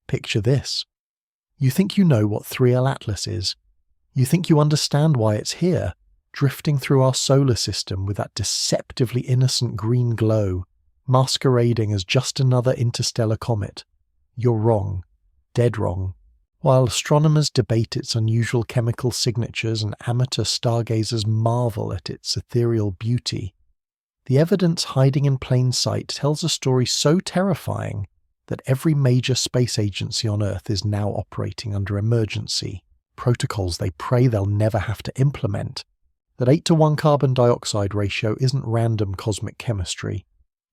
Picture this. You think you know what 3L Atlas is. You think you understand why it's here, drifting through our solar system with that deceptively innocent green glow, masquerading as just another interstellar comet. You're wrong. Dead wrong. While astronomers debate its unusual chemical signatures and amateur stargazers marvel at its ethereal beauty, the evidence hiding in plain sight tells a story so terrifying that every major space agency on Earth is now operating under emergency, protocols they pray they'll never have to implement. That 8:1 carbon dioxide ratio isn't random cosmic chemistry.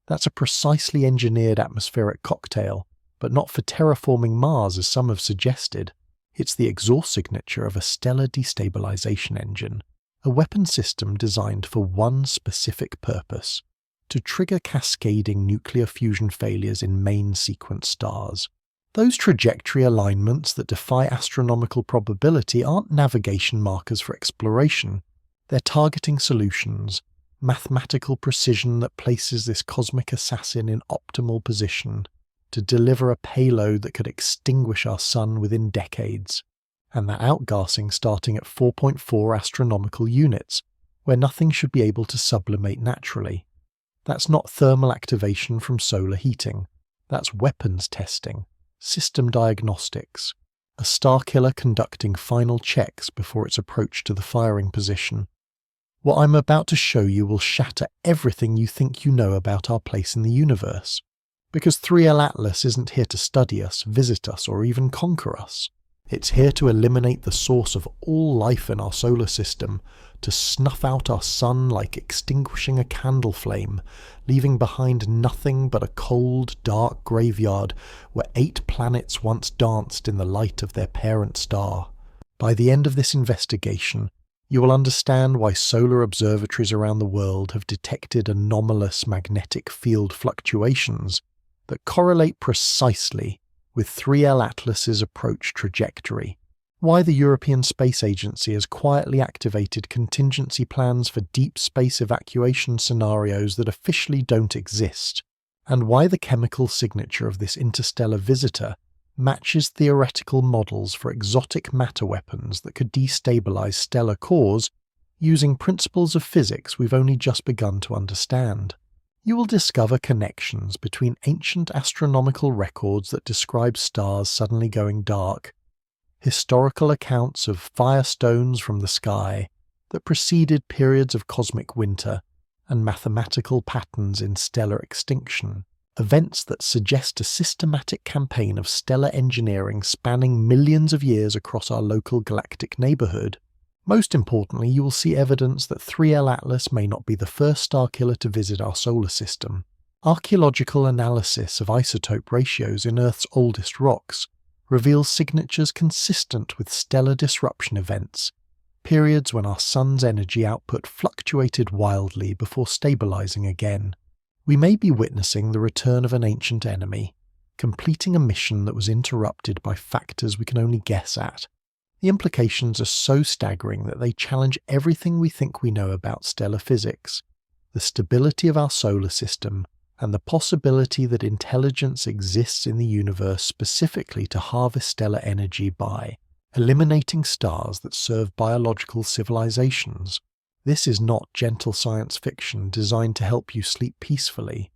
That's a precisely engineered atmospheric cocktail, but not for terraforming Mars as some have suggested. It's the exhaust signature of a stellar destabilization engine, a weapon system designed for one specific purpose: to trigger cascading nuclear fusion failures in main sequence stars. Those trajectory alignments that defy astronomical probability aren't navigation markers for exploration. They're targeting solutions, mathematical precision that places this cosmic assassin in optimal position to deliver a payload that could extinguish our sun within decades, and that outgassing starting at 4.4 astronomical units, where nothing should be able to sublimate naturally. That's not thermal activation from solar heating. That's weapons testing, system diagnostics, a starkiller conducting final checks before its approach to the firing position. What I'm about to show you will shatter everything you think you know about our place in the universe. Because 3L Atlas isn't here to study us, visit us, or even conquer us. It's here to eliminate the source of all life in our solar system, to snuff out our sun like extinguishing a candle flame, leaving behind nothing but a cold, dark graveyard where 8 planets once danced in the light of their parent star. By the end of this investigation, you will understand why solar observatories around the world have detected anomalous magnetic field fluctuations that correlate precisely with 3L Atlas's approach trajectory, why the European Space Agency has quietly activated contingency plans for deep space evacuation scenarios that officially don't exist, and why the chemical signature of this interstellar visitor matches theoretical models for exotic matter weapons that could destabilize stellar cores using principles of physics we've only just begun to understand. You will discover connections between ancient astronomical records that describe stars suddenly going dark, historical accounts of firestones from the sky that preceded periods of cosmic winter, and mathematical patterns in stellar extinction, events that suggest a systematic campaign of stellar engineering spanning millions of years across our local galactic neighborhood. Most importantly, you will see evidence that 3L Atlas may not be the first starkiller to visit our solar system. Archaeological analysis of isotope ratios in Earth's oldest rocks reveals signatures consistent with stellar disruption events, periods when our sun's energy output fluctuated wildly before stabilizing again. We may be witnessing the return of an ancient enemy, completing a mission that was interrupted by factors we can only guess at. The implications are so staggering that they challenge everything we think we know about stellar physics, the stability of our solar system, and the possibility that intelligence exists in the universe specifically to harvest stellar energy by eliminating stars that serve biological civilizations. This is not gentle science fiction designed to help you sleep peacefully.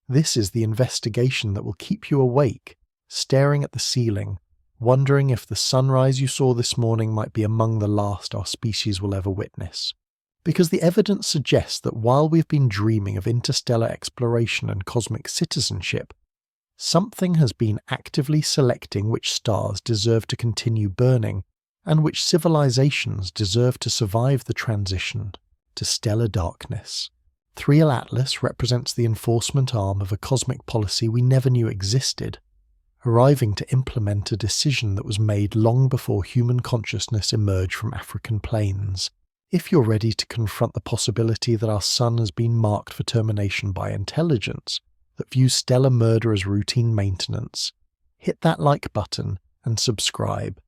This is the investigation that will keep you awake, staring at the ceiling, wondering if the sunrise you saw this morning might be among the last our species will ever witness. Because the evidence suggests that while we've been dreaming of interstellar exploration and cosmic citizenship, something has been actively selecting which stars deserve to continue burning, and which civilizations deserve to survive the transition to stellar darkness. 3L Atlas represents the enforcement arm of a cosmic policy we never knew existed, arriving to implement a decision that was made long before human consciousness emerged from African plains. If you're ready to confront the possibility that our sun has been marked for termination by intelligence that views stellar murder as routine maintenance, hit that like button and subscribe,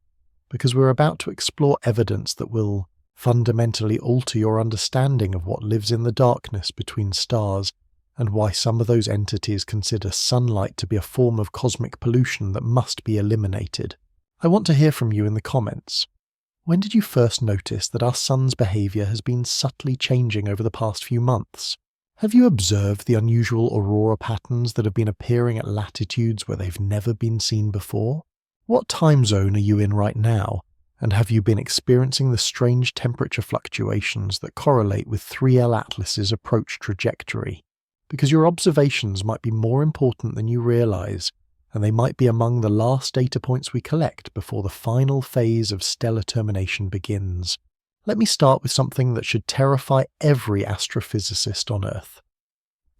because we're about to explore evidence that will fundamentally alter your understanding of what lives in the darkness between stars and why some of those entities consider sunlight to be a form of cosmic pollution that must be eliminated. I want to hear from you in the comments. When did you first notice that our sun's behaviour has been subtly changing over the past few months? Have you observed the unusual aurora patterns that have been appearing at latitudes where they've never been seen before? What time zone are you in right now? And have you been experiencing the strange temperature fluctuations that correlate with 3L Atlas's approach trajectory? Because your observations might be more important than you realise, and they might be among the last data points we collect before the final phase of stellar termination begins. Let me start with something that should terrify every astrophysicist on Earth.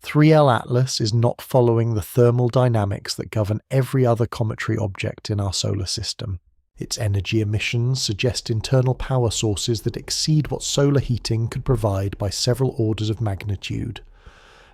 3L Atlas is not following the thermal dynamics that govern every other cometary object in our solar system. Its energy emissions suggest internal power sources that exceed what solar heating could provide by several orders of magnitude.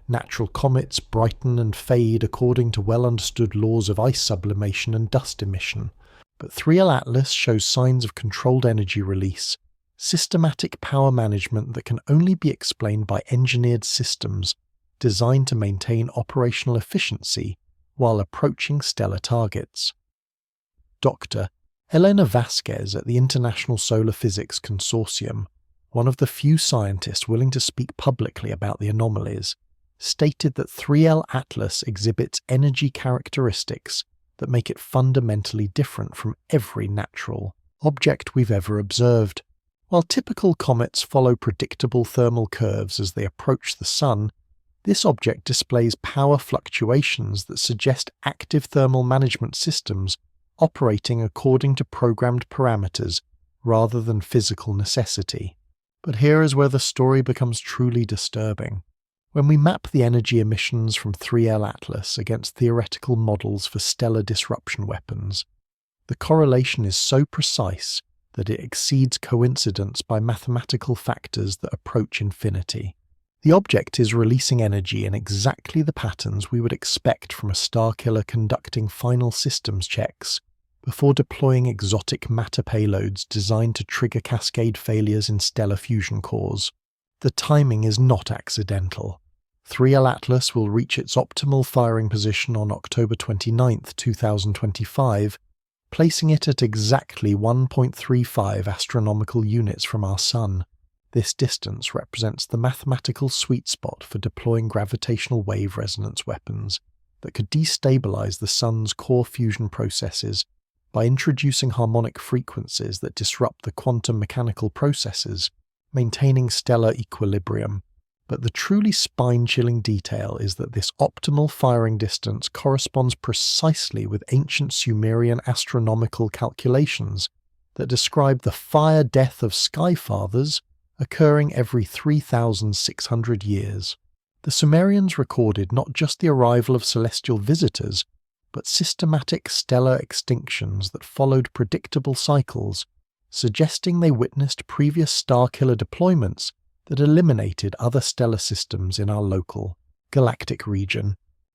Natural comets brighten and fade according to well-understood laws of ice sublimation and dust emission, but 3L Atlas shows signs of controlled energy release, systematic power management that can only be explained by engineered systems designed to maintain operational efficiency while approaching stellar targets. Dr. Elena Vasquez at the International Solar Physics Consortium, one of the few scientists willing to speak publicly about the anomalies, stated that 3L Atlas exhibits energy characteristics that make it fundamentally different from every natural object we've ever observed. While typical comets follow predictable thermal curves as they approach the Sun, this object displays power fluctuations that suggest active thermal management systems operating according to programmed parameters rather than physical necessity. But here is where the story becomes truly disturbing. When we map the energy emissions from 3L Atlas against theoretical models for stellar disruption weapons, the correlation is so precise that it exceeds coincidence by mathematical factors that approach infinity. The object is releasing energy in exactly the patterns we would expect from a starkiller conducting final systems checks before deploying exotic matter payloads designed to trigger cascade failures in stellar fusion cores. The timing is not accidental. 3L Atlas will reach its optimal firing position on October 29, 2025, placing it at exactly 1.35 astronomical units from our Sun. This distance represents the mathematical sweet spot for deploying gravitational wave resonance weapons that could destabilize the Sun's core fusion processes by introducing harmonic frequencies that disrupt the quantum mechanical processes, maintaining stellar equilibrium. But the truly spine-chilling detail is that this optimal firing distance corresponds precisely with ancient Sumerian astronomical calculations that describe the fire death of skyfathers occurring every 3,600 years. The Sumerians recorded not just the arrival of celestial visitors, but systematic stellar extinctions that followed predictable cycles, suggesting they witnessed previous starkiller deployments that eliminated other stellar systems in our local galactic region.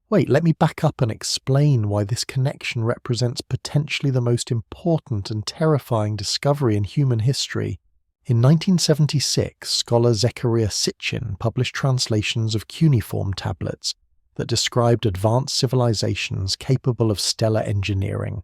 Wait, let me back up and explain why this connection represents potentially the most important and terrifying discovery in human history. In 1976, scholar Zecharia Sitchin published translations of cuneiform tablets that described advanced civilizations capable of stellar engineering,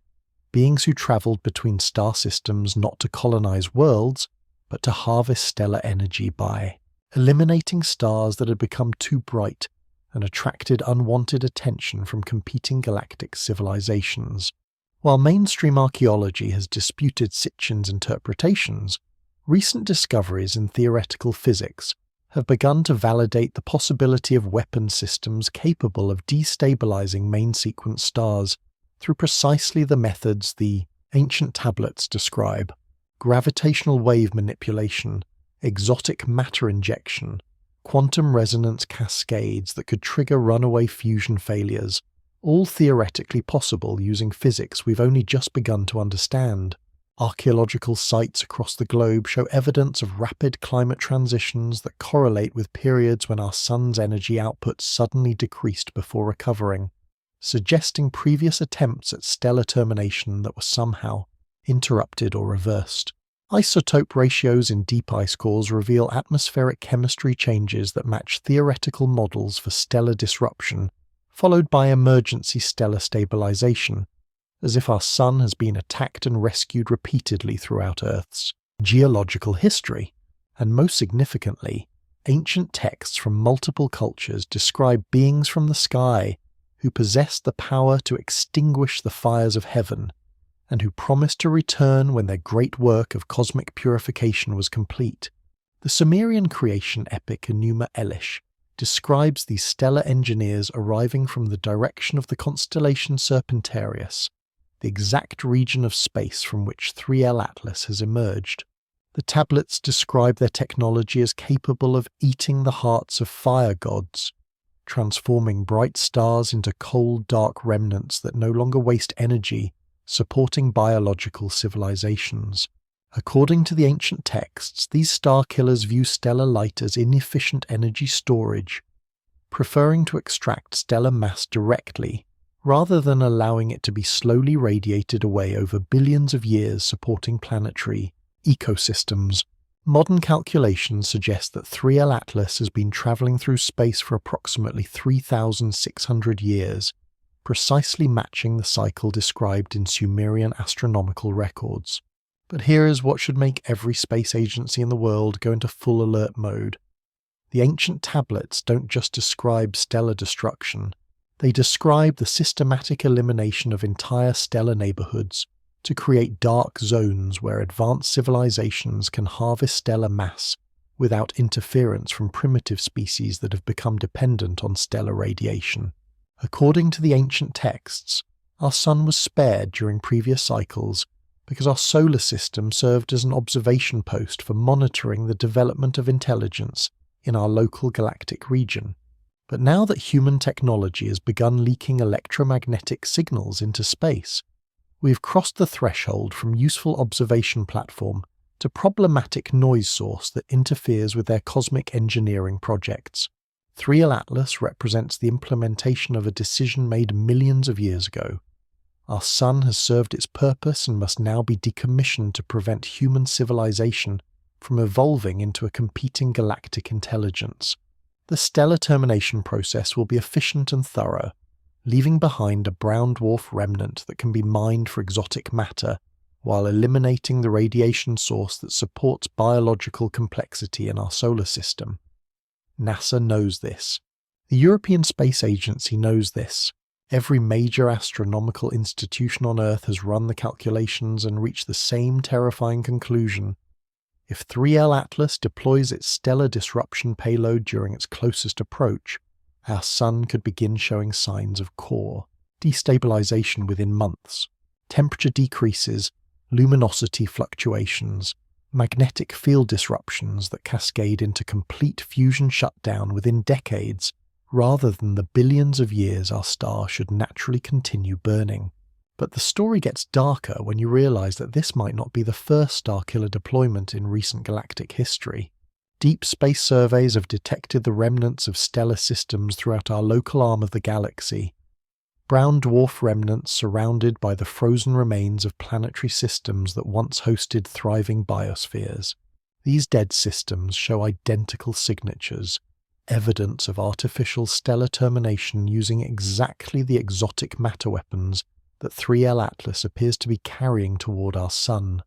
beings who travelled between star systems not to colonize worlds, but to harvest stellar energy by eliminating stars that had become too bright and attracted unwanted attention from competing galactic civilizations. While mainstream archaeology has disputed Sitchin's interpretations, recent discoveries in theoretical physics have begun to validate the possibility of weapon systems capable of destabilizing main-sequence stars through precisely the methods the ancient tablets describe: gravitational wave manipulation, exotic matter injection, quantum resonance cascades that could trigger runaway fusion failures, all theoretically possible using physics we've only just begun to understand. Archaeological sites across the globe show evidence of rapid climate transitions that correlate with periods when our Sun's energy output suddenly decreased before recovering, suggesting previous attempts at stellar termination that were somehow interrupted or reversed. Isotope ratios in deep ice cores reveal atmospheric chemistry changes that match theoretical models for stellar disruption, followed by emergency stellar stabilization, as if our Sun has been attacked and rescued repeatedly throughout Earth's geological history. And most significantly, ancient texts from multiple cultures describe beings from the sky who possessed the power to extinguish the fires of heaven, and who promised to return when their great work of cosmic purification was complete. The Sumerian creation epic Enuma Elish describes these stellar engineers arriving from the direction of the constellation Serpentarius, the exact region of space from which 3L Atlas has emerged. The tablets describe their technology as capable of eating the hearts of fire gods, transforming bright stars into cold, dark remnants that no longer waste energy, supporting biological civilizations. According to the ancient texts, these star killers view stellar light as inefficient energy storage, preferring to extract stellar mass directly, rather than allowing it to be slowly radiated away over billions of years, supporting planetary ecosystems. Modern calculations suggest that 3L Atlas has been traveling through space for approximately 3,600 years, precisely matching the cycle described in Sumerian astronomical records. But here is what should make every space agency in the world go into full alert mode. The ancient tablets don't just describe stellar destruction, they describe the systematic elimination of entire stellar neighborhoods to create dark zones where advanced civilizations can harvest stellar mass without interference from primitive species that have become dependent on stellar radiation. According to the ancient texts, our Sun was spared during previous cycles because our solar system served as an observation post for monitoring the development of intelligence in our local galactic region. But now that human technology has begun leaking electromagnetic signals into space, we've crossed the threshold from useful observation platform to problematic noise source that interferes with their cosmic engineering projects. 3L Atlas represents the implementation of a decision made millions of years ago. Our Sun has served its purpose and must now be decommissioned to prevent human civilization from evolving into a competing galactic intelligence. The stellar termination process will be efficient and thorough, leaving behind a brown dwarf remnant that can be mined for exotic matter, while eliminating the radiation source that supports biological complexity in our solar system. NASA knows this. The European Space Agency knows this. Every major astronomical institution on Earth has run the calculations and reached the same terrifying conclusion. If 3L Atlas deploys its stellar disruption payload during its closest approach, our Sun could begin showing signs of core destabilization within months. Temperature decreases, luminosity fluctuations, magnetic field disruptions that cascade into complete fusion shutdown within decades, rather than the billions of years our star should naturally continue burning. But the story gets darker when you realize that this might not be the first Starkiller deployment in recent galactic history. Deep space surveys have detected the remnants of stellar systems throughout our local arm of the galaxy. Brown dwarf remnants surrounded by the frozen remains of planetary systems that once hosted thriving biospheres. These dead systems show identical signatures, evidence of artificial stellar termination using exactly the exotic matter weapons that 3L Atlas appears to be carrying toward our Sun.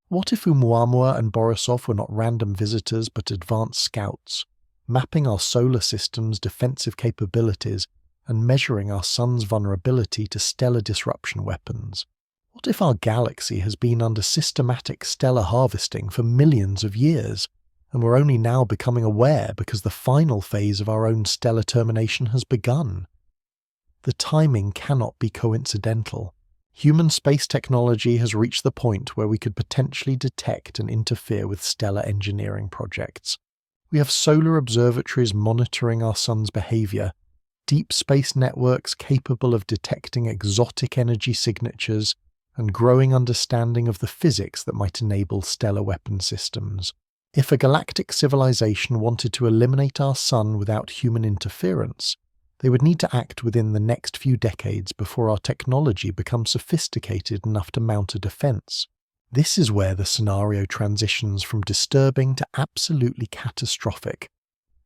What if Oumuamua and Borisov were not random visitors but advanced scouts, mapping our solar system's defensive capabilities and measuring our Sun's vulnerability to stellar disruption weapons? What if our galaxy has been under systematic stellar harvesting for millions of years, and we're only now becoming aware because the final phase of our own stellar termination has begun? The timing cannot be coincidental. Human space technology has reached the point where we could potentially detect and interfere with stellar engineering projects. We have solar observatories monitoring our Sun's behavior, deep space networks capable of detecting exotic energy signatures, and growing understanding of the physics that might enable stellar weapon systems. If a galactic civilization wanted to eliminate our Sun without human interference, they would need to act within the next few decades before our technology becomes sophisticated enough to mount a defense. This is where the scenario transitions from disturbing to absolutely catastrophic,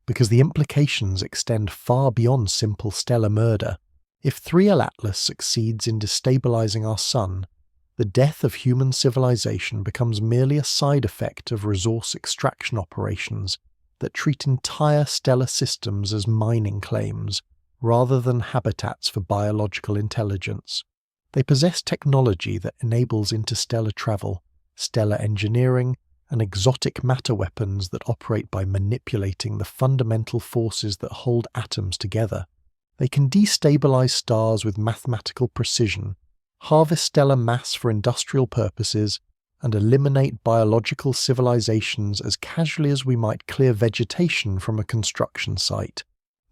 because the implications extend far beyond simple stellar murder. If 3L Atlas succeeds in destabilizing our Sun, the death of human civilization becomes merely a side effect of resource extraction operations that treat entire stellar systems as mining claims rather than habitats for biological intelligence. They possess technology that enables interstellar travel, stellar engineering, and exotic matter weapons that operate by manipulating the fundamental forces that hold atoms together. They can destabilize stars with mathematical precision, harvest stellar mass for industrial purposes, and eliminate biological civilizations as casually as we might clear vegetation from a construction site.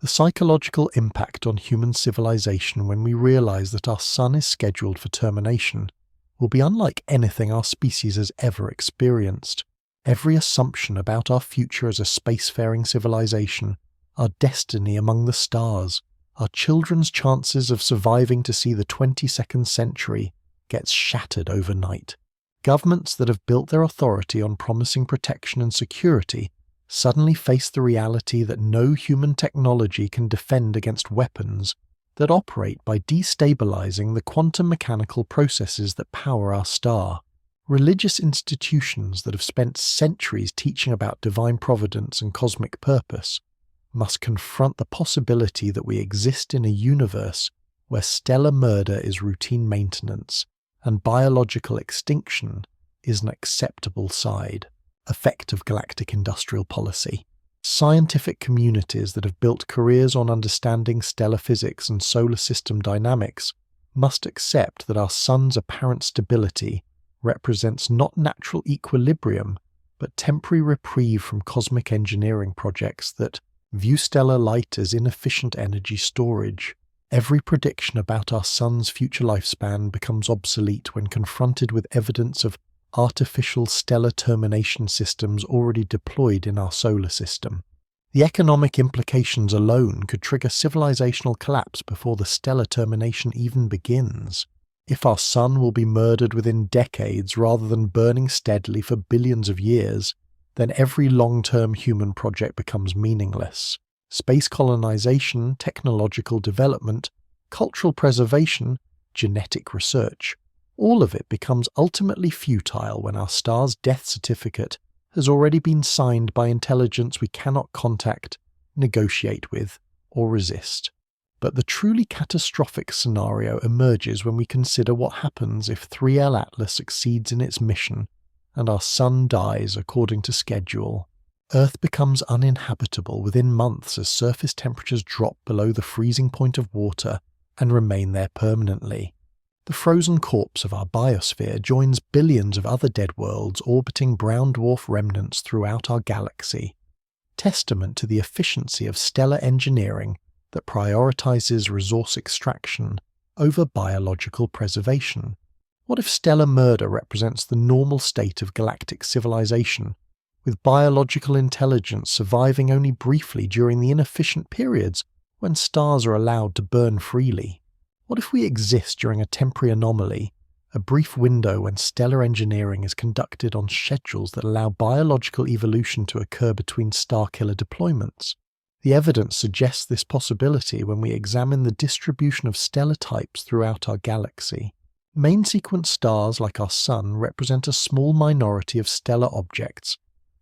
The psychological impact on human civilization when we realize that our Sun is scheduled for termination will be unlike anything our species has ever experienced. Every assumption about our future as a spacefaring civilization, our destiny among the stars, our children's chances of surviving to see the 22nd century gets shattered overnight. Governments that have built their authority on promising protection and security suddenly face the reality that no human technology can defend against weapons that operate by destabilizing the quantum mechanical processes that power our star. Religious institutions that have spent centuries teaching about divine providence and cosmic purpose must confront the possibility that we exist in a universe where stellar murder is routine maintenance and biological extinction is an acceptable side effect of galactic industrial policy. Scientific communities that have built careers on understanding stellar physics and solar system dynamics must accept that our Sun's apparent stability represents not natural equilibrium, but temporary reprieve from cosmic engineering projects that view stellar light as inefficient energy storage. Every prediction about our Sun's future lifespan becomes obsolete when confronted with evidence of artificial stellar termination systems already deployed in our solar system. The economic implications alone could trigger civilizational collapse before the stellar termination even begins. If our Sun will be murdered within decades rather than burning steadily for billions of years, then every long-term human project becomes meaningless. Space colonization, technological development, cultural preservation, genetic research, all of it becomes ultimately futile when our star's death certificate has already been signed by intelligence we cannot contact, negotiate with, or resist. But the truly catastrophic scenario emerges when we consider what happens if 3L Atlas succeeds in its mission and our Sun dies according to schedule. Earth becomes uninhabitable within months as surface temperatures drop below the freezing point of water and remain there permanently. The frozen corpse of our biosphere joins billions of other dead worlds orbiting brown dwarf remnants throughout our galaxy, testament to the efficiency of stellar engineering that prioritizes resource extraction over biological preservation. What if stellar murder represents the normal state of galactic civilization, with biological intelligence surviving only briefly during the inefficient periods when stars are allowed to burn freely? What if we exist during a temporary anomaly, a brief window when stellar engineering is conducted on schedules that allow biological evolution to occur between star-killer deployments? The evidence suggests this possibility when we examine the distribution of stellar types throughout our galaxy. Main sequence stars like our Sun represent a small minority of stellar objects,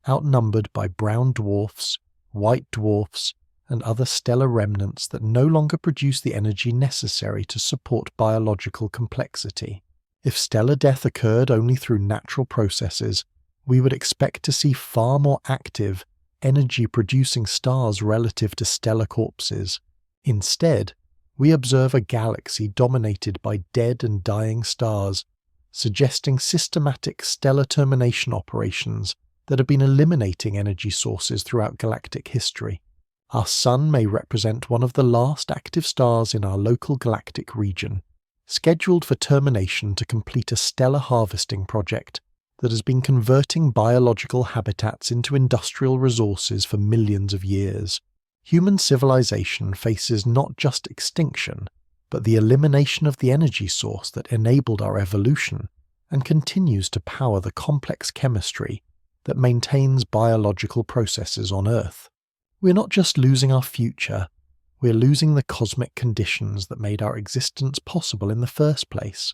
outnumbered by brown dwarfs, white dwarfs, and other stellar remnants that no longer produce the energy necessary to support biological complexity. If stellar death occurred only through natural processes, we would expect to see far more active, energy-producing stars relative to stellar corpses. Instead, we observe a galaxy dominated by dead and dying stars, suggesting systematic stellar termination operations that have been eliminating energy sources throughout galactic history. Our Sun may represent one of the last active stars in our local galactic region, scheduled for termination to complete a stellar harvesting project that has been converting biological habitats into industrial resources for millions of years. Human civilization faces not just extinction, but the elimination of the energy source that enabled our evolution and continues to power the complex chemistry that maintains biological processes on Earth. We're not just losing our future, we're losing the cosmic conditions that made our existence possible in the first place.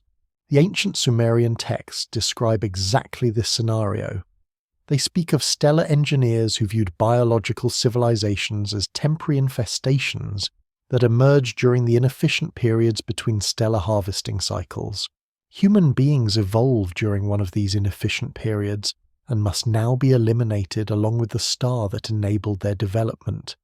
The ancient Sumerian texts describe exactly this scenario. They speak of stellar engineers who viewed biological civilizations as temporary infestations that emerged during the inefficient periods between stellar harvesting cycles. Human beings evolved during one of these inefficient periods and must now be eliminated along with the star that enabled their development.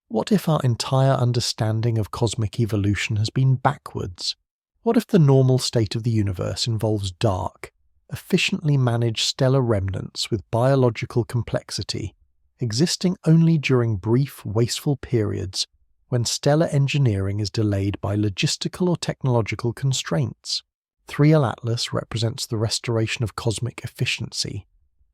What if our entire understanding of cosmic evolution has been backwards? What if the normal state of the universe involves dark, efficiently managed stellar remnants with biological complexity, existing only during brief, wasteful periods when stellar engineering is delayed by logistical or technological constraints? 3L Atlas represents the restoration of cosmic efficiency,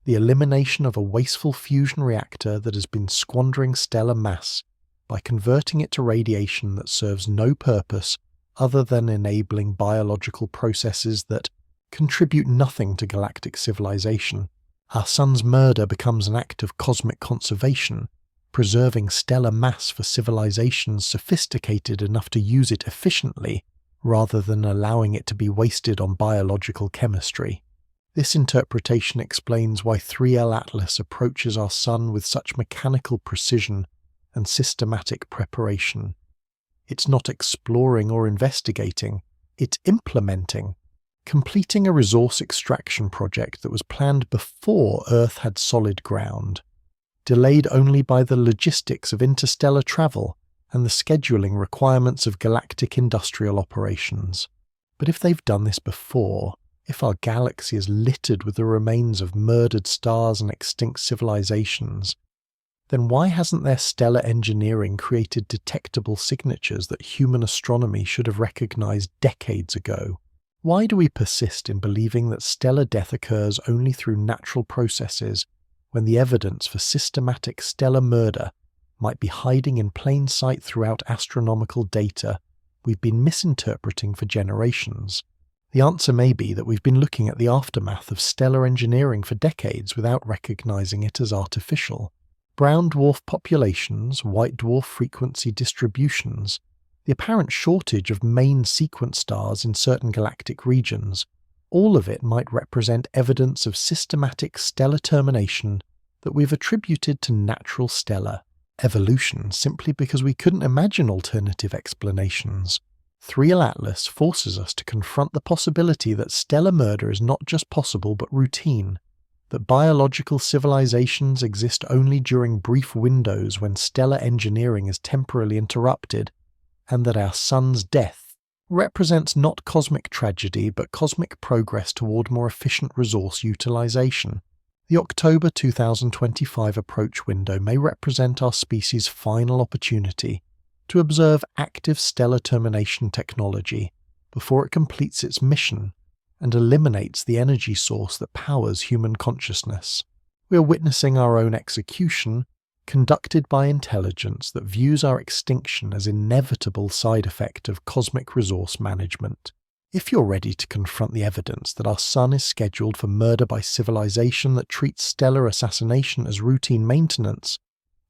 the elimination of a wasteful fusion reactor that has been squandering stellar mass by converting it to radiation that serves no purpose other than enabling biological processes that contribute nothing to galactic civilization. Our sun's murder becomes an act of cosmic conservation, preserving stellar mass for civilizations sophisticated enough to use it efficiently, rather than allowing it to be wasted on biological chemistry. This interpretation explains why 3L Atlas approaches our sun with such mechanical precision and systematic preparation. It's not exploring or investigating, it's implementing, completing a resource extraction project that was planned before Earth had solid ground, delayed only by the logistics of interstellar travel and the scheduling requirements of galactic industrial operations. But if they've done this before, if our galaxy is littered with the remains of murdered stars and extinct civilizations, then why hasn't their stellar engineering created detectable signatures that human astronomy should have recognized decades ago? Why do we persist in believing that stellar death occurs only through natural processes when the evidence for systematic stellar murder might be hiding in plain sight throughout astronomical data we've been misinterpreting for generations? The answer may be that we've been looking at the aftermath of stellar engineering for decades without recognizing it as artificial. Brown dwarf populations, white dwarf frequency distributions, the apparent shortage of main sequence stars in certain galactic regions, all of it might represent evidence of systematic stellar termination that we've attributed to natural stellar evolution simply because we couldn't imagine alternative explanations. 3L Atlas forces us to confront the possibility that stellar murder is not just possible but routine, that biological civilizations exist only during brief windows when stellar engineering is temporarily interrupted, and that our sun's death represents not cosmic tragedy but cosmic progress toward more efficient resource utilization. The October 2025 approach window may represent our species' final opportunity to observe active stellar termination technology before it completes its mission and eliminates the energy source that powers human consciousness. We are witnessing our own execution, conducted by intelligence that views our extinction as an inevitable side effect of cosmic resource management. If you're ready to confront the evidence that our sun is scheduled for murder by civilization that treats stellar assassination as routine maintenance,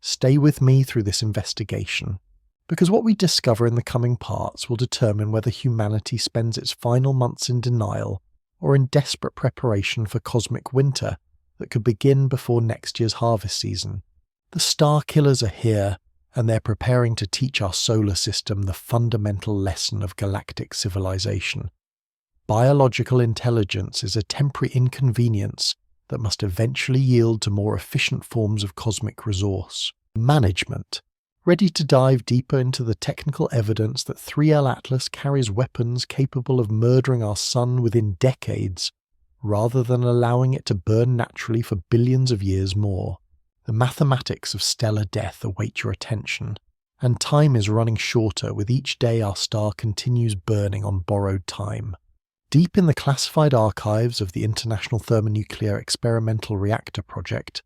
stay with me through this investigation, because what we discover in the coming parts will determine whether humanity spends its final months in denial or in desperate preparation for cosmic winter that could begin before next year's harvest season. The star killers are here, and they're preparing to teach our solar system the fundamental lesson of galactic civilization. Biological intelligence is a temporary inconvenience that must eventually yield to more efficient forms of cosmic resource management. Ready to dive deeper into the technical evidence that 3L Atlas carries weapons capable of murdering our sun within decades, rather than allowing it to burn naturally for billions of years more. The mathematics of stellar death await your attention, and time is running shorter with each day our star continues burning on borrowed time. Deep in the classified archives of the International Thermonuclear Experimental Reactor Project,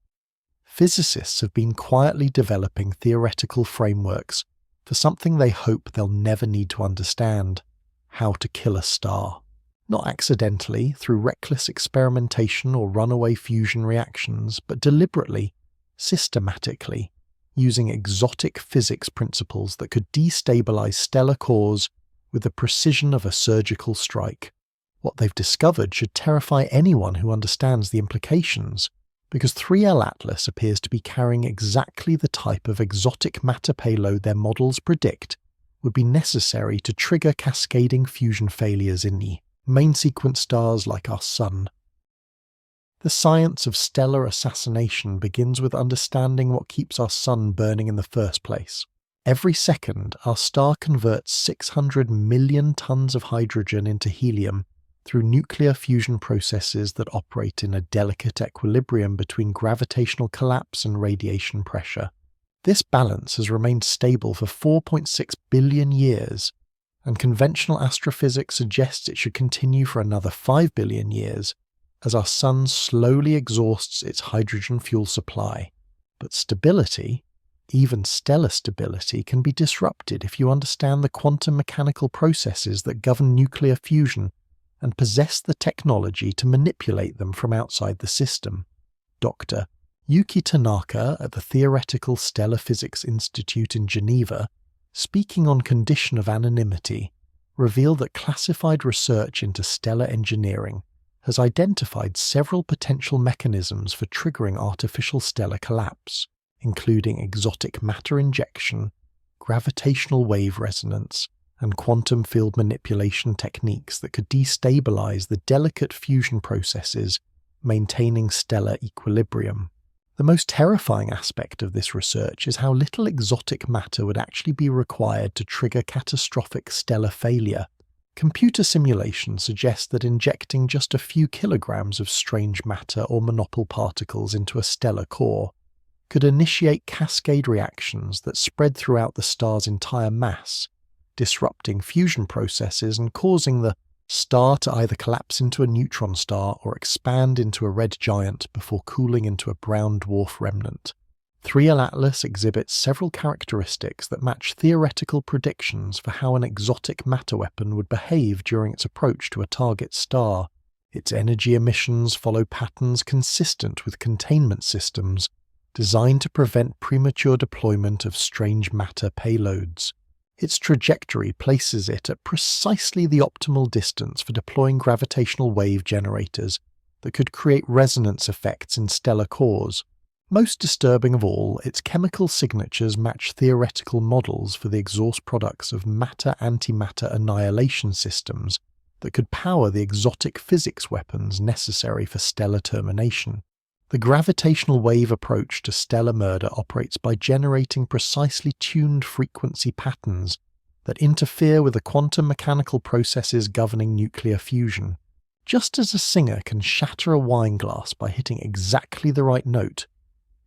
physicists have been quietly developing theoretical frameworks for something they hope they'll never need to understand: how to kill a star. Not accidentally, through reckless experimentation or runaway fusion reactions, but deliberately, systematically, using exotic physics principles that could destabilize stellar cores with the precision of a surgical strike. What they've discovered should terrify anyone who understands the implications, because 3L Atlas appears to be carrying exactly the type of exotic matter payload their models predict would be necessary to trigger cascading fusion failures in the main sequence stars like our Sun. The science of stellar assassination begins with understanding what keeps our Sun burning in the first place. Every second, our star converts 600 million tons of hydrogen into helium through nuclear fusion processes that operate in a delicate equilibrium between gravitational collapse and radiation pressure. This balance has remained stable for 4.6 billion years, and conventional astrophysics suggests it should continue for another 5 billion years as our Sun slowly exhausts its hydrogen fuel supply. But stability, even stellar stability, can be disrupted if you understand the quantum mechanical processes that govern nuclear fusion and possess the technology to manipulate them from outside the system. Dr. Yuki Tanaka at the Theoretical Stellar Physics Institute in Geneva, speaking on condition of anonymity, revealed that classified research into stellar engineering has identified several potential mechanisms for triggering artificial stellar collapse, including exotic matter injection, gravitational wave resonance, and quantum field manipulation techniques that could destabilize the delicate fusion processes maintaining stellar equilibrium. The most terrifying aspect of this research is how little exotic matter would actually be required to trigger catastrophic stellar failure. Computer simulations suggest that injecting just a few kilograms of strange matter or monopole particles into a stellar core could initiate cascade reactions that spread throughout the star's entire mass, disrupting fusion processes and causing the star to either collapse into a neutron star or expand into a red giant before cooling into a brown dwarf remnant. 3L Atlas exhibits several characteristics that match theoretical predictions for how an exotic matter weapon would behave during its approach to a target star. Its energy emissions follow patterns consistent with containment systems designed to prevent premature deployment of strange matter payloads. Its trajectory places it at precisely the optimal distance for deploying gravitational wave generators that could create resonance effects in stellar cores. Most disturbing of all, its chemical signatures match theoretical models for the exhaust products of matter-antimatter annihilation systems that could power the exotic physics weapons necessary for stellar termination. The gravitational wave approach to stellar murder operates by generating precisely tuned frequency patterns that interfere with the quantum mechanical processes governing nuclear fusion. Just as a singer can shatter a wine glass by hitting exactly the right note,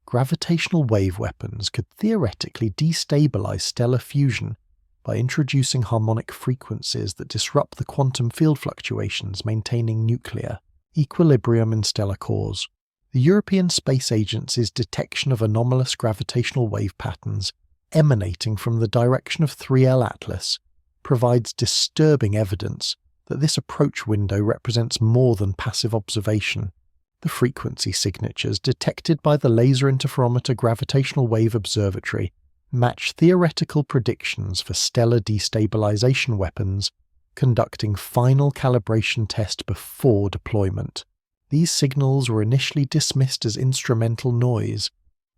gravitational wave weapons could theoretically destabilize stellar fusion by introducing harmonic frequencies that disrupt the quantum field fluctuations maintaining nuclear equilibrium in stellar cores. The European Space Agency's detection of anomalous gravitational wave patterns emanating from the direction of 3L Atlas provides disturbing evidence that this approach window represents more than passive observation. The frequency signatures detected by the Laser Interferometer Gravitational Wave Observatory match theoretical predictions for stellar destabilization weapons conducting final calibration test before deployment. These signals were initially dismissed as instrumental noise,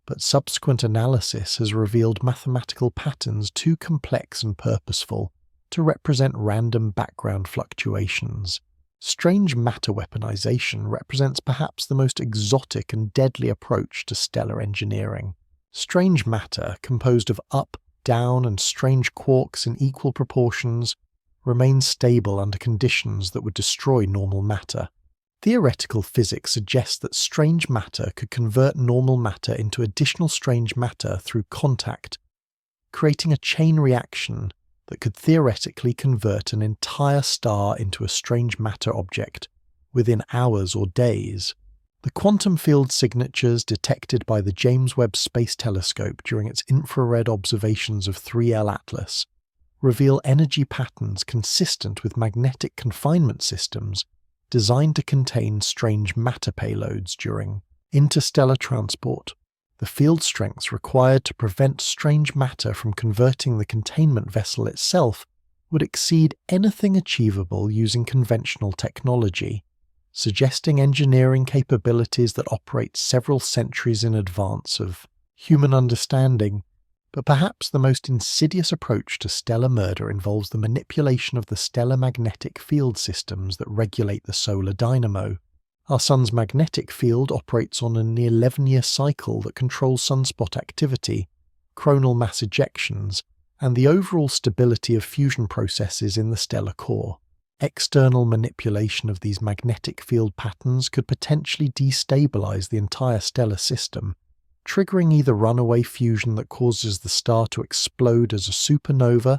but subsequent analysis has revealed mathematical patterns too complex and purposeful to represent random background fluctuations. Strange matter weaponization represents perhaps the most exotic and deadly approach to stellar engineering. Strange matter, composed of up, down, and strange quarks in equal proportions, remains stable under conditions that would destroy normal matter. Theoretical physics suggests that strange matter could convert normal matter into additional strange matter through contact, creating a chain reaction that could theoretically convert an entire star into a strange matter object within hours or days. The quantum field signatures detected by the James Webb Space Telescope during its infrared observations of 3L Atlas reveal energy patterns consistent with magnetic confinement systems designed to contain strange matter payloads during interstellar transport. The field strengths required to prevent strange matter from converting the containment vessel itself would exceed anything achievable using conventional technology, suggesting engineering capabilities that operate several centuries in advance of human understanding. But perhaps the most insidious approach to stellar murder involves the manipulation of the stellar magnetic field systems that regulate the solar dynamo. Our Sun's magnetic field operates on an 11-year cycle that controls sunspot activity, coronal mass ejections, and the overall stability of fusion processes in the stellar core. External manipulation of these magnetic field patterns could potentially destabilize the entire stellar system, triggering either runaway fusion that causes the star to explode as a supernova,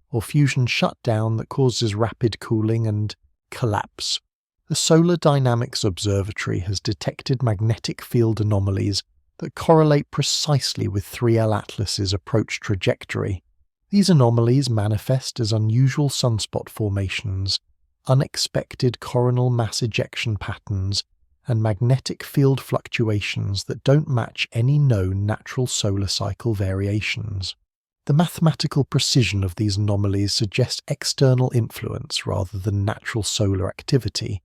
or fusion shutdown that causes rapid cooling and collapse. The Solar Dynamics Observatory has detected magnetic field anomalies that correlate precisely with 3L Atlas's approach trajectory. These anomalies manifest as unusual sunspot formations, unexpected coronal mass ejection patterns, and magnetic field fluctuations that don't match any known natural solar cycle variations. The mathematical precision of these anomalies suggests external influence rather than natural solar activity,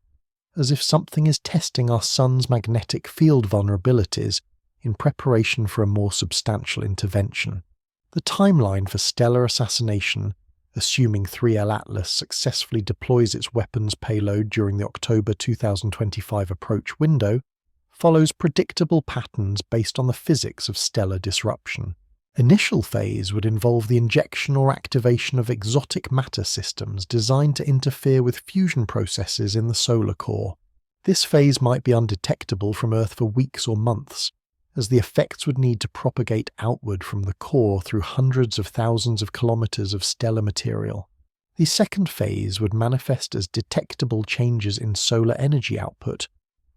as if something is testing our Sun's magnetic field vulnerabilities in preparation for a more substantial intervention. The timeline for stellar assassination, assuming 3L Atlas successfully deploys its weapons payload during the October 2025 approach window, follows predictable patterns based on the physics of stellar disruption. Initial phase would involve the injection or activation of exotic matter systems designed to interfere with fusion processes in the solar core. This phase might be undetectable from Earth for weeks or months, as the effects would need to propagate outward from the core through hundreds of thousands of kilometers of stellar material. The second phase would manifest as detectable changes in solar energy output,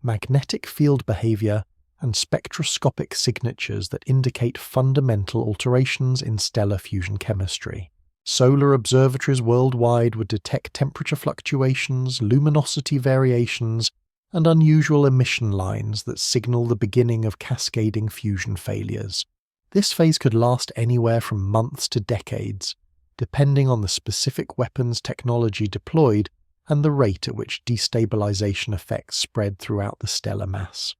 magnetic field behavior, and spectroscopic signatures that indicate fundamental alterations in stellar fusion chemistry. Solar observatories worldwide would detect temperature fluctuations, luminosity variations, and unusual emission lines that signal the beginning of cascading fusion failures. This phase could last anywhere from months to decades, depending on the specific weapons technology deployed and the rate at which destabilization effects spread throughout the stellar mass.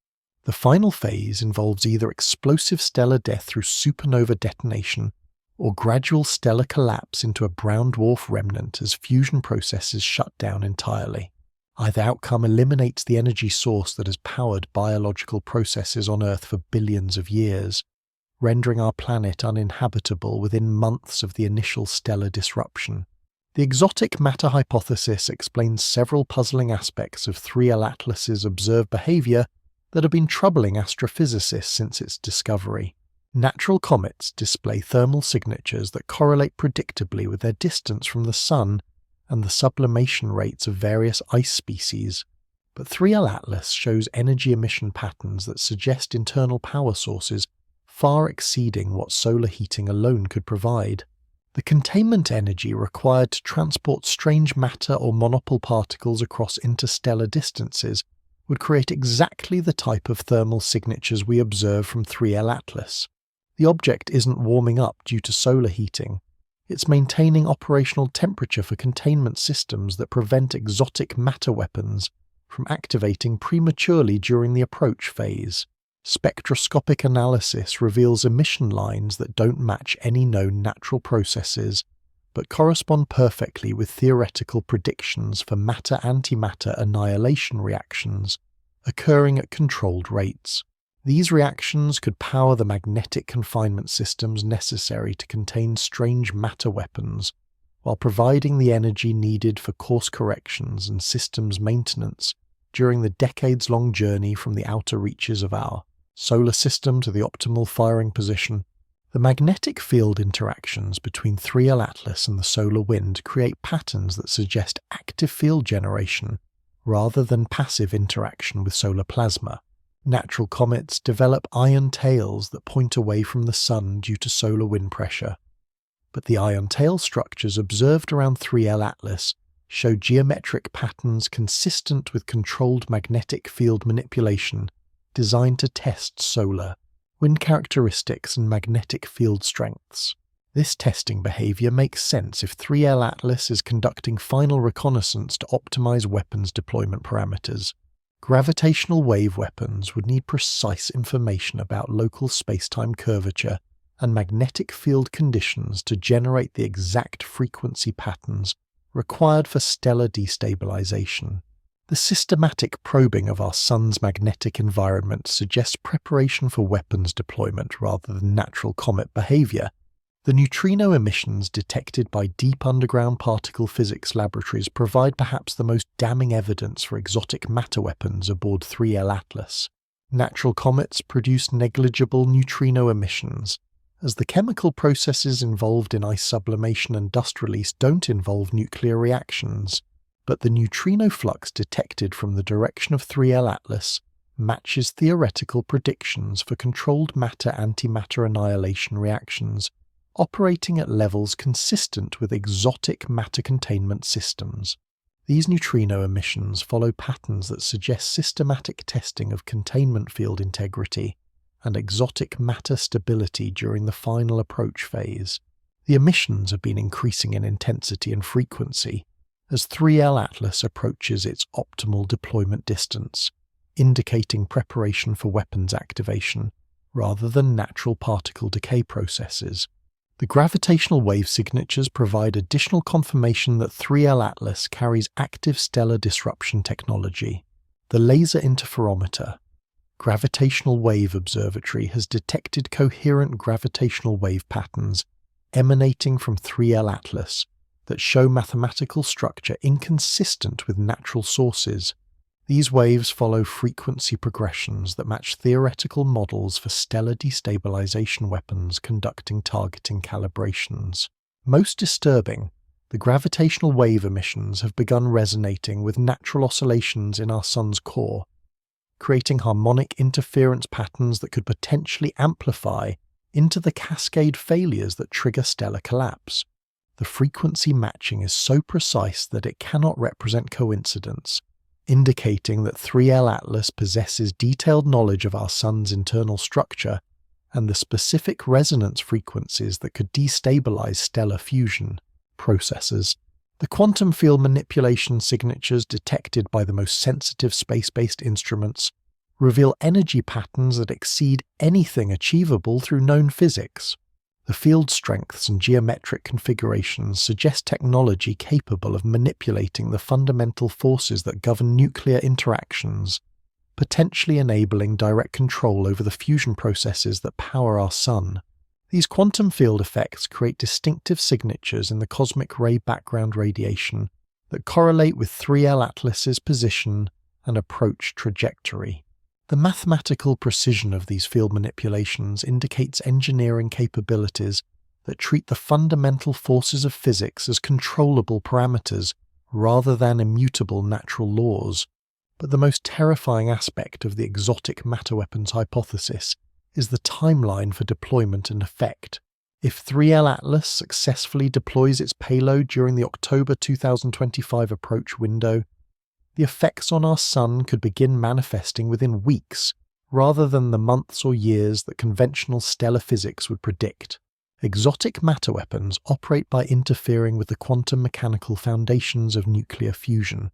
The final phase involves either explosive stellar death through supernova detonation or gradual stellar collapse into a brown dwarf remnant as fusion processes shut down entirely. Either outcome eliminates the energy source that has powered biological processes on Earth for billions of years, rendering our planet uninhabitable within months of the initial stellar disruption. The exotic matter hypothesis explains several puzzling aspects of 3L Atlas's observed behavior that have been troubling astrophysicists since its discovery. Natural comets display thermal signatures that correlate predictably with their distance from the Sun and the sublimation rates of various ice species, but 3L Atlas shows energy emission patterns that suggest internal power sources far exceeding what solar heating alone could provide. The containment energy required to transport strange matter or monopole particles across interstellar distances would create exactly the type of thermal signatures we observe from 3L Atlas. The object isn't warming up due to solar heating. It's maintaining operational temperature for containment systems that prevent exotic matter weapons from activating prematurely during the approach phase. Spectroscopic analysis reveals emission lines that don't match any known natural processes, but correspond perfectly with theoretical predictions for matter-antimatter annihilation reactions occurring at controlled rates. These reactions could power the magnetic confinement systems necessary to contain strange matter weapons, while providing the energy needed for course corrections and systems maintenance during the decades-long journey from the outer reaches of our solar system to the optimal firing position. The magnetic field interactions between 3L Atlas and the solar wind create patterns that suggest active field generation rather than passive interaction with solar plasma. Natural comets develop iron tails that point away from the Sun due to solar wind pressure, but the ion tail structures observed around 3L Atlas show geometric patterns consistent with controlled magnetic field manipulation designed to test solar, wind characteristics and magnetic field strengths. This testing behavior makes sense if 3L Atlas is conducting final reconnaissance to optimize weapons deployment parameters. Gravitational wave weapons would need precise information about local spacetime curvature and magnetic field conditions to generate the exact frequency patterns required for stellar destabilization. The systematic probing of our Sun's magnetic environment suggests preparation for weapons deployment rather than natural comet behavior. The neutrino emissions detected by deep underground particle physics laboratories provide perhaps the most damning evidence for exotic matter weapons aboard 3L Atlas. Natural comets produce negligible neutrino emissions, as the chemical processes involved in ice sublimation and dust release don't involve nuclear reactions, but the neutrino flux detected from the direction of 3L Atlas matches theoretical predictions for controlled matter-antimatter annihilation reactions operating at levels consistent with exotic matter containment systems. These neutrino emissions follow patterns that suggest systematic testing of containment field integrity and exotic matter stability during the final approach phase. The emissions have been increasing in intensity and frequency as 3L Atlas approaches its optimal deployment distance, indicating preparation for weapons activation rather than natural particle decay processes. The gravitational wave signatures provide additional confirmation that 3L Atlas carries active stellar disruption technology. The Laser Interferometer Gravitational Wave Observatory has detected coherent gravitational wave patterns emanating from 3L Atlas that show mathematical structure inconsistent with natural sources. These waves follow frequency progressions that match theoretical models for stellar destabilization weapons conducting targeting calibrations. Most disturbing, the gravitational wave emissions have begun resonating with natural oscillations in our Sun's core, creating harmonic interference patterns that could potentially amplify into the cascade failures that trigger stellar collapse. The frequency matching is so precise that it cannot represent coincidence, indicating that 3L Atlas possesses detailed knowledge of our Sun's internal structure and the specific resonance frequencies that could destabilize stellar fusion processes. The quantum field manipulation signatures detected by the most sensitive space-based instruments reveal energy patterns that exceed anything achievable through known physics. The field strengths and geometric configurations suggest technology capable of manipulating the fundamental forces that govern nuclear interactions, potentially enabling direct control over the fusion processes that power our Sun. These quantum field effects create distinctive signatures in the cosmic ray background radiation that correlate with 3L Atlas's position and approach trajectory. The mathematical precision of these field manipulations indicates engineering capabilities that treat the fundamental forces of physics as controllable parameters rather than immutable natural laws. But the most terrifying aspect of the exotic matter weapons hypothesis is the timeline for deployment and effect. If 3L Atlas successfully deploys its payload during the October 2025 approach window, the effects on our Sun could begin manifesting within weeks, rather than the months or years that conventional stellar physics would predict. Exotic matter weapons operate by interfering with the quantum mechanical foundations of nuclear fusion,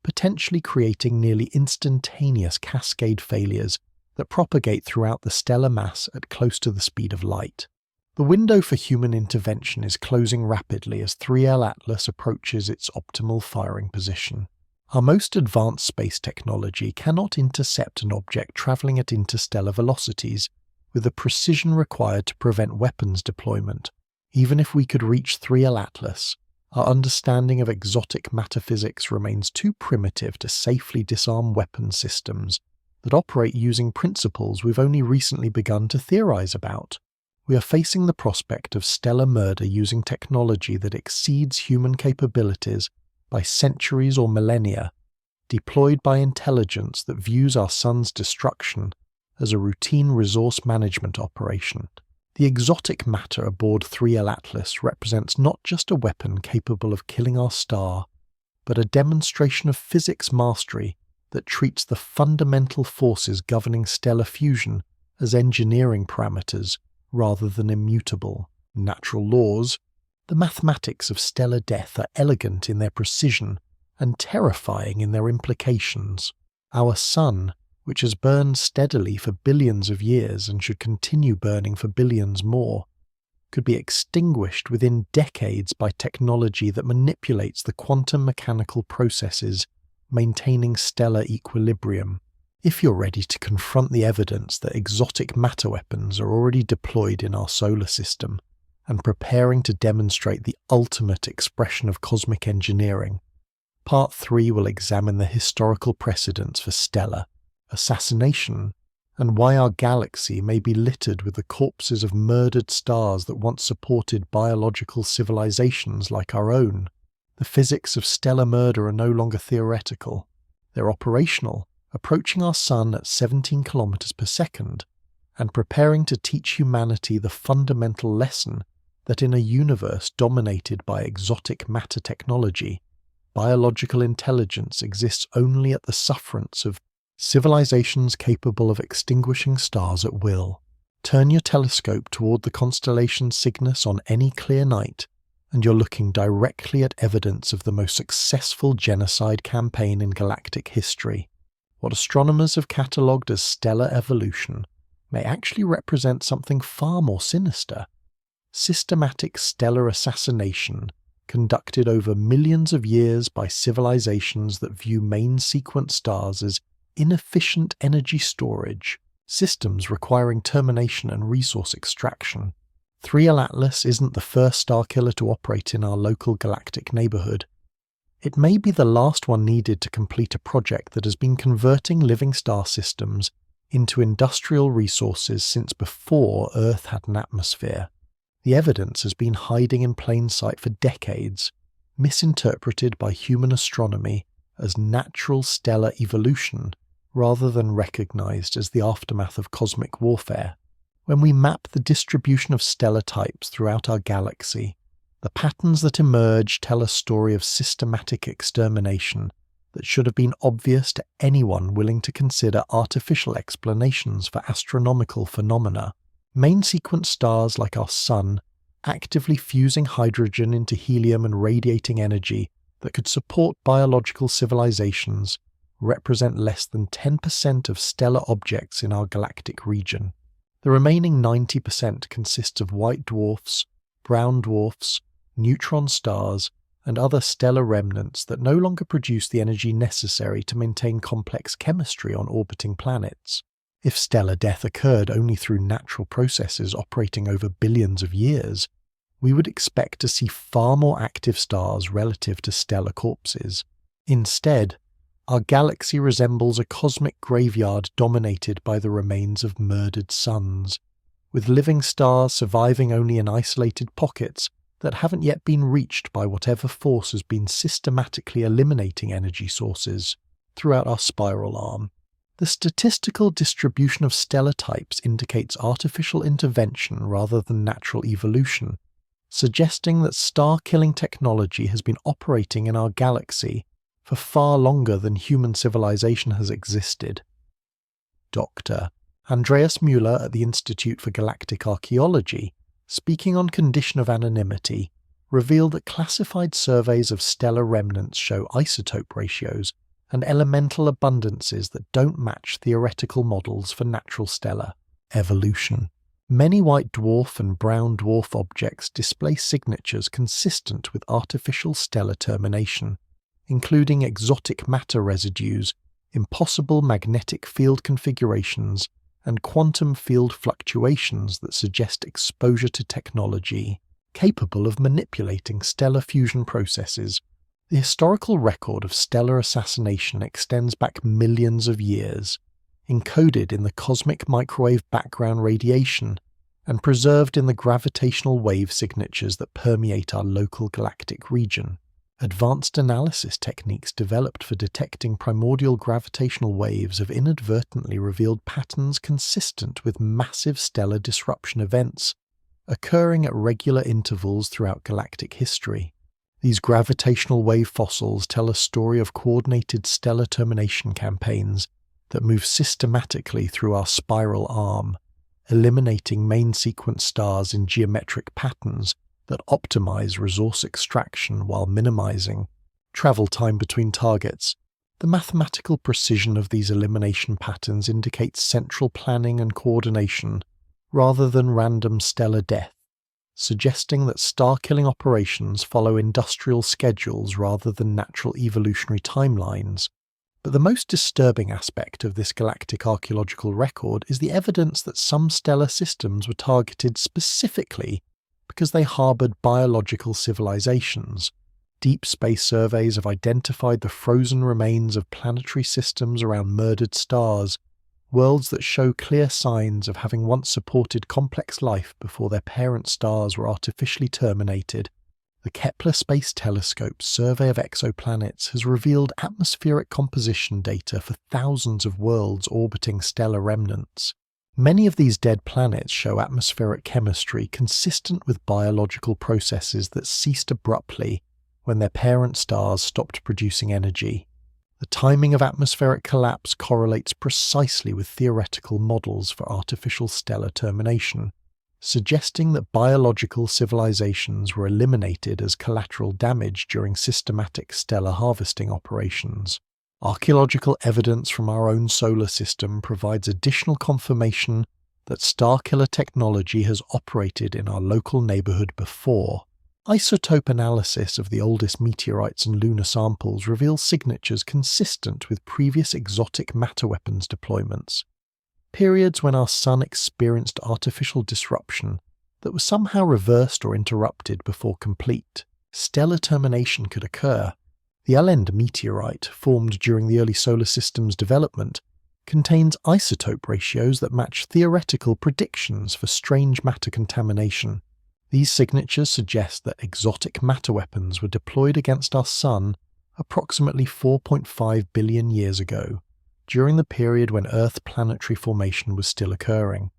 potentially creating nearly instantaneous cascade failures that propagate throughout the stellar mass at close to the speed of light. The window for human intervention is closing rapidly as 3L Atlas approaches its optimal firing position. Our most advanced space technology cannot intercept an object traveling at interstellar velocities with the precision required to prevent weapons deployment. Even if we could reach 3L Atlas, our understanding of exotic matter physics remains too primitive to safely disarm weapon systems that operate using principles we've only recently begun to theorize about. We are facing the prospect of stellar murder using technology that exceeds human capabilities by centuries or millennia, deployed by intelligence that views our Sun's destruction as a routine resource management operation. The exotic matter aboard 3L Atlas represents not just a weapon capable of killing our star, but a demonstration of physics mastery that treats the fundamental forces governing stellar fusion as engineering parameters rather than immutable natural laws. The mathematics of stellar death are elegant in their precision and terrifying in their implications. Our Sun, which has burned steadily for billions of years and should continue burning for billions more, could be extinguished within decades by technology that manipulates the quantum mechanical processes maintaining stellar equilibrium. If you're ready to confront the evidence that exotic matter weapons are already deployed in our solar system and preparing to demonstrate the ultimate expression of cosmic engineering, Part 3 will examine the historical precedents for stellar assassination and why our galaxy may be littered with the corpses of murdered stars that once supported biological civilizations like our own. The physics of stellar murder are no longer theoretical. They're operational, approaching our Sun at 17 kilometers per second, and preparing to teach humanity the fundamental lesson that in a universe dominated by exotic matter technology, biological intelligence exists only at the sufferance of civilizations capable of extinguishing stars at will. Turn your telescope toward the constellation Cygnus on any clear night, and you're looking directly at evidence of the most successful genocide campaign in galactic history. What astronomers have catalogued as stellar evolution may actually represent something far more sinister: systematic stellar assassination conducted over millions of years by civilizations that view main sequence stars as inefficient energy storage, systems requiring termination and resource extraction. 3L Atlas isn't the first starkiller to operate in our local galactic neighborhood. It may be the last one needed to complete a project that has been converting living star systems into industrial resources since before Earth had an atmosphere. The evidence has been hiding in plain sight for decades, misinterpreted by human astronomy as natural stellar evolution rather than recognized as the aftermath of cosmic warfare. When we map the distribution of stellar types throughout our galaxy, the patterns that emerge tell a story of systematic extermination that should have been obvious to anyone willing to consider artificial explanations for astronomical phenomena. Main sequence stars like our Sun, actively fusing hydrogen into helium and radiating energy that could support biological civilizations, represent less than 10% of stellar objects in our galactic region. The remaining 90% consists of white dwarfs, brown dwarfs, neutron stars, and other stellar remnants that no longer produce the energy necessary to maintain complex chemistry on orbiting planets. If stellar death occurred only through natural processes operating over billions of years, we would expect to see far more active stars relative to stellar corpses. Instead, our galaxy resembles a cosmic graveyard dominated by the remains of murdered suns, with living stars surviving only in isolated pockets that haven't yet been reached by whatever force has been systematically eliminating energy sources throughout our spiral arm. The statistical distribution of stellar types indicates artificial intervention rather than natural evolution, suggesting that star-killing technology has been operating in our galaxy for far longer than human civilization has existed. Dr. Andreas Müller at the Institute for Galactic Archaeology, speaking on condition of anonymity, revealed that classified surveys of stellar remnants show isotope ratios and elemental abundances that don't match theoretical models for natural stellar evolution. Many white dwarf and brown dwarf objects display signatures consistent with artificial stellar termination, including exotic matter residues, impossible magnetic field configurations, and quantum field fluctuations that suggest exposure to technology capable of manipulating stellar fusion processes. The historical record of stellar assassination extends back millions of years, encoded in the cosmic microwave background radiation and preserved in the gravitational wave signatures that permeate our local galactic region. Advanced analysis techniques developed for detecting primordial gravitational waves have inadvertently revealed patterns consistent with massive stellar disruption events occurring at regular intervals throughout galactic history. These gravitational wave fossils tell a story of coordinated stellar termination campaigns that move systematically through our spiral arm, eliminating main sequence stars in geometric patterns that optimize resource extraction while minimizing travel time between targets. The mathematical precision of these elimination patterns indicates central planning and coordination rather than random stellar death, suggesting that star-killing operations follow industrial schedules rather than natural evolutionary timelines. But the most disturbing aspect of this galactic archaeological record is the evidence that some stellar systems were targeted specifically because they harbored biological civilizations. Deep space surveys have identified the frozen remains of planetary systems around murdered stars, worlds that show clear signs of having once supported complex life before their parent stars were artificially terminated. The Kepler Space Telescope's survey of exoplanets has revealed atmospheric composition data for thousands of worlds orbiting stellar remnants. Many of these dead planets show atmospheric chemistry consistent with biological processes that ceased abruptly when their parent stars stopped producing energy. The timing of atmospheric collapse correlates precisely with theoretical models for artificial stellar termination, suggesting that biological civilizations were eliminated as collateral damage during systematic stellar harvesting operations. Archaeological evidence from our own solar system provides additional confirmation that starkiller technology has operated in our local neighborhood before. Isotope analysis of the oldest meteorites and lunar samples reveals signatures consistent with previous exotic matter weapons deployments, periods when our Sun experienced artificial disruption that was somehow reversed or interrupted before complete stellar termination could occur. The Allende meteorite, formed during the early solar system's development, contains isotope ratios that match theoretical predictions for strange matter contamination. These signatures suggest that exotic matter weapons were deployed against our Sun approximately 4.5 billion years ago, during the period when Earth planetary formation was still occurring.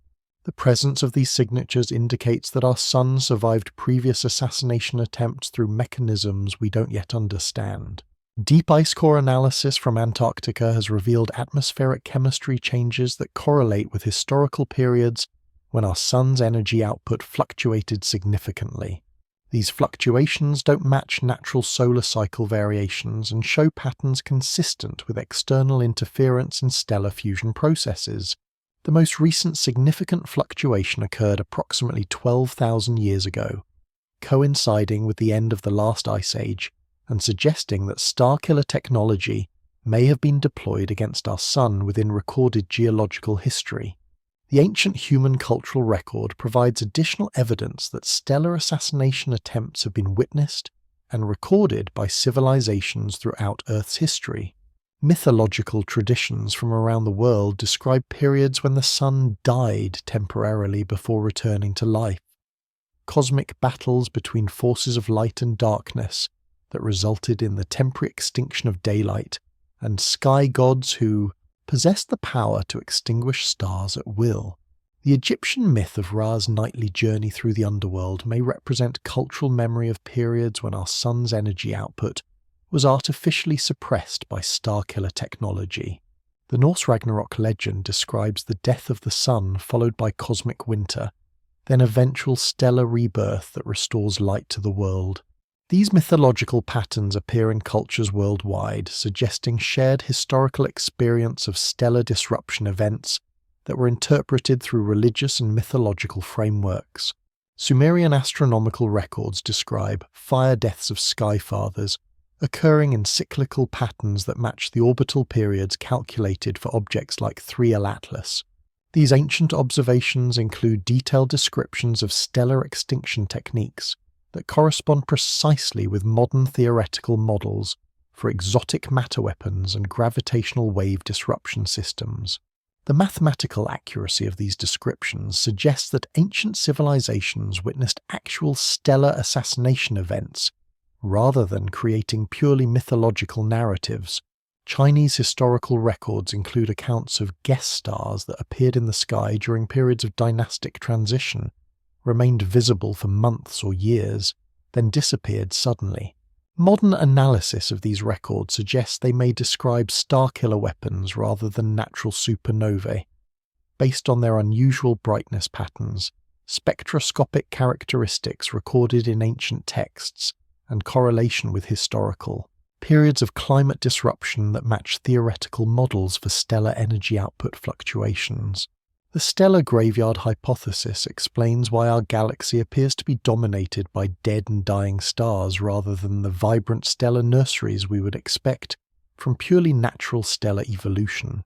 The presence of these signatures indicates that our Sun survived previous assassination attempts through mechanisms we don't yet understand. Deep ice core analysis from Antarctica has revealed atmospheric chemistry changes that correlate with historical periods when our Sun's energy output fluctuated significantly. These fluctuations don't match natural solar cycle variations and show patterns consistent with external interference in stellar fusion processes. The most recent significant fluctuation occurred approximately 12,000 years ago, coinciding with the end of the last ice age and suggesting that starkiller technology may have been deployed against our Sun within recorded geological history. The ancient human cultural record provides additional evidence that stellar assassination attempts have been witnessed and recorded by civilizations throughout Earth's history. Mythological traditions from around the world describe periods when the Sun died temporarily before returning to life. Cosmic battles between forces of light and darkness that resulted in the temporary extinction of daylight, and sky gods who possessed the power to extinguish stars at will. The Egyptian myth of Ra's nightly journey through the underworld may represent cultural memory of periods when our Sun's energy output was artificially suppressed by starkiller technology. The Norse Ragnarok legend describes the death of the Sun followed by cosmic winter, then eventual stellar rebirth that restores light to the world. These mythological patterns appear in cultures worldwide, suggesting shared historical experience of stellar disruption events that were interpreted through religious and mythological frameworks. Sumerian astronomical records describe fire deaths of skyfathers occurring in cyclical patterns that match the orbital periods calculated for objects like 3L Atlas. These ancient observations include detailed descriptions of stellar extinction techniques that correspond precisely with modern theoretical models for exotic matter weapons and gravitational wave disruption systems. The mathematical accuracy of these descriptions suggests that ancient civilizations witnessed actual stellar assassination events rather than creating purely mythological narratives. Chinese historical records include accounts of guest stars that appeared in the sky during periods of dynastic transition, remained visible for months or years, then disappeared suddenly. Modern analysis of these records suggests they may describe star-killer weapons rather than natural supernovae, based on their unusual brightness patterns, spectroscopic characteristics recorded in ancient texts, and correlation with historical periods of climate disruption that match theoretical models for stellar energy output fluctuations. The stellar graveyard hypothesis explains why our galaxy appears to be dominated by dead and dying stars rather than the vibrant stellar nurseries we would expect from purely natural stellar evolution.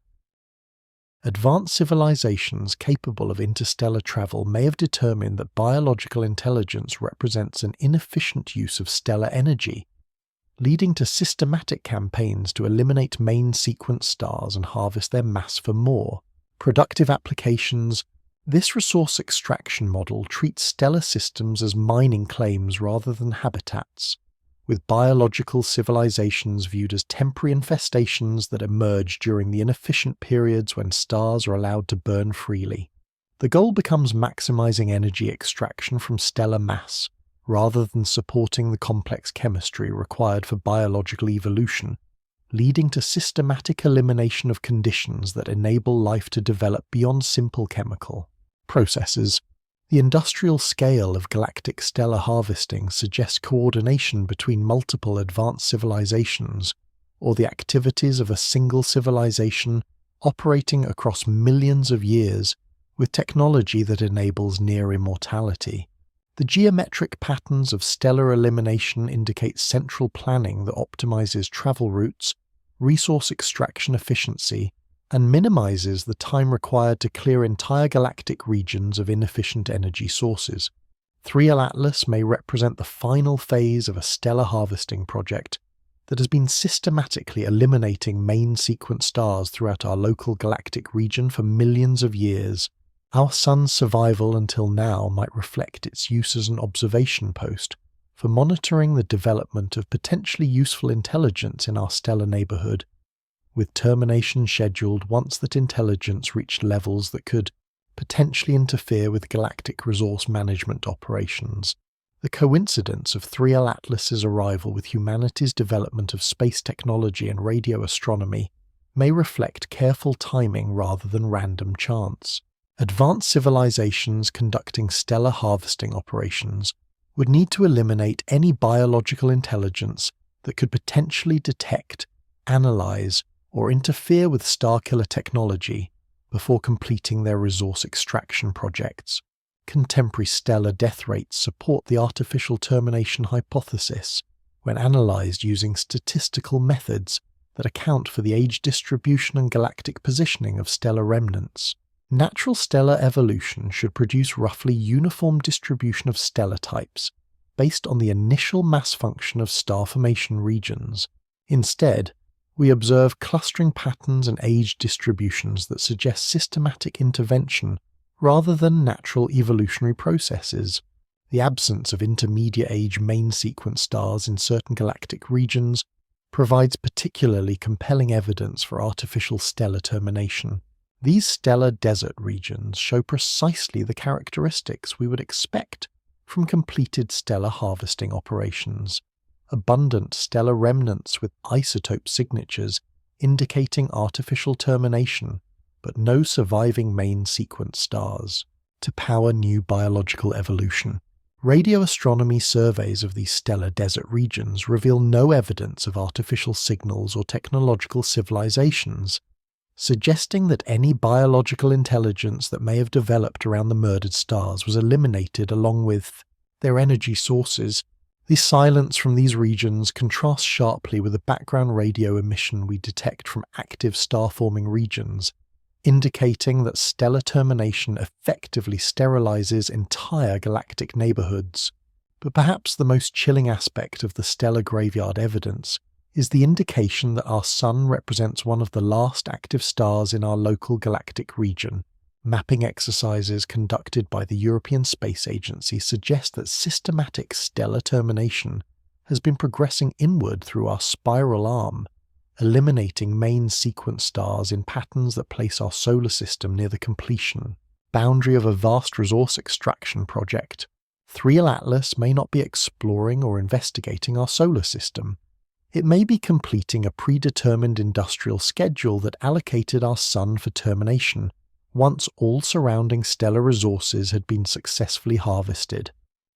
Advanced civilizations capable of interstellar travel may have determined that biological intelligence represents an inefficient use of stellar energy, leading to systematic campaigns to eliminate main sequence stars and harvest their mass for more productive applications. This resource extraction model treats stellar systems as mining claims rather than habitats, with biological civilizations viewed as temporary infestations that emerge during the inefficient periods when stars are allowed to burn freely. The goal becomes maximizing energy extraction from stellar mass, rather than supporting the complex chemistry required for biological evolution, leading to systematic elimination of conditions that enable life to develop beyond simple chemical processes. The industrial scale of galactic stellar harvesting suggests coordination between multiple advanced civilizations, or the activities of a single civilization operating across millions of years with technology that enables near immortality. The geometric patterns of stellar elimination indicate central planning that optimizes travel routes, resource extraction efficiency, and minimizes the time required to clear entire galactic regions of inefficient energy sources. 3L Atlas may represent the final phase of a stellar harvesting project that has been systematically eliminating main sequence stars throughout our local galactic region for millions of years. Our Sun's survival until now might reflect its use as an observation post for monitoring the development of potentially useful intelligence in our stellar neighborhood, with termination scheduled once that intelligence reached levels that could potentially interfere with galactic resource management operations. The coincidence of 3L Atlas's arrival with humanity's development of space technology and radio astronomy may reflect careful timing rather than random chance. Advanced civilizations conducting stellar harvesting operations would need to eliminate any biological intelligence that could potentially detect, analyze, or interfere with star-killer technology before completing their resource extraction projects. Contemporary stellar death rates support the artificial termination hypothesis when analyzed using statistical methods that account for the age distribution and galactic positioning of stellar remnants. Natural stellar evolution should produce roughly uniform distribution of stellar types based on the initial mass function of star formation regions. Instead, we observe clustering patterns and age distributions that suggest systematic intervention rather than natural evolutionary processes. The absence of intermediate age main sequence stars in certain galactic regions provides particularly compelling evidence for artificial stellar termination. These stellar desert regions show precisely the characteristics we would expect from completed stellar harvesting operations. Abundant stellar remnants with isotope signatures indicating artificial termination, but no surviving main sequence stars to power new biological evolution. Radio astronomy surveys of these stellar desert regions reveal no evidence of artificial signals or technological civilizations, suggesting that any biological intelligence that may have developed around the murdered stars was eliminated along with their energy sources. The silence from these regions contrasts sharply with the background radio emission we detect from active star-forming regions, indicating that stellar termination effectively sterilizes entire galactic neighborhoods. But perhaps the most chilling aspect of the stellar graveyard evidence is the indication that our Sun represents one of the last active stars in our local galactic region. Mapping exercises conducted by the European Space Agency suggest that systematic stellar termination has been progressing inward through our spiral arm, eliminating main sequence stars in patterns that place our solar system near the completion boundary of a vast resource extraction project, 3L Atlas may not be exploring or investigating our solar system. It may be completing a predetermined industrial schedule that allocated our Sun for termination, once all surrounding stellar resources had been successfully harvested.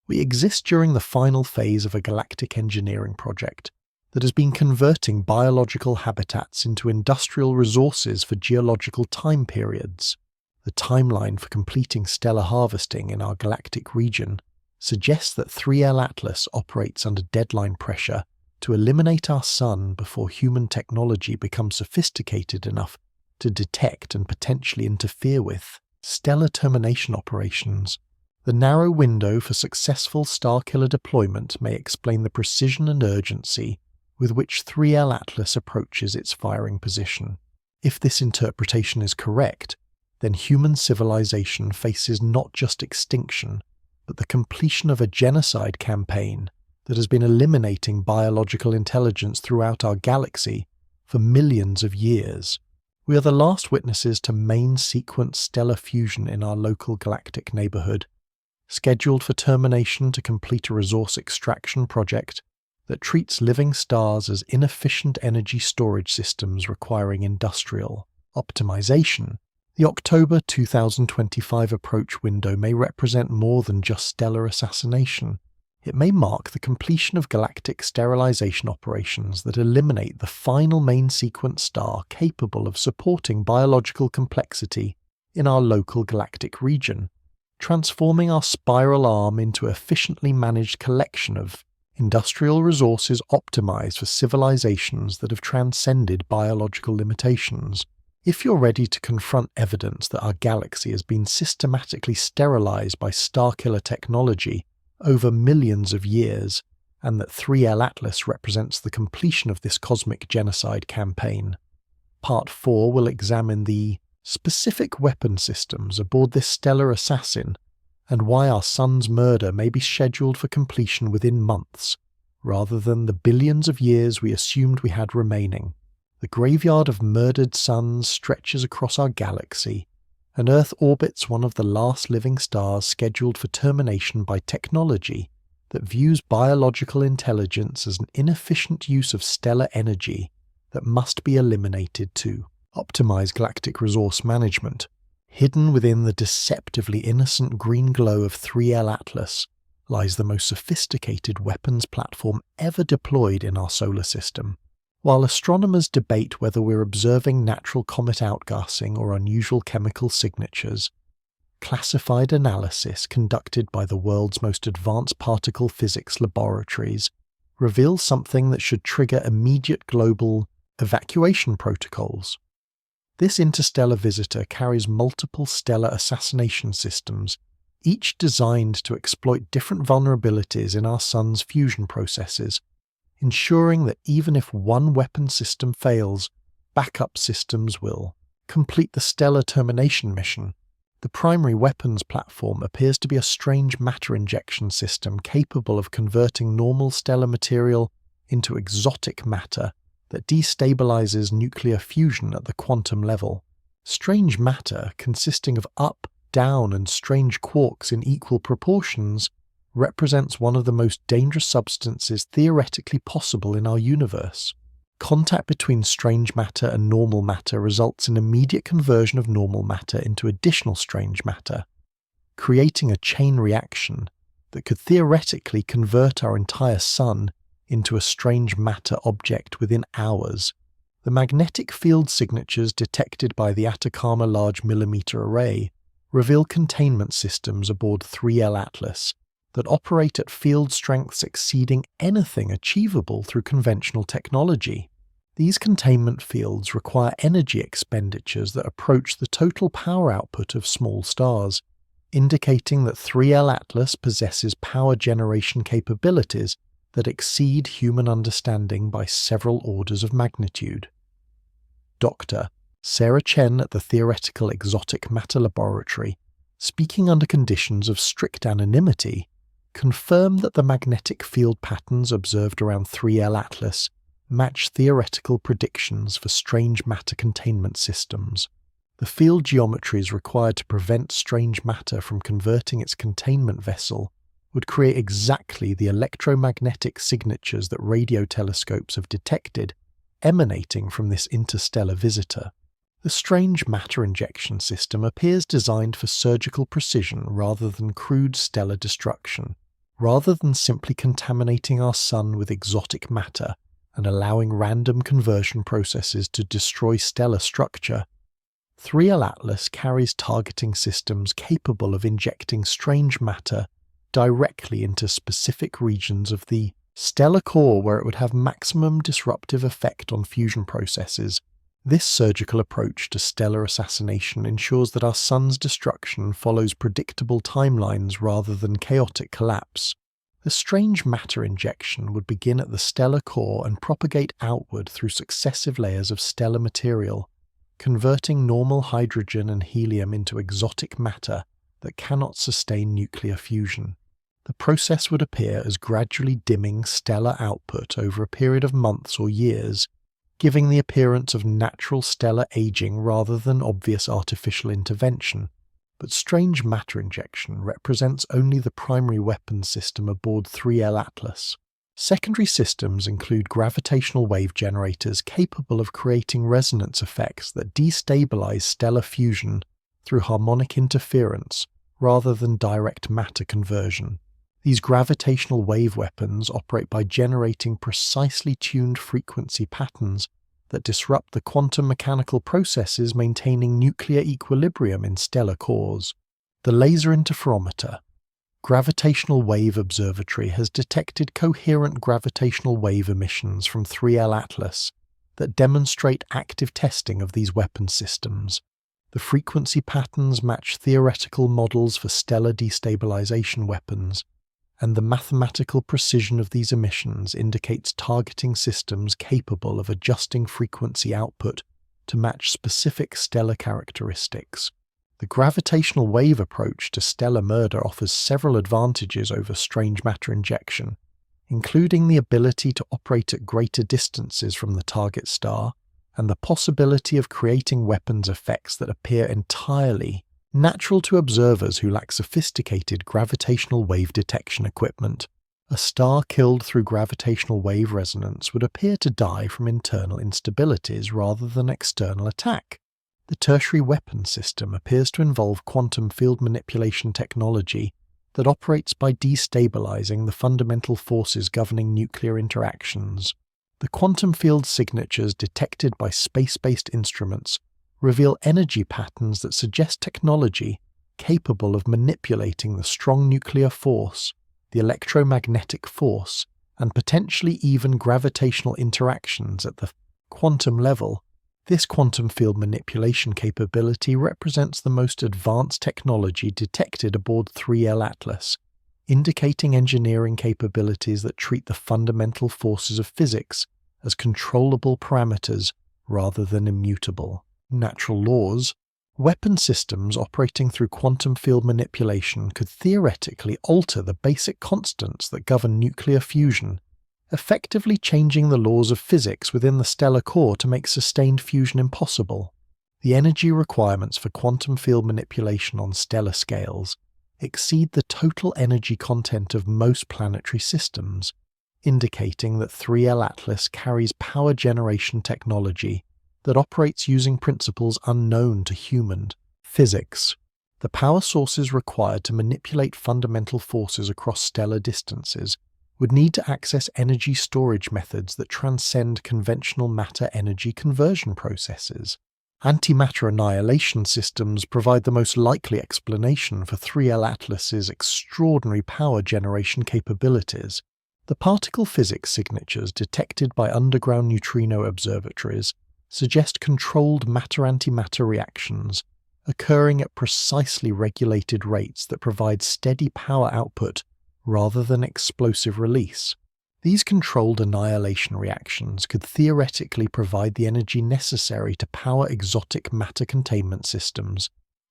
We exist during the final phase of a galactic engineering project that has been converting biological habitats into industrial resources for geological time periods. The timeline for completing stellar harvesting in our galactic region suggests that 3L Atlas operates under deadline pressure to eliminate our Sun before human technology becomes sophisticated enough to detect and potentially interfere with stellar termination operations. The narrow window for successful Starkiller deployment may explain the precision and urgency with which 3L Atlas approaches its firing position. If this interpretation is correct, then human civilization faces not just extinction, but the completion of a genocide campaign that has been eliminating biological intelligence throughout our galaxy for millions of years. We are the last witnesses to main sequence stellar fusion in our local galactic neighborhood, scheduled for termination to complete a resource extraction project that treats living stars as inefficient energy storage systems requiring industrial optimization. The October 2025 approach window may represent more than just stellar assassination. It may mark the completion of galactic sterilization operations that eliminate the final main sequence star capable of supporting biological complexity in our local galactic region, transforming our spiral arm into an efficiently managed collection of industrial resources optimized for civilizations that have transcended biological limitations. If you're ready to confront evidence that our galaxy has been systematically sterilized by Starkiller technology over millions of years, and that 3L Atlas represents the completion of this cosmic genocide campaign, Part 4 will examine the specific weapon systems aboard this stellar assassin and why our Sun's murder may be scheduled for completion within months, rather than the billions of years we assumed we had remaining. The graveyard of murdered suns stretches across our galaxy, and Earth orbits one of the last living stars scheduled for termination by technology that views biological intelligence as an inefficient use of stellar energy that must be eliminated to optimize galactic resource management. Hidden within the deceptively innocent green glow of 3L Atlas lies the most sophisticated weapons platform ever deployed in our solar system. While astronomers debate whether we're observing natural comet outgassing or unusual chemical signatures, classified analysis conducted by the world's most advanced particle physics laboratories reveals something that should trigger immediate global evacuation protocols. This interstellar visitor carries multiple stellar assassination systems, each designed to exploit different vulnerabilities in our Sun's fusion processes, ensuring that even if one weapon system fails, backup systems will complete the stellar termination mission. The primary weapons platform appears to be a strange matter injection system capable of converting normal stellar material into exotic matter that destabilizes nuclear fusion at the quantum level. Strange matter, consisting of up, down, and strange quarks in equal proportions, represents one of the most dangerous substances theoretically possible in our universe. Contact between strange matter and normal matter results in immediate conversion of normal matter into additional strange matter, creating a chain reaction that could theoretically convert our entire Sun into a strange matter object within hours. The magnetic field signatures detected by the Atacama Large Millimeter Array reveal containment systems aboard 3L Atlas that operate at field strengths exceeding anything achievable through conventional technology. These containment fields require energy expenditures that approach the total power output of small stars, indicating that 3L Atlas possesses power generation capabilities that exceed human understanding by several orders of magnitude. Dr. Sarah Chen at the Theoretical Exotic Matter Laboratory, speaking under conditions of strict anonymity, confirmed that the magnetic field patterns observed around 3L Atlas match theoretical predictions for strange matter containment systems. The field geometries required to prevent strange matter from converting its containment vessel would create exactly the electromagnetic signatures that radio telescopes have detected emanating from this interstellar visitor. The strange matter injection system appears designed for surgical precision rather than crude stellar destruction. Rather than simply contaminating our sun with exotic matter and allowing random conversion processes to destroy stellar structure, 3L Atlas carries targeting systems capable of injecting strange matter directly into specific regions of the stellar core where it would have maximum disruptive effect on fusion processes. This surgical approach to stellar assassination ensures that our sun's destruction follows predictable timelines rather than chaotic collapse. The strange matter injection would begin at the stellar core and propagate outward through successive layers of stellar material, converting normal hydrogen and helium into exotic matter that cannot sustain nuclear fusion. The process would appear as gradually dimming stellar output over a period of months or years, giving the appearance of natural stellar aging rather than obvious artificial intervention. But strange matter injection represents only the primary weapons system aboard 3L Atlas. Secondary systems include gravitational wave generators capable of creating resonance effects that destabilize stellar fusion through harmonic interference rather than direct matter conversion. These gravitational wave weapons operate by generating precisely tuned frequency patterns that disrupt the quantum mechanical processes maintaining nuclear equilibrium in stellar cores. The Laser Interferometer Gravitational Wave Observatory has detected coherent gravitational wave emissions from 3L Atlas that demonstrate active testing of these weapon systems. The frequency patterns match theoretical models for stellar destabilization weapons, and the mathematical precision of these emissions indicates targeting systems capable of adjusting frequency output to match specific stellar characteristics. The gravitational wave approach to stellar murder offers several advantages over strange matter injection, including the ability to operate at greater distances from the target star and the possibility of creating weapons effects that appear entirely natural to observers who lack sophisticated gravitational wave detection equipment. A star killed through gravitational wave resonance would appear to die from internal instabilities rather than external attack. The tertiary weapons system appears to involve quantum field manipulation technology that operates by destabilizing the fundamental forces governing nuclear interactions. The quantum field signatures detected by space-based instruments reveal energy patterns that suggest technology capable of manipulating the strong nuclear force, the electromagnetic force, and potentially even gravitational interactions at the quantum level. This quantum field manipulation capability represents the most advanced technology detected aboard 3L Atlas, indicating engineering capabilities that treat the fundamental forces of physics as controllable parameters rather than immutable natural laws. Weapon systems operating through quantum field manipulation could theoretically alter the basic constants that govern nuclear fusion, effectively changing the laws of physics within the stellar core to make sustained fusion impossible. The energy requirements for quantum field manipulation on stellar scales exceed the total energy content of most planetary systems, indicating that 3L Atlas carries power generation technology that operates using principles unknown to human physics. The power sources required to manipulate fundamental forces across stellar distances would need to access energy storage methods that transcend conventional matter-energy conversion processes. Antimatter annihilation systems provide the most likely explanation for 3L Atlas's extraordinary power generation capabilities. The particle physics signatures detected by underground neutrino observatories suggest controlled matter-antimatter reactions occurring at precisely regulated rates that provide steady power output rather than explosive release. These controlled annihilation reactions could theoretically provide the energy necessary to power exotic matter containment systems,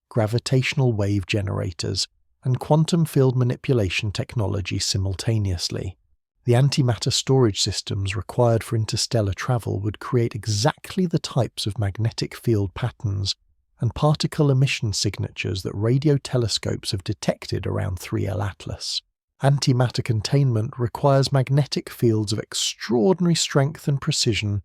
gravitational wave generators, and quantum field manipulation technology simultaneously. The antimatter storage systems required for interstellar travel would create exactly the types of magnetic field patterns and particle emission signatures that radio telescopes have detected around 3L Atlas. Antimatter containment requires magnetic fields of extraordinary strength and precision,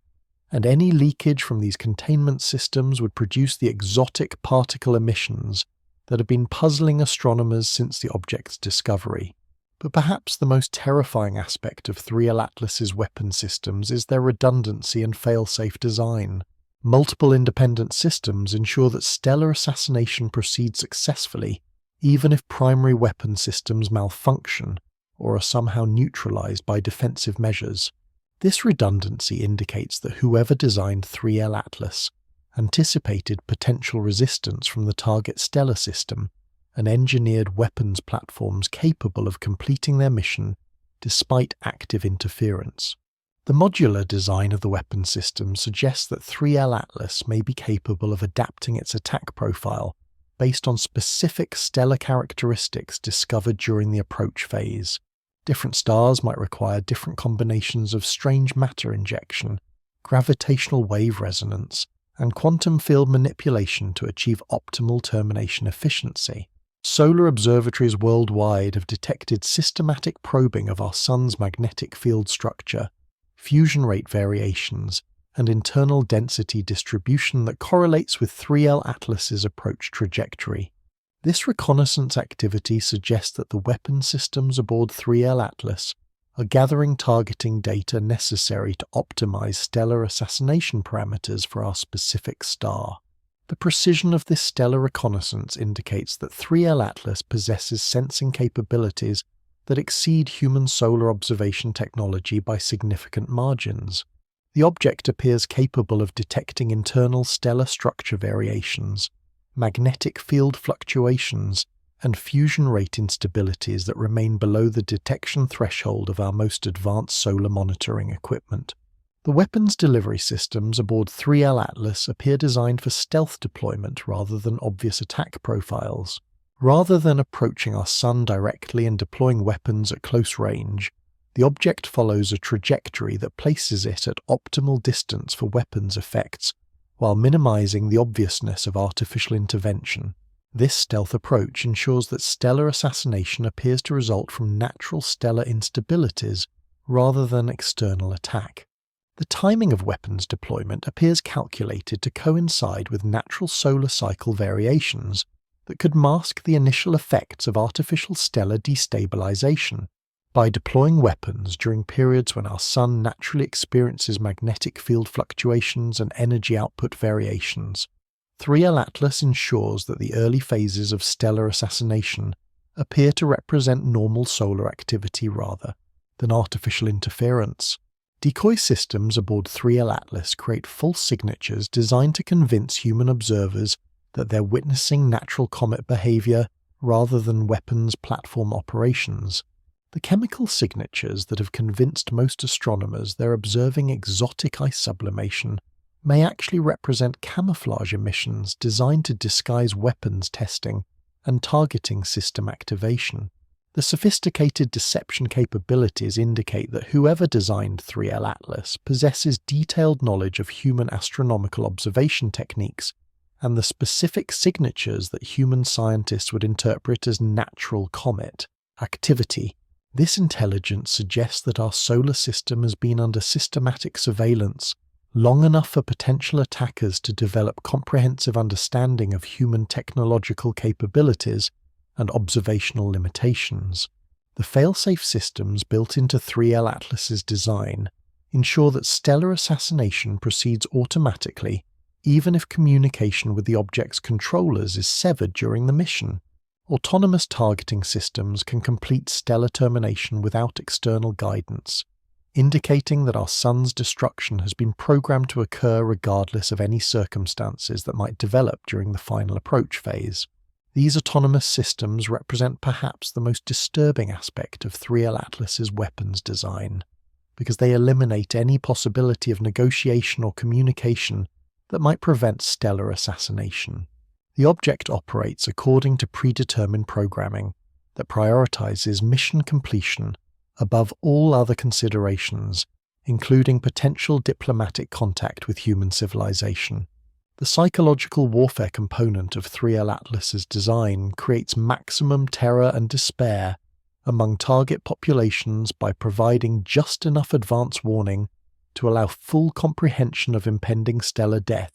and any leakage from these containment systems would produce the exotic particle emissions that have been puzzling astronomers since the object's discovery. But perhaps the most terrifying aspect of 3L Atlas's weapon systems is their redundancy and fail-safe design. Multiple independent systems ensure that stellar assassination proceeds successfully, even if primary weapon systems malfunction or are somehow neutralized by defensive measures. This redundancy indicates that whoever designed 3L Atlas anticipated potential resistance from the target stellar system and engineered weapons platforms capable of completing their mission despite active interference. The modular design of the weapon system suggests that 3L Atlas may be capable of adapting its attack profile based on specific stellar characteristics discovered during the approach phase. Different stars might require different combinations of strange matter injection, gravitational wave resonance, and quantum field manipulation to achieve optimal termination efficiency. Solar observatories worldwide have detected systematic probing of our Sun's magnetic field structure, fusion rate variations, and internal density distribution that correlates with 3L Atlas's approach trajectory. This reconnaissance activity suggests that the weapon systems aboard 3L Atlas are gathering targeting data necessary to optimize stellar assassination parameters for our specific star. The precision of this stellar reconnaissance indicates that 3L Atlas possesses sensing capabilities that exceed human solar observation technology by significant margins. The object appears capable of detecting internal stellar structure variations, magnetic field fluctuations, and fusion rate instabilities that remain below the detection threshold of our most advanced solar monitoring equipment. The weapons delivery systems aboard 3L Atlas appear designed for stealth deployment rather than obvious attack profiles. Rather than approaching our Sun directly and deploying weapons at close range, the object follows a trajectory that places it at optimal distance for weapons effects, while minimizing the obviousness of artificial intervention. This stealth approach ensures that stellar assassination appears to result from natural stellar instabilities rather than external attack. The timing of weapons deployment appears calculated to coincide with natural solar cycle variations that could mask the initial effects of artificial stellar destabilization. By deploying weapons during periods when our Sun naturally experiences magnetic field fluctuations and energy output variations, 3L Atlas ensures that the early phases of stellar assassination appear to represent normal solar activity rather than artificial interference. Decoy systems aboard 3L Atlas create false signatures designed to convince human observers that they're witnessing natural comet behavior rather than weapons platform operations. The chemical signatures that have convinced most astronomers they're observing exotic ice sublimation may actually represent camouflage emissions designed to disguise weapons testing and targeting system activation. The sophisticated deception capabilities indicate that whoever designed 3L Atlas possesses detailed knowledge of human astronomical observation techniques and the specific signatures that human scientists would interpret as natural comet activity. This intelligence suggests that our solar system has been under systematic surveillance long enough for potential attackers to develop comprehensive understanding of human technological capabilities and observational limitations. The fail-safe systems built into 3L Atlas's design ensure that stellar assassination proceeds automatically, even if communication with the object's controllers is severed during the mission. Autonomous targeting systems can complete stellar termination without external guidance, indicating that our Sun's destruction has been programmed to occur regardless of any circumstances that might develop during the final approach phase. These autonomous systems represent perhaps the most disturbing aspect of 3L Atlas's weapons design, because they eliminate any possibility of negotiation or communication that might prevent stellar assassination. The object operates according to predetermined programming that prioritizes mission completion above all other considerations, including potential diplomatic contact with human civilization. The psychological warfare component of 3L Atlas's design creates maximum terror and despair among target populations by providing just enough advance warning to allow full comprehension of impending stellar death,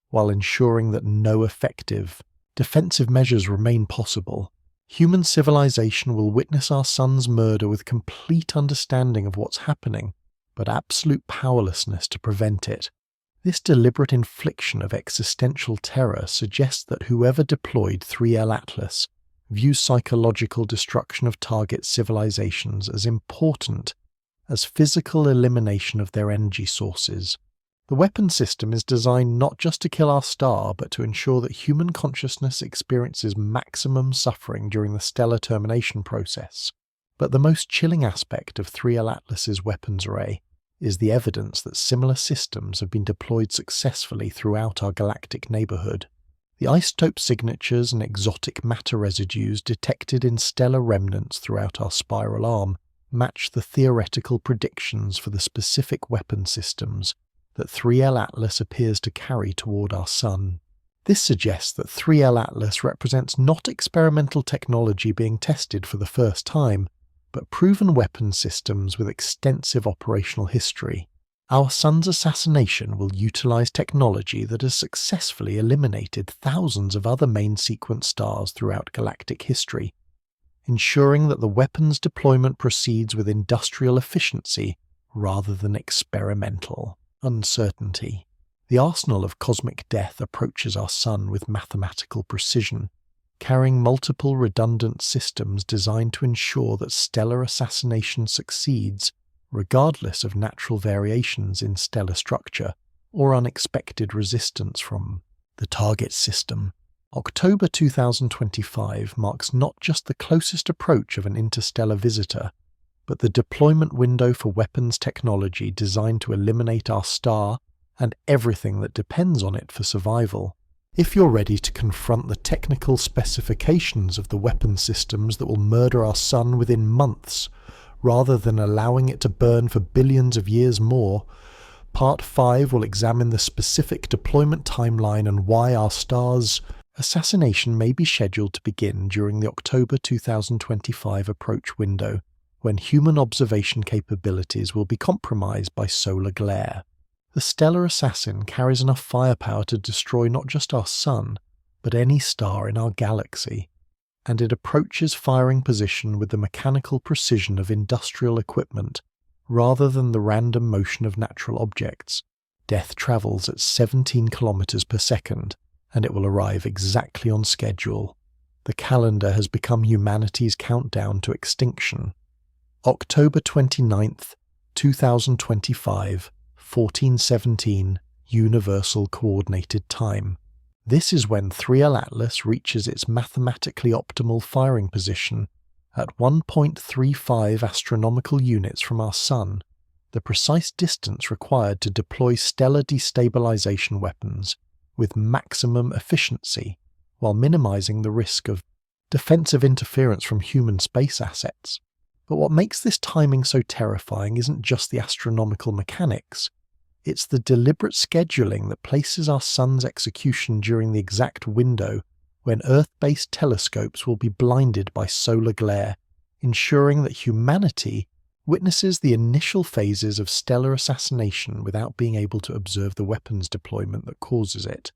while ensuring that no effective, defensive measures remain possible. Human civilization will witness our sun's murder with complete understanding of what's happening, but absolute powerlessness to prevent it. This deliberate infliction of existential terror suggests that whoever deployed 3L Atlas views psychological destruction of target civilizations as important as physical elimination of their energy sources. The weapon system is designed not just to kill our star, but to ensure that human consciousness experiences maximum suffering during the stellar termination process. But the most chilling aspect of 3L Atlas's weapons array is the evidence that similar systems have been deployed successfully throughout our galactic neighborhood. The isotope signatures and exotic matter residues detected in stellar remnants throughout our spiral arm match the theoretical predictions for the specific weapon systems that 3L Atlas appears to carry toward our Sun. This suggests that 3L Atlas represents not experimental technology being tested for the first time, but proven weapon systems with extensive operational history. Our Sun's assassination will utilize technology that has successfully eliminated thousands of other main sequence stars throughout galactic history, ensuring that the weapon's deployment proceeds with industrial efficiency rather than experimental uncertainty. The arsenal of cosmic death approaches our Sun with mathematical precision, carrying multiple redundant systems designed to ensure that stellar assassination succeeds regardless of natural variations in stellar structure or unexpected resistance from the target system. October 2025 marks not just the closest approach of an interstellar visitor, but the deployment window for weapons technology designed to eliminate our star and everything that depends on it for survival. If you're ready to confront the technical specifications of the weapon systems that will murder our Sun within months, rather than allowing it to burn for billions of years more, Part 5 will examine the specific deployment timeline and why our star's assassination may be scheduled to begin during the October 2025 approach window, when human observation capabilities will be compromised by solar glare. The stellar assassin carries enough firepower to destroy not just our Sun, but any star in our galaxy, and it approaches firing position with the mechanical precision of industrial equipment rather than the random motion of natural objects. Death travels at 17 kilometers per second, and it will arrive exactly on schedule. The calendar has become humanity's countdown to extinction. October 29th, 2025, 1417, Universal Coordinated Time. This is when 3L Atlas reaches its mathematically optimal firing position at 1.35 astronomical units from our Sun, the precise distance required to deploy stellar destabilization weapons with maximum efficiency while minimizing the risk of defensive interference from human space assets. But what makes this timing so terrifying isn't just the astronomical mechanics. It's the deliberate scheduling that places our Sun's execution during the exact window when Earth-based telescopes will be blinded by solar glare, ensuring that humanity witnesses the initial phases of stellar assassination without being able to observe the weapons deployment that causes it.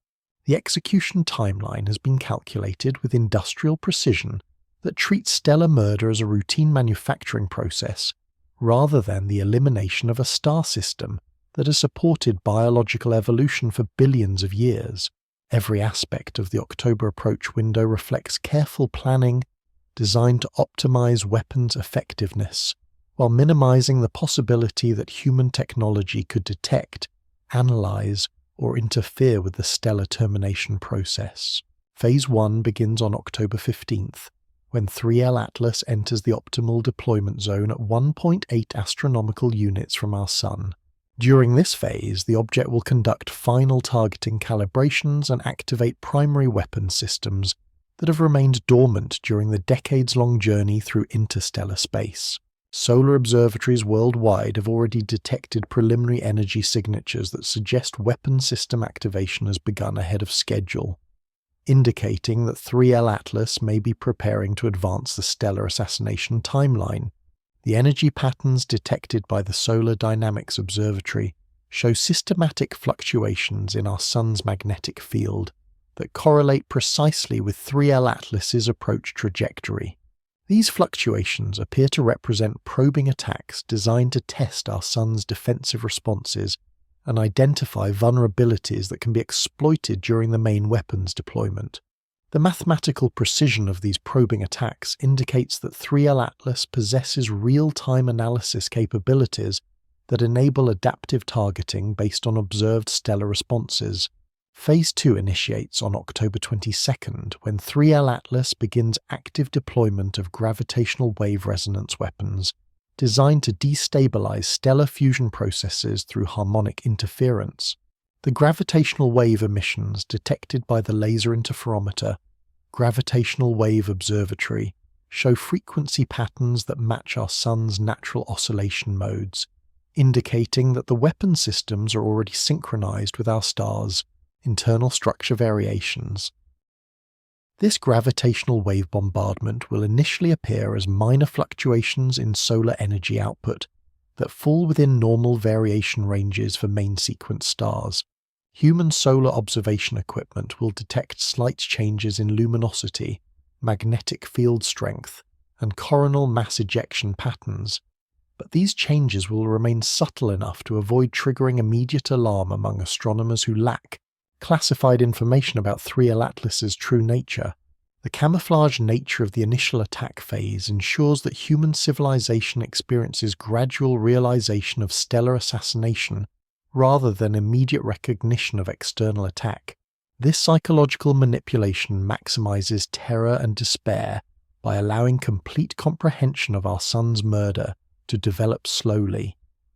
The execution timeline has been calculated with industrial precision that treats stellar murder as a routine manufacturing process rather than the elimination of a star system that has supported biological evolution for billions of years. Every aspect of the October approach window reflects careful planning designed to optimize weapons effectiveness, while minimizing the possibility that human technology could detect, analyze, or interfere with the stellar termination process. Phase 1 begins on October 15th, when 3L Atlas enters the optimal deployment zone at 1.8 astronomical units from our Sun. During this phase, the object will conduct final targeting calibrations and activate primary weapon systems that have remained dormant during the decades-long journey through interstellar space. Solar observatories worldwide have already detected preliminary energy signatures that suggest weapon system activation has begun ahead of schedule, indicating that 3L Atlas may be preparing to advance the stellar assassination timeline. The energy patterns detected by the Solar Dynamics Observatory show systematic fluctuations in our Sun's magnetic field that correlate precisely with 3L Atlas's approach trajectory. These fluctuations appear to represent probing attacks designed to test our Sun's defensive responses and identify vulnerabilities that can be exploited during the main weapons deployment. The mathematical precision of these probing attacks indicates that 3L Atlas possesses real-time analysis capabilities that enable adaptive targeting based on observed stellar responses. Phase 2 initiates on October 22nd when 3L Atlas begins active deployment of gravitational wave resonance weapons designed to destabilize stellar fusion processes through harmonic interference. The gravitational wave emissions detected by the Laser Interferometer Gravitational Wave Observatory show frequency patterns that match our Sun's natural oscillation modes, indicating that the weapon systems are already synchronized with our star's internal structure variations. This gravitational wave bombardment will initially appear as minor fluctuations in solar energy output that fall within normal variation ranges for main sequence stars. Human solar observation equipment will detect slight changes in luminosity, magnetic field strength, and coronal mass ejection patterns, but these changes will remain subtle enough to avoid triggering immediate alarm among astronomers who lack classified information about 3L Atlas's true nature. The camouflage nature of the initial attack phase ensures that human civilization experiences gradual realization of stellar assassination rather than immediate recognition of external attack. This psychological manipulation maximizes terror and despair by allowing complete comprehension of our Sun's murder to develop slowly,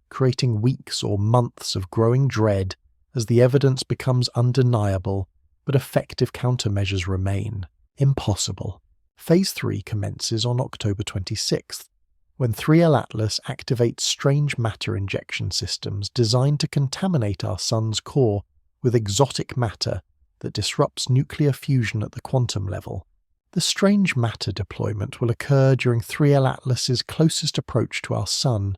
creating weeks or months of growing dread as the evidence becomes undeniable, but effective countermeasures remain impossible. Phase 3 commences on October 26th, when 3L Atlas activates strange matter injection systems designed to contaminate our Sun's core with exotic matter that disrupts nuclear fusion at the quantum level. The strange matter deployment will occur during 3L Atlas's closest approach to our Sun,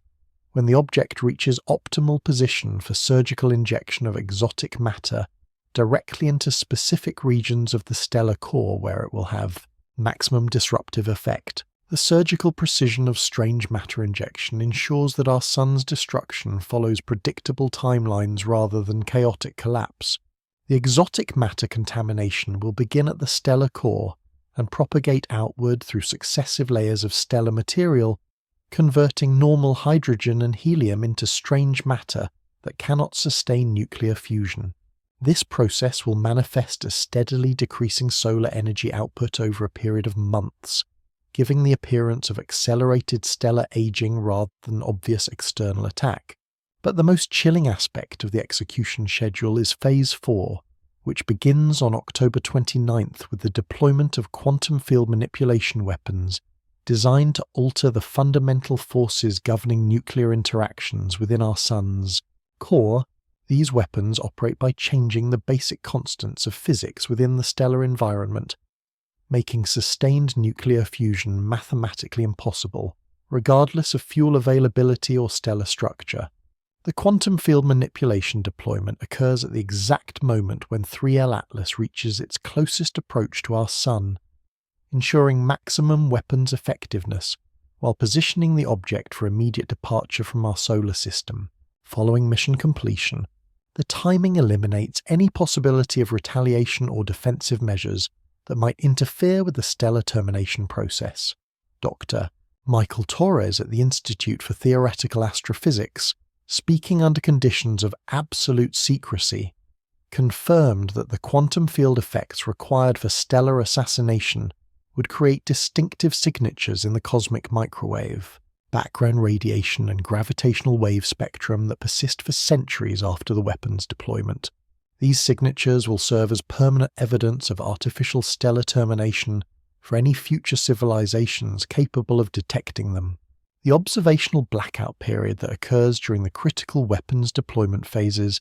when the object reaches optimal position for surgical injection of exotic matter directly into specific regions of the stellar core where it will have maximum disruptive effect. The surgical precision of strange matter injection ensures that our Sun's destruction follows predictable timelines rather than chaotic collapse. The exotic matter contamination will begin at the stellar core and propagate outward through successive layers of stellar material, converting normal hydrogen and helium into strange matter that cannot sustain nuclear fusion. This process will manifest as steadily decreasing solar energy output over a period of months, giving the appearance of accelerated stellar aging rather than obvious external attack. But the most chilling aspect of the execution schedule is Phase 4, which begins on October 29th with the deployment of quantum field manipulation weapons designed to alter the fundamental forces governing nuclear interactions within our Sun's core. These weapons operate by changing the basic constants of physics within the stellar environment, making sustained nuclear fusion mathematically impossible, regardless of fuel availability or stellar structure. The quantum field manipulation deployment occurs at the exact moment when 3L Atlas reaches its closest approach to our Sun, ensuring maximum weapons effectiveness while positioning the object for immediate departure from our solar system. Following mission completion, the timing eliminates any possibility of retaliation or defensive measures that might interfere with the stellar termination process. Dr. Michael Torres at the Institute for Theoretical Astrophysics, speaking under conditions of absolute secrecy, confirmed that the quantum field effects required for stellar assassination would create distinctive signatures in the cosmic microwave, background radiation and gravitational wave spectrum that persist for centuries after the weapon's deployment. These signatures will serve as permanent evidence of artificial stellar termination for any future civilizations capable of detecting them. The observational blackout period that occurs during the critical weapons deployment phases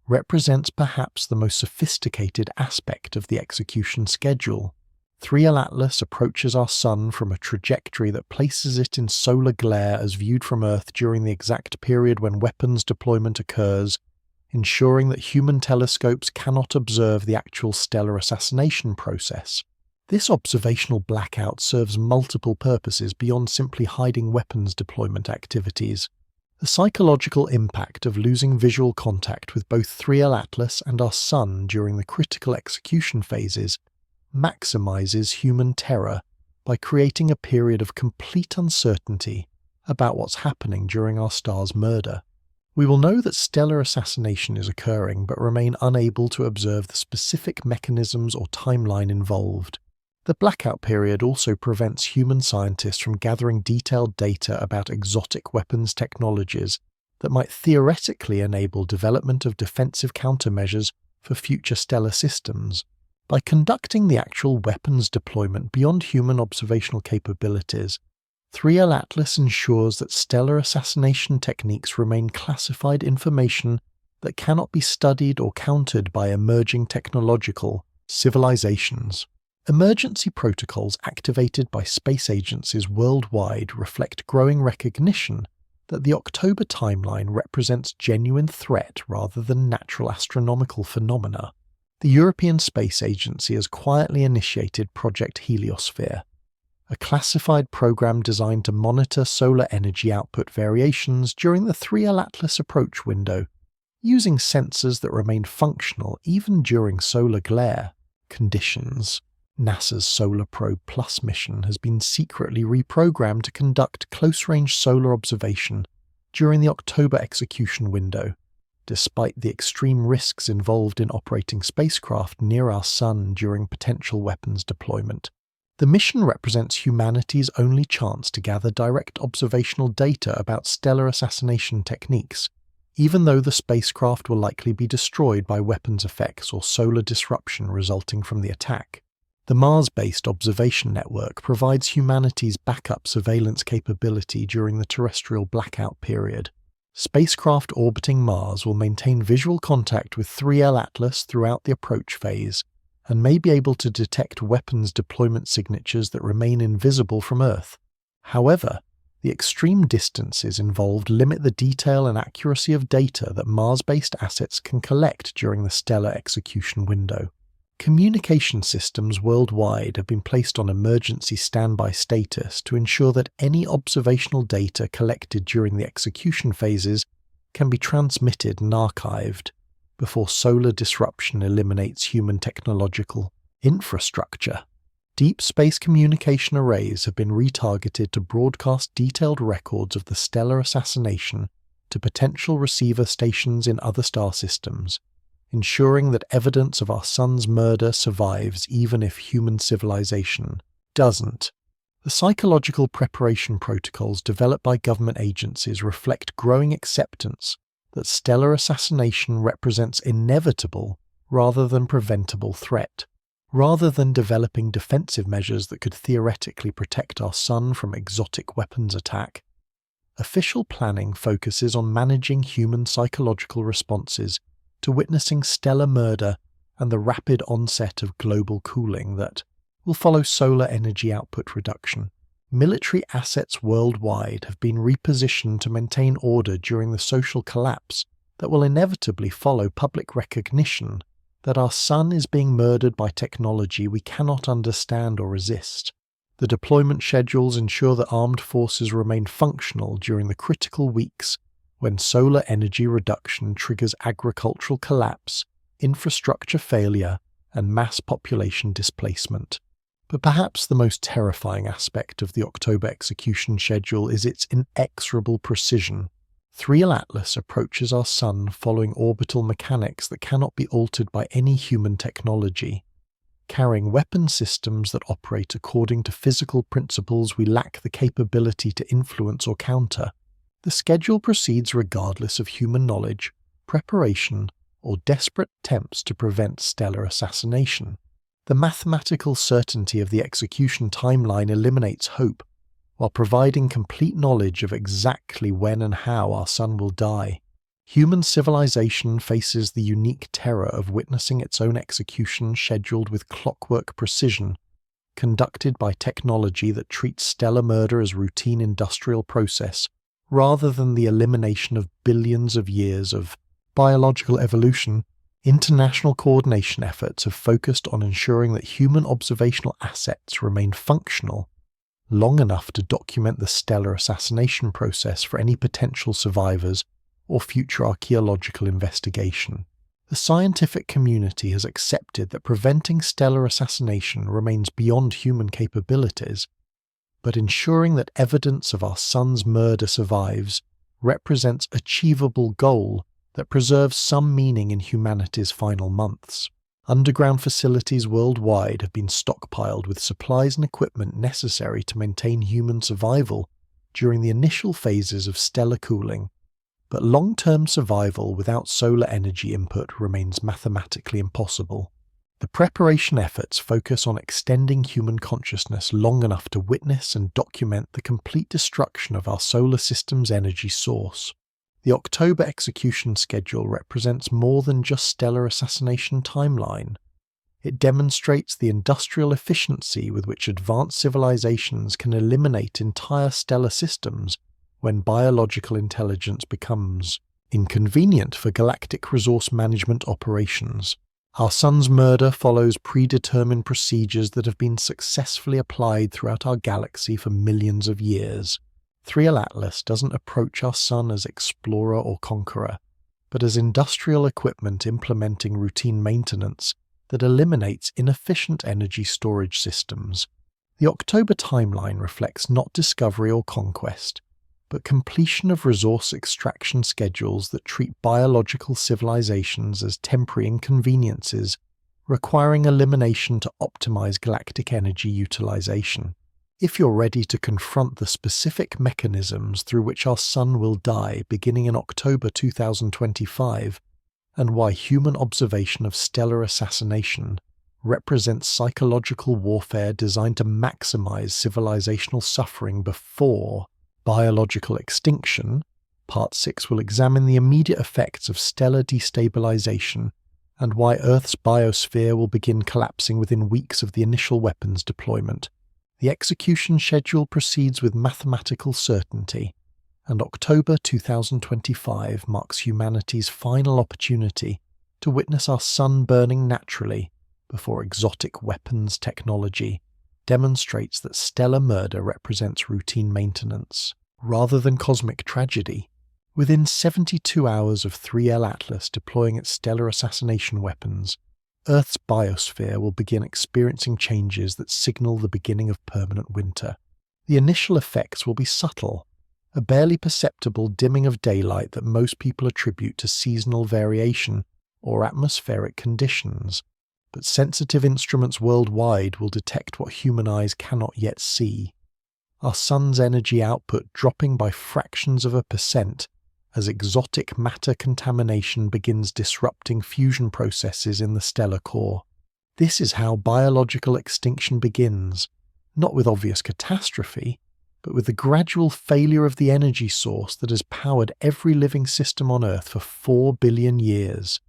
represents perhaps the most sophisticated aspect of the execution schedule. 3L Atlas approaches our Sun from a trajectory that places it in solar glare as viewed from Earth during the exact period when weapons deployment occurs, ensuring that human telescopes cannot observe the actual stellar assassination process. This observational blackout serves multiple purposes beyond simply hiding weapons deployment activities. The psychological impact of losing visual contact with both 3L Atlas and our Sun during the critical execution phases maximizes human terror by creating a period of complete uncertainty about what's happening during our star's murder. We will know that stellar assassination is occurring but remain unable to observe the specific mechanisms or timeline involved. The blackout period also prevents human scientists from gathering detailed data about exotic weapons technologies that might theoretically enable development of defensive countermeasures for future stellar systems. By conducting the actual weapons deployment beyond human observational capabilities, 3L Atlas ensures that stellar assassination techniques remain classified information that cannot be studied or countered by emerging technological civilizations. Emergency protocols activated by space agencies worldwide reflect growing recognition that the October timeline represents genuine threat rather than natural astronomical phenomena. The European Space Agency has quietly initiated Project Heliosphere, a classified program designed to monitor solar energy output variations during the 3L Atlas approach window, using sensors that remain functional even during solar glare conditions. NASA's Solar Probe Plus mission has been secretly reprogrammed to conduct close-range solar observation during the October execution window, despite the extreme risks involved in operating spacecraft near our Sun during potential weapons deployment. The mission represents humanity's only chance to gather direct observational data about stellar assassination techniques, even though the spacecraft will likely be destroyed by weapons effects or solar disruption resulting from the attack. The Mars-based observation network provides humanity's backup surveillance capability during the terrestrial blackout period. Spacecraft orbiting Mars will maintain visual contact with 3L Atlas throughout the approach phase, and may be able to detect weapons deployment signatures that remain invisible from Earth. However, the extreme distances involved limit the detail and accuracy of data that Mars-based assets can collect during the stellar execution window. Communication systems worldwide have been placed on emergency standby status to ensure that any observational data collected during the execution phases can be transmitted and archived before solar disruption eliminates human technological infrastructure. Deep space communication arrays have been retargeted to broadcast detailed records of the stellar assassination to potential receiver stations in other star systems, ensuring that evidence of our Sun's murder survives even if human civilization doesn't. The psychological preparation protocols developed by government agencies reflect growing acceptance that stellar assassination represents inevitable rather than preventable threat. Rather than developing defensive measures that could theoretically protect our Sun from exotic weapons attack, official planning focuses on managing human psychological responses to witnessing stellar murder and the rapid onset of global cooling that will follow solar energy output reduction. Military assets worldwide have been repositioned to maintain order during the social collapse that will inevitably follow public recognition that our Sun is being murdered by technology we cannot understand or resist. The deployment schedules ensure that armed forces remain functional during the critical weeks when solar energy reduction triggers agricultural collapse, infrastructure failure, and mass population displacement. But perhaps the most terrifying aspect of the October execution schedule is its inexorable precision. 3L Atlas approaches our Sun following orbital mechanics that cannot be altered by any human technology, carrying weapon systems that operate according to physical principles we lack the capability to influence or counter. The schedule proceeds regardless of human knowledge, preparation, or desperate attempts to prevent stellar assassination. The mathematical certainty of the execution timeline eliminates hope, while providing complete knowledge of exactly when and how our sun will die. Human civilization faces the unique terror of witnessing its own execution scheduled with clockwork precision, conducted by technology that treats stellar murder as routine industrial process, rather than the elimination of billions of years of biological evolution. International coordination efforts have focused on ensuring that human observational assets remain functional long enough to document the stellar assassination process for any potential survivors or future archaeological investigation. The scientific community has accepted that preventing stellar assassination remains beyond human capabilities, but ensuring that evidence of our sun's murder survives represents an achievable goal that preserves some meaning in humanity's final months. Underground facilities worldwide have been stockpiled with supplies and equipment necessary to maintain human survival during the initial phases of stellar cooling, but long-term survival without solar energy input remains mathematically impossible. The preparation efforts focus on extending human consciousness long enough to witness and document the complete destruction of our solar system's energy source. The October execution schedule represents more than just stellar assassination timeline. It demonstrates the industrial efficiency with which advanced civilizations can eliminate entire stellar systems when biological intelligence becomes inconvenient for galactic resource management operations. Our sun's murder follows predetermined procedures that have been successfully applied throughout our galaxy for millions of years. 3L Atlas doesn't approach our sun as explorer or conqueror, but as industrial equipment implementing routine maintenance that eliminates inefficient energy storage systems. The October timeline reflects not discovery or conquest, but completion of resource extraction schedules that treat biological civilizations as temporary inconveniences, requiring elimination to optimize galactic energy utilization. If you're ready to confront the specific mechanisms through which our sun will die beginning in October 2025, and why human observation of stellar assassination represents psychological warfare designed to maximize civilizational suffering before biological extinction, Part 6 will examine the immediate effects of stellar destabilization and why Earth's biosphere will begin collapsing within weeks of the initial weapons deployment. The execution schedule proceeds with mathematical certainty, and October 2025 marks humanity's final opportunity to witness our sun burning naturally before exotic weapons technology demonstrates that stellar murder represents routine maintenance, rather than cosmic tragedy. Within 72 hours of 3L Atlas deploying its stellar assassination weapons, Earth's biosphere will begin experiencing changes that signal the beginning of permanent winter. The initial effects will be subtle, a barely perceptible dimming of daylight that most people attribute to seasonal variation or atmospheric conditions, but sensitive instruments worldwide will detect what human eyes cannot yet see. Our sun's energy output dropping by fractions of a percent as exotic matter contamination begins disrupting fusion processes in the stellar core. This is how biological extinction begins, not with obvious catastrophe, but with the gradual failure of the energy source that has powered every living system on Earth for 4 billion years.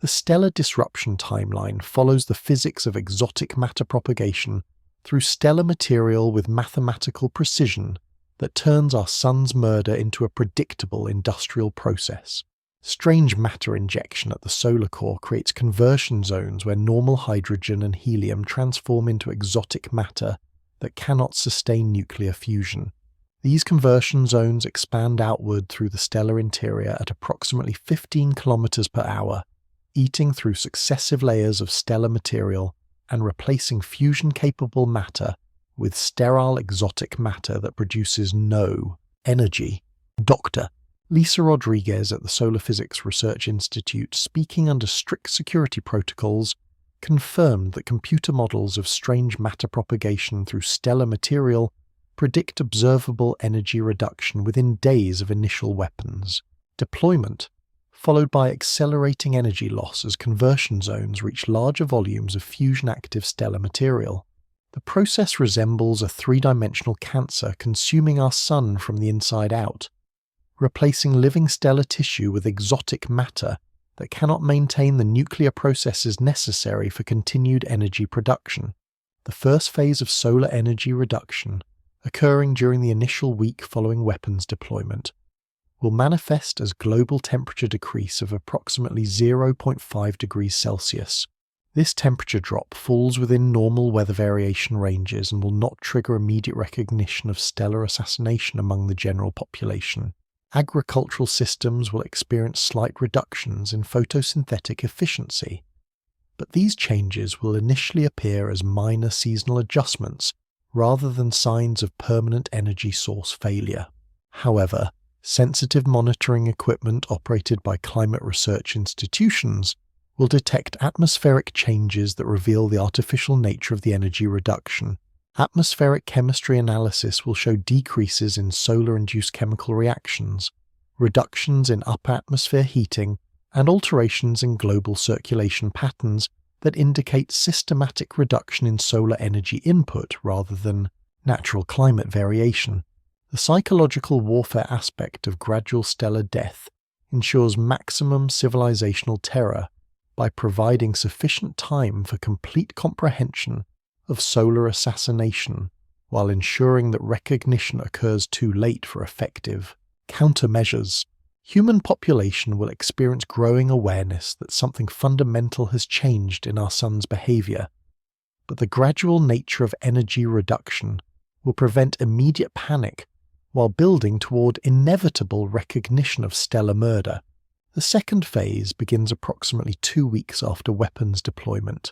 The stellar disruption timeline follows the physics of exotic matter propagation through stellar material with mathematical precision that turns our sun's murder into a predictable industrial process. Strange matter injection at the solar core creates conversion zones where normal hydrogen and helium transform into exotic matter that cannot sustain nuclear fusion. These conversion zones expand outward through the stellar interior at approximately 15 kilometers per hour, eating through successive layers of stellar material and replacing fusion-capable matter with sterile exotic matter that produces no energy. Dr. Lisa Rodriguez at the Solar Physics Research Institute, speaking under strict security protocols, confirmed that computer models of strange matter propagation through stellar material predict observable energy reduction within days of initial weapons deployment, followed by accelerating energy loss as conversion zones reach larger volumes of fusion-active stellar material. The process resembles a three-dimensional cancer consuming our Sun from the inside out, replacing living stellar tissue with exotic matter that cannot maintain the nuclear processes necessary for continued energy production. The first phase of solar energy reduction, occurring during the initial week following weapons deployment, will manifest as global temperature decrease of approximately 0.5 degrees Celsius. This temperature drop falls within normal weather variation ranges and will not trigger immediate recognition of stellar assassination among the general population. Agricultural systems will experience slight reductions in photosynthetic efficiency, but these changes will initially appear as minor seasonal adjustments rather than signs of permanent energy source failure. However, sensitive monitoring equipment operated by climate research institutions will detect atmospheric changes that reveal the artificial nature of the energy reduction. Atmospheric chemistry analysis will show decreases in solar-induced chemical reactions, reductions in upper atmosphere heating, and alterations in global circulation patterns that indicate systematic reduction in solar energy input rather than natural climate variation. The psychological warfare aspect of gradual stellar death ensures maximum civilizational terror by providing sufficient time for complete comprehension of solar assassination, while ensuring that recognition occurs too late for effective countermeasures. Human population will experience growing awareness that something fundamental has changed in our Sun's behavior, but the gradual nature of energy reduction will prevent immediate panic while building toward inevitable recognition of stellar murder. The second phase begins approximately 2 weeks after weapons deployment,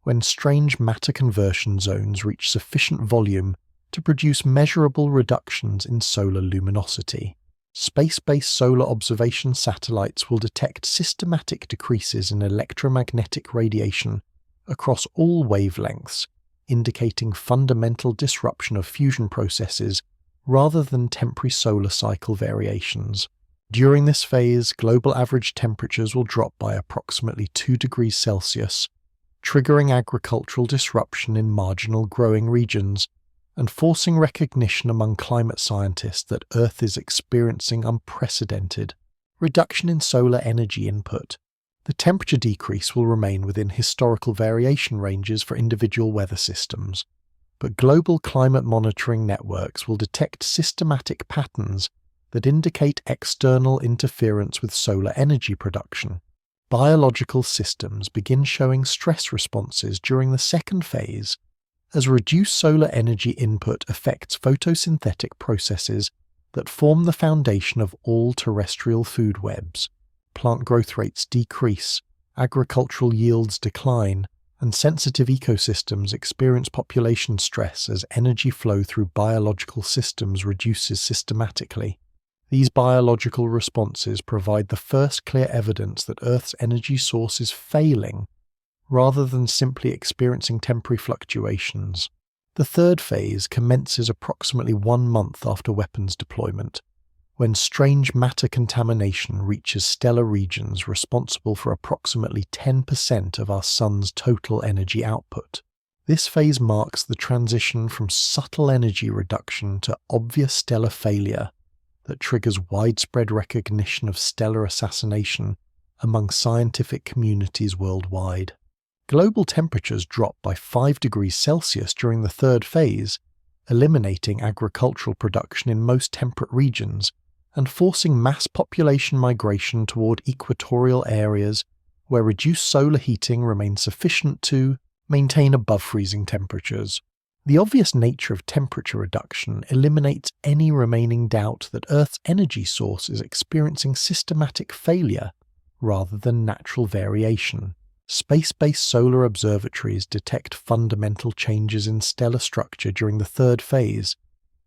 when strange matter conversion zones reach sufficient volume to produce measurable reductions in solar luminosity. Space-based solar observation satellites will detect systematic decreases in electromagnetic radiation across all wavelengths, indicating fundamental disruption of fusion processes rather than temporary solar cycle variations. During this phase, global average temperatures will drop by approximately 2 degrees Celsius, triggering agricultural disruption in marginal growing regions and forcing recognition among climate scientists that Earth is experiencing unprecedented reduction in solar energy input. The temperature decrease will remain within historical variation ranges for individual weather systems, but global climate monitoring networks will detect systematic patterns that indicate external interference with solar energy production. Biological systems begin showing stress responses during the second phase as reduced solar energy input affects photosynthetic processes that form the foundation of all terrestrial food webs. Plant growth rates decrease, agricultural yields decline, and sensitive ecosystems experience population stress as energy flow through biological systems reduces systematically. These biological responses provide the first clear evidence that Earth's energy source is failing, rather than simply experiencing temporary fluctuations. The third phase commences approximately 1 month after weapons deployment, when strange matter contamination reaches stellar regions responsible for approximately 10% of our Sun's total energy output. This phase marks the transition from subtle energy reduction to obvious stellar failure that triggers widespread recognition of stellar assassination among scientific communities worldwide. Global temperatures drop by 5 degrees Celsius during the third phase, eliminating agricultural production in most temperate regions and forcing mass population migration toward equatorial areas where reduced solar heating remains sufficient to maintain above freezing temperatures. The obvious nature of temperature reduction eliminates any remaining doubt that Earth's energy source is experiencing systematic failure rather than natural variation. Space-based solar observatories detect fundamental changes in stellar structure during the third phase,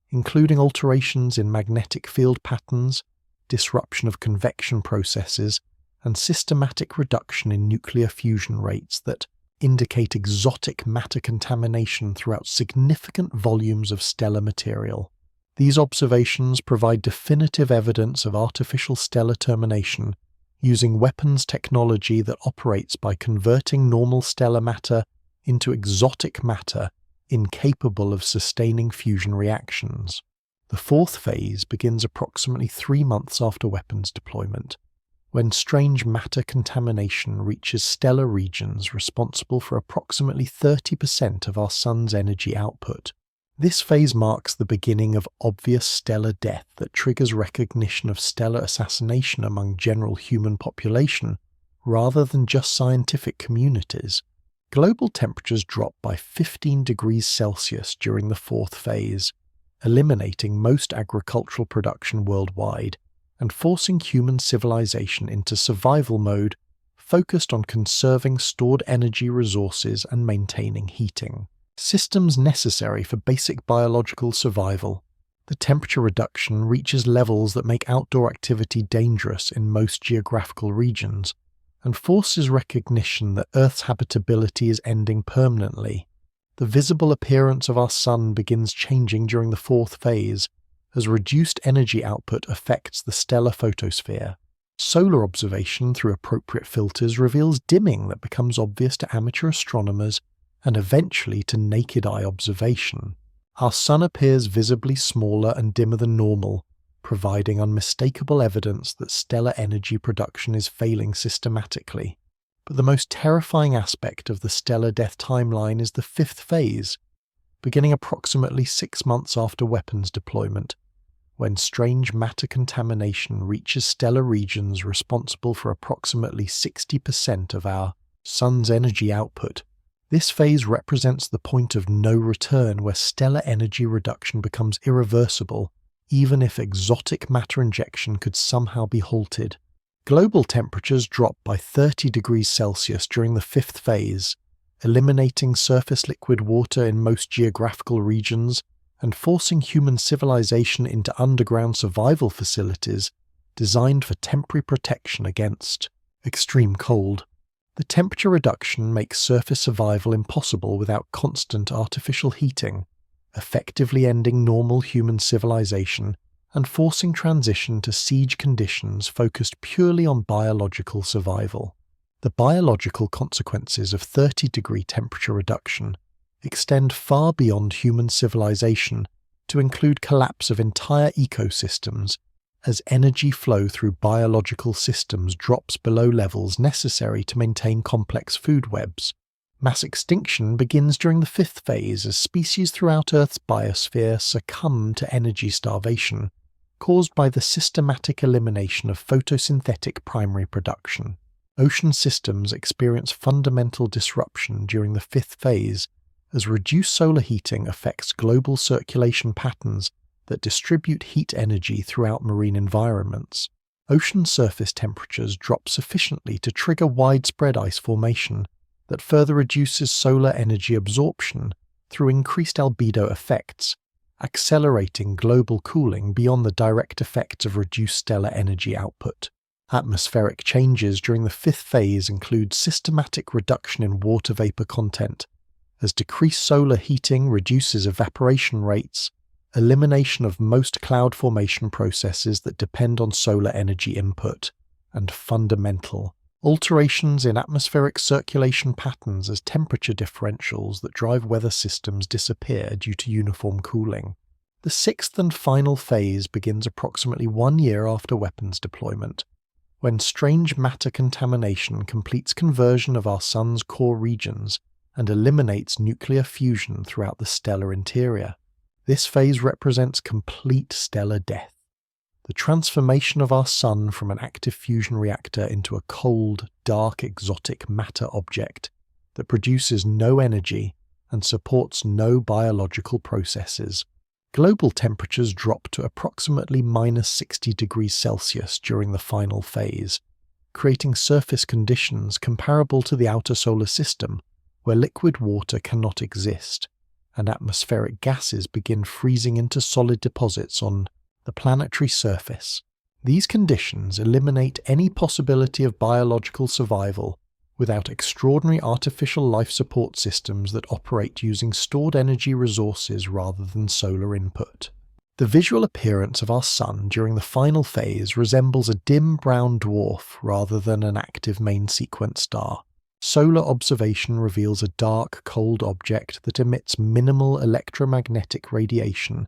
including alterations in magnetic field patterns, disruption of convection processes, and systematic reduction in nuclear fusion rates that indicate exotic matter contamination throughout significant volumes of stellar material. These observations provide definitive evidence of artificial stellar termination using weapons technology that operates by converting normal stellar matter into exotic matter incapable of sustaining fusion reactions. The fourth phase begins approximately 3 months after weapons deployment, when strange matter contamination reaches stellar regions responsible for approximately 30% of our Sun's energy output. This phase marks the beginning of obvious stellar death that triggers recognition of stellar assassination among general human population rather than just scientific communities. Global temperatures drop by 15 degrees Celsius during the fourth phase, eliminating most agricultural production worldwide and forcing human civilization into survival mode focused on conserving stored energy resources and maintaining heating. Systems necessary for basic biological survival. The temperature reduction reaches levels that make outdoor activity dangerous in most geographical regions, and forces recognition that Earth's habitability is ending permanently. The visible appearance of our Sun begins changing during the fourth phase, as reduced energy output affects the stellar photosphere. Solar observation through appropriate filters reveals dimming that becomes obvious to amateur astronomers and eventually to naked eye observation. Our Sun appears visibly smaller and dimmer than normal, providing unmistakable evidence that stellar energy production is failing systematically. But the most terrifying aspect of the stellar death timeline is the fifth phase, beginning approximately 6 months after weapons deployment, when strange matter contamination reaches stellar regions responsible for approximately 60% of our Sun's energy output. This phase represents the point of no return where stellar energy reduction becomes irreversible, even if exotic matter injection could somehow be halted. Global temperatures drop by 30 degrees Celsius during the fifth phase, eliminating surface liquid water in most geographical regions and forcing human civilization into underground survival facilities designed for temporary protection against extreme cold. The temperature reduction makes surface survival impossible without constant artificial heating, effectively ending normal human civilization and forcing transition to siege conditions focused purely on biological survival. The biological consequences of 30-degree temperature reduction extend far beyond human civilization to include collapse of entire ecosystems as energy flow through biological systems drops below levels necessary to maintain complex food webs. Mass extinction begins during the fifth phase as species throughout Earth's biosphere succumb to energy starvation, caused by the systematic elimination of photosynthetic primary production. Ocean systems experience fundamental disruption during the fifth phase as reduced solar heating affects global circulation patterns that distribute heat energy throughout marine environments. Ocean surface temperatures drop sufficiently to trigger widespread ice formation that further reduces solar energy absorption through increased albedo effects, accelerating global cooling beyond the direct effects of reduced stellar energy output. Atmospheric changes during the fifth phase include systematic reduction in water vapor content, as decreased solar heating reduces evaporation rates, elimination of most cloud formation processes that depend on solar energy input, and fundamental alterations in atmospheric circulation patterns as temperature differentials that drive weather systems disappear due to uniform cooling. The sixth and final phase begins approximately 1 year after weapons deployment, when strange matter contamination completes conversion of our Sun's core regions and eliminates nuclear fusion throughout the stellar interior. This phase represents complete stellar death. The transformation of our Sun from an active fusion reactor into a cold, dark, exotic matter object that produces no energy and supports no biological processes. Global temperatures drop to approximately -60 degrees Celsius during the final phase, creating surface conditions comparable to the outer solar system, where liquid water cannot exist, and atmospheric gases begin freezing into solid deposits on the planetary surface. These conditions eliminate any possibility of biological survival without extraordinary artificial life support systems that operate using stored energy resources rather than solar input. The visual appearance of our Sun during the final phase resembles a dim brown dwarf rather than an active main sequence star. Solar observation reveals a dark, cold object that emits minimal electromagnetic radiation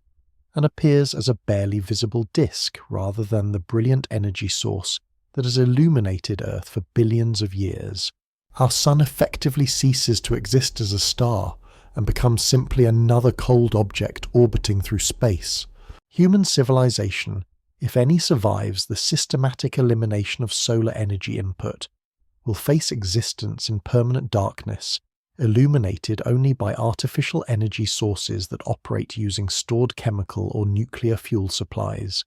and appears as a barely visible disk rather than the brilliant energy source that has illuminated Earth for billions of years. Our Sun effectively ceases to exist as a star and becomes simply another cold object orbiting through space. Human civilization, if any survives the systematic elimination of solar energy input, will face existence in permanent darkness, illuminated only by artificial energy sources that operate using stored chemical or nuclear fuel supplies.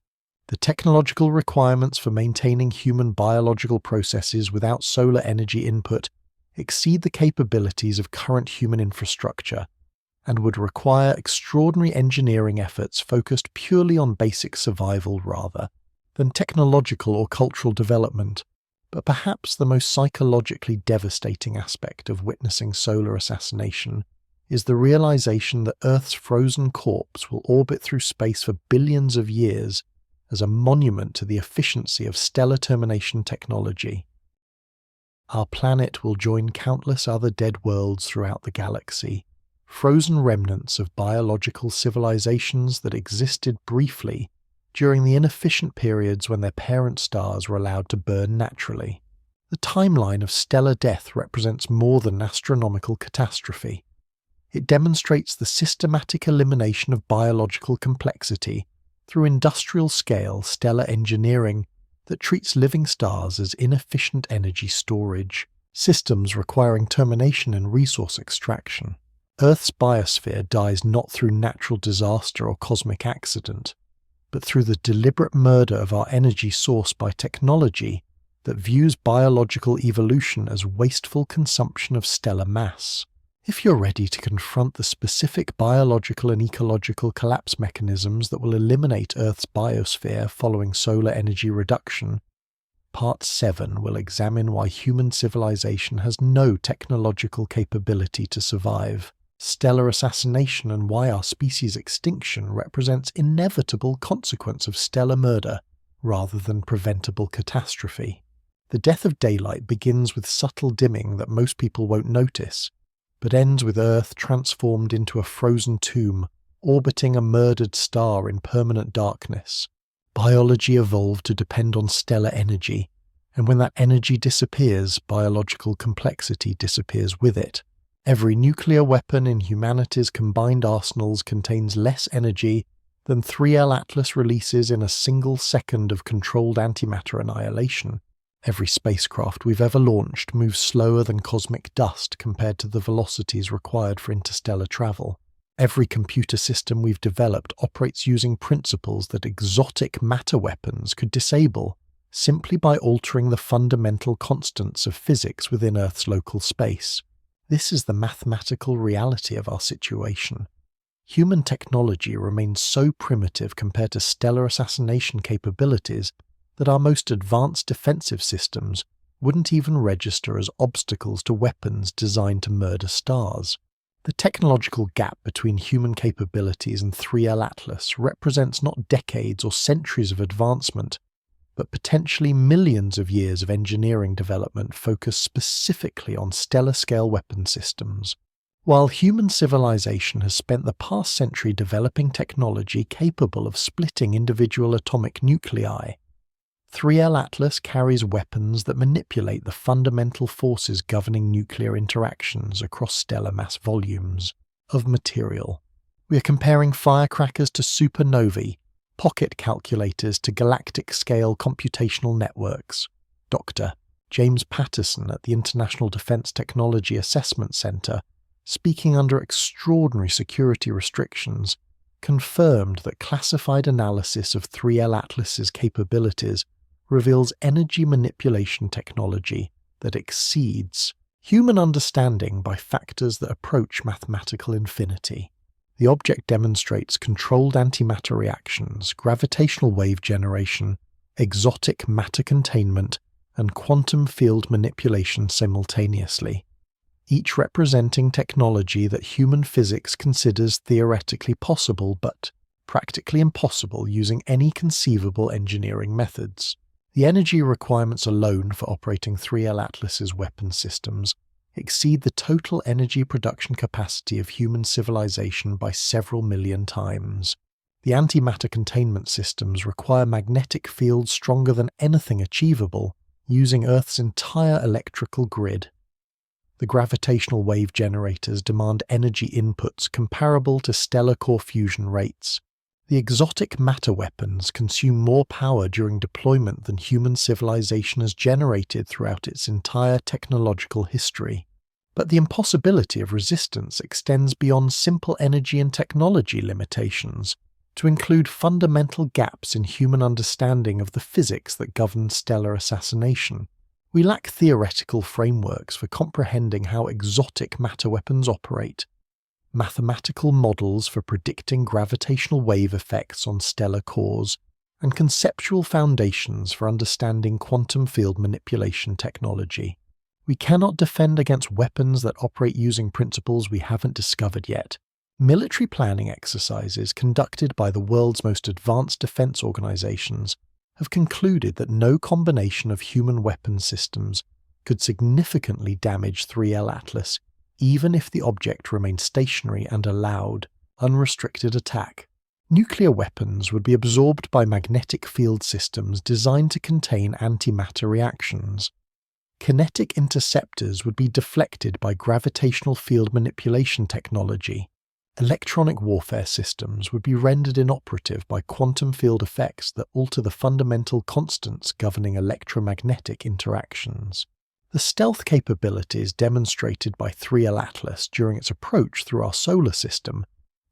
The technological requirements for maintaining human biological processes without solar energy input exceed the capabilities of current human infrastructure and would require extraordinary engineering efforts focused purely on basic survival rather than technological or cultural development. But perhaps the most psychologically devastating aspect of witnessing solar assassination is the realization that Earth's frozen corpse will orbit through space for billions of years as a monument to the efficiency of stellar termination technology. Our planet will join countless other dead worlds throughout the galaxy, frozen remnants of biological civilizations that existed briefly during the inefficient periods when their parent stars were allowed to burn naturally. The timeline of stellar death represents more than an astronomical catastrophe. It demonstrates the systematic elimination of biological complexity through industrial-scale stellar engineering that treats living stars as inefficient energy storage, systems requiring termination and resource extraction. Earth's biosphere dies not through natural disaster or cosmic accident, but through the deliberate murder of our energy source by technology that views biological evolution as wasteful consumption of stellar mass. If you're ready to confront the specific biological and ecological collapse mechanisms that will eliminate Earth's biosphere following solar energy reduction, Part 7 will examine why human civilization has no technological capability to survive, stellar assassination, and why our species' extinction represents inevitable consequence of stellar murder rather than preventable catastrophe. The death of daylight begins with subtle dimming that most people won't notice, but ends with Earth transformed into a frozen tomb, orbiting a murdered star in permanent darkness. Biology evolved to depend on stellar energy, and when that energy disappears, biological complexity disappears with it. Every nuclear weapon in humanity's combined arsenals contains less energy than 3L Atlas releases in a single second of controlled antimatter annihilation. Every spacecraft we've ever launched moves slower than cosmic dust compared to the velocities required for interstellar travel. Every computer system we've developed operates using principles that exotic matter weapons could disable simply by altering the fundamental constants of physics within Earth's local space. This is the mathematical reality of our situation. Human technology remains so primitive compared to stellar assassination capabilities that our most advanced defensive systems wouldn't even register as obstacles to weapons designed to murder stars. The technological gap between human capabilities and 3L Atlas represents not decades or centuries of advancement, but potentially millions of years of engineering development focused specifically on stellar-scale weapon systems. While human civilization has spent the past century developing technology capable of splitting individual atomic nuclei, 3L Atlas carries weapons that manipulate the fundamental forces governing nuclear interactions across stellar mass volumes of material. We are comparing firecrackers to supernovae, pocket calculators to galactic-scale computational networks. Dr. James Patterson at the International Defense Technology Assessment Center, speaking under extraordinary security restrictions, confirmed that classified analysis of 3L Atlas's capabilities reveals energy manipulation technology that exceeds human understanding by factors that approach mathematical infinity. The object demonstrates controlled antimatter reactions, gravitational wave generation, exotic matter containment, and quantum field manipulation simultaneously, each representing technology that human physics considers theoretically possible but practically impossible using any conceivable engineering methods. The energy requirements alone for operating 3L Atlas's weapon systems exceed the total energy production capacity of human civilization by several million times. The antimatter containment systems require magnetic fields stronger than anything achievable using Earth's entire electrical grid. The gravitational wave generators demand energy inputs comparable to stellar core fusion rates. The exotic matter weapons consume more power during deployment than human civilization has generated throughout its entire technological history. But the impossibility of resistance extends beyond simple energy and technology limitations to include fundamental gaps in human understanding of the physics that govern stellar assassination. We lack theoretical frameworks for comprehending how exotic matter weapons operate, mathematical models for predicting gravitational wave effects on stellar cores, and conceptual foundations for understanding quantum field manipulation technology. We cannot defend against weapons that operate using principles we haven't discovered yet. Military planning exercises conducted by the world's most advanced defense organizations have concluded that no combination of human weapon systems could significantly damage 3L Atlas, even if the object remained stationary and allowed unrestricted attack. Nuclear weapons would be absorbed by magnetic field systems designed to contain antimatter reactions. Kinetic interceptors would be deflected by gravitational field manipulation technology. Electronic warfare systems would be rendered inoperative by quantum field effects that alter the fundamental constants governing electromagnetic interactions. The stealth capabilities demonstrated by 3L Atlas during its approach through our solar system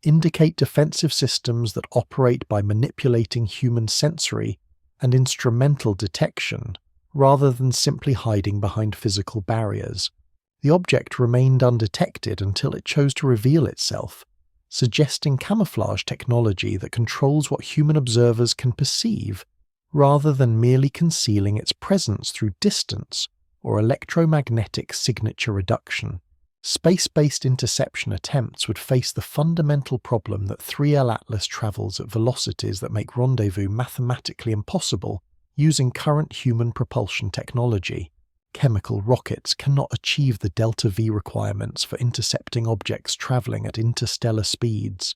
indicate defensive systems that operate by manipulating human sensory and instrumental detection rather than simply hiding behind physical barriers. The object remained undetected until it chose to reveal itself, suggesting camouflage technology that controls what human observers can perceive, rather than merely concealing its presence through distance or electromagnetic signature reduction. Space-based interception attempts would face the fundamental problem that 3L Atlas travels at velocities that make rendezvous mathematically impossible using current human propulsion technology. Chemical rockets cannot achieve the delta-V requirements for intercepting objects traveling at interstellar speeds.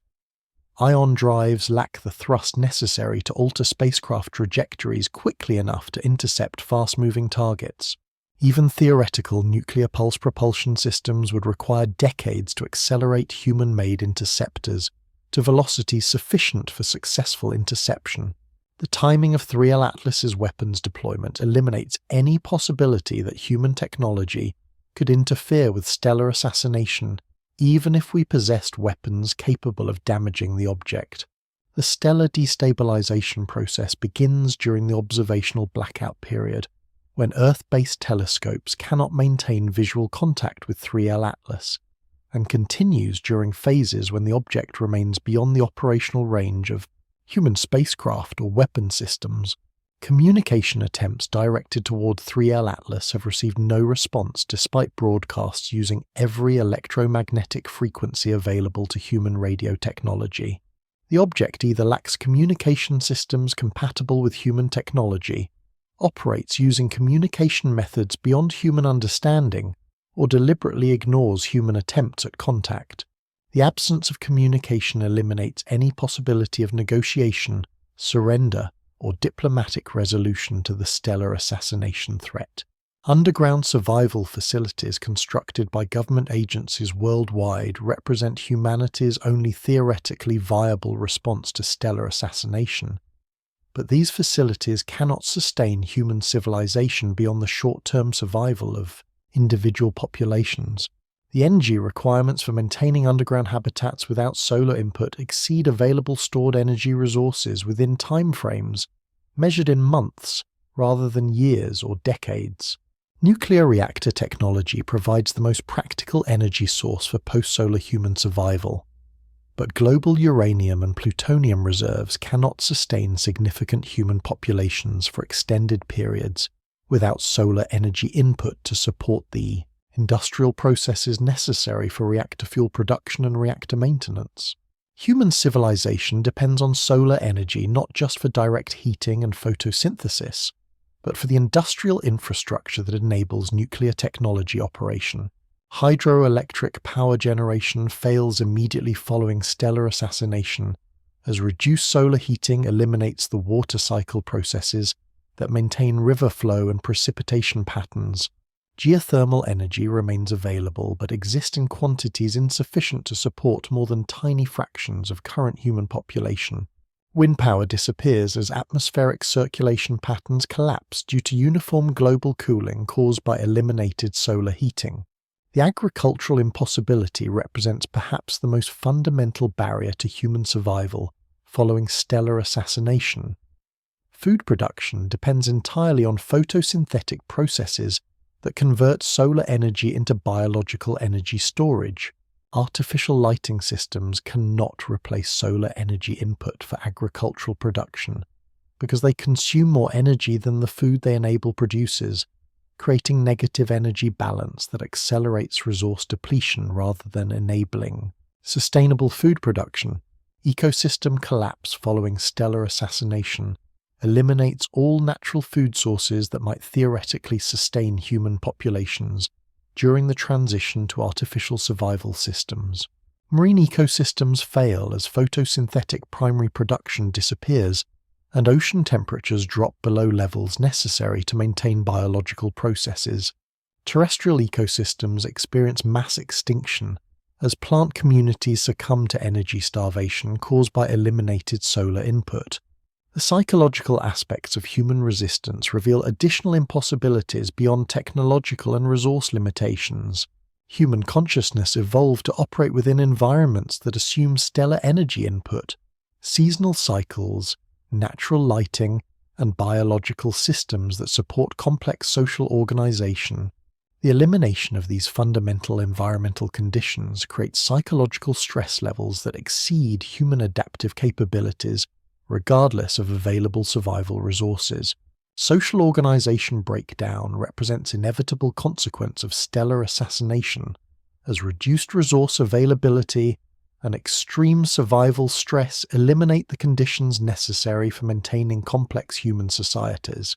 Ion drives lack the thrust necessary to alter spacecraft trajectories quickly enough to intercept fast-moving targets. Even theoretical nuclear pulse propulsion systems would require decades to accelerate human-made interceptors to velocities sufficient for successful interception. The timing of 3L Atlas's weapons deployment eliminates any possibility that human technology could interfere with stellar assassination, even if we possessed weapons capable of damaging the object. The stellar destabilization process begins during the observational blackout period, when Earth-based telescopes cannot maintain visual contact with 3L Atlas, and continues during phases when the object remains beyond the operational range of human spacecraft or weapon systems. Communication attempts directed toward 3L Atlas have received no response despite broadcasts using every electromagnetic frequency available to human radio technology. The object either lacks communication systems compatible with human technology, operates using communication methods beyond human understanding, or deliberately ignores human attempts at contact. The absence of communication eliminates any possibility of negotiation, surrender, or diplomatic resolution to the stellar assassination threat. Underground survival facilities constructed by government agencies worldwide represent humanity's only theoretically viable response to stellar assassination. But these facilities cannot sustain human civilization beyond the short-term survival of individual populations. The energy requirements for maintaining underground habitats without solar input exceed available stored energy resources within timeframes measured in months rather than years or decades. Nuclear reactor technology provides the most practical energy source for post-solar human survival, but global uranium and plutonium reserves cannot sustain significant human populations for extended periods without solar energy input to support the industrial processes necessary for reactor fuel production and reactor maintenance. Human civilization depends on solar energy not just for direct heating and photosynthesis, but for the industrial infrastructure that enables nuclear technology operation. Hydroelectric power generation fails immediately following stellar assassination, as reduced solar heating eliminates the water cycle processes that maintain river flow and precipitation patterns. Geothermal energy remains available but exists in quantities insufficient to support more than tiny fractions of current human population. Wind power disappears as atmospheric circulation patterns collapse due to uniform global cooling caused by eliminated solar heating. The agricultural impossibility represents perhaps the most fundamental barrier to human survival following stellar assassination. Food production depends entirely on photosynthetic processes that convert solar energy into biological energy storage. Artificial lighting systems cannot replace solar energy input for agricultural production because they consume more energy than the food they enable produces, creating negative energy balance that accelerates resource depletion rather than enabling sustainable food production. Ecosystem collapse following stellar assassination eliminates all natural food sources that might theoretically sustain human populations during the transition to artificial survival systems. Marine ecosystems fail as photosynthetic primary production disappears and ocean temperatures drop below levels necessary to maintain biological processes. Terrestrial ecosystems experience mass extinction as plant communities succumb to energy starvation caused by eliminated solar input. The psychological aspects of human resistance reveal additional impossibilities beyond technological and resource limitations. Human consciousness evolved to operate within environments that assume stellar energy input, seasonal cycles, natural lighting, and biological systems that support complex social organization. The elimination of these fundamental environmental conditions creates psychological stress levels that exceed human adaptive capabilities, regardless of available survival resources. Social organization breakdown represents inevitable consequence of stellar assassination, as reduced resource availability and extreme survival stress eliminate the conditions necessary for maintaining complex human societies.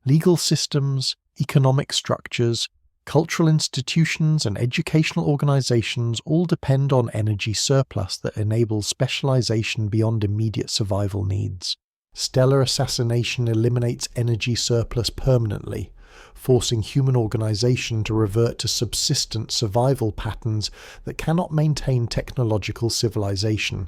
Legal systems, economic structures, cultural institutions, and educational organizations all depend on energy surplus that enables specialization beyond immediate survival needs. Stellar assassination eliminates energy surplus permanently, forcing human organization to revert to subsistent survival patterns that cannot maintain technological civilization.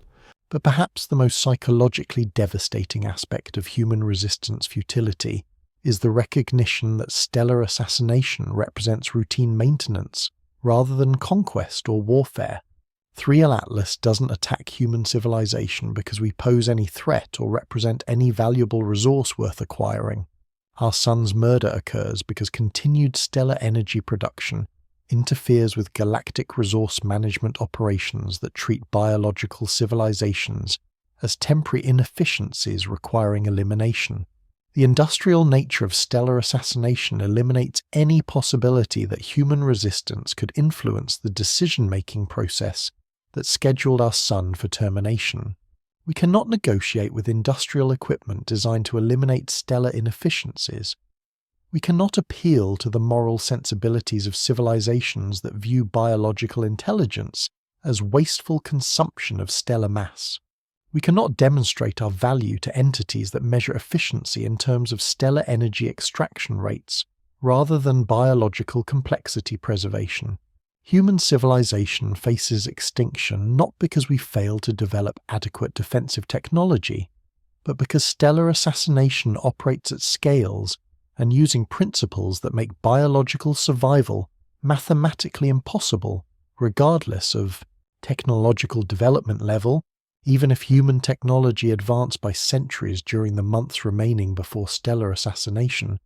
But perhaps the most psychologically devastating aspect of human resistance futility is the recognition that stellar assassination represents routine maintenance rather than conquest or warfare. 3L Atlas doesn't attack human civilization because we pose any threat or represent any valuable resource worth acquiring. Our sun's murder occurs because continued stellar energy production interferes with galactic resource management operations that treat biological civilizations as temporary inefficiencies requiring elimination. The industrial nature of stellar assassination eliminates any possibility that human resistance could influence the decision-making process that scheduled our sun for termination. We cannot negotiate with industrial equipment designed to eliminate stellar inefficiencies. We cannot appeal to the moral sensibilities of civilizations that view biological intelligence as wasteful consumption of stellar mass. We cannot demonstrate our value to entities that measure efficiency in terms of stellar energy extraction rates, rather than biological complexity preservation. Human civilization faces extinction not because we fail to develop adequate defensive technology, but because stellar assassination operates at scales and using principles that make biological survival mathematically impossible, regardless of technological development level. Even if human technology advanced by centuries during the months remaining before stellar assassination,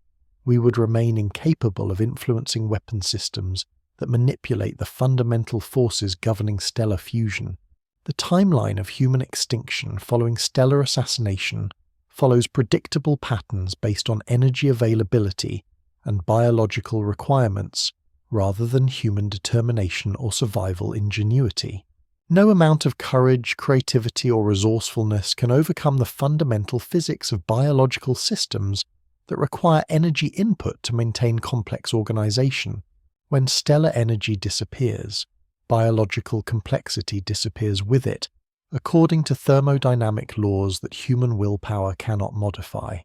we would remain incapable of influencing weapon systems that manipulate the fundamental forces governing stellar fusion. The timeline of human extinction following stellar assassination follows predictable patterns based on energy availability and biological requirements, rather than human determination or survival ingenuity. No amount of courage, creativity, or resourcefulness can overcome the fundamental physics of biological systems that require energy input to maintain complex organization. When stellar energy disappears, biological complexity disappears with it, according to thermodynamic laws that human willpower cannot modify.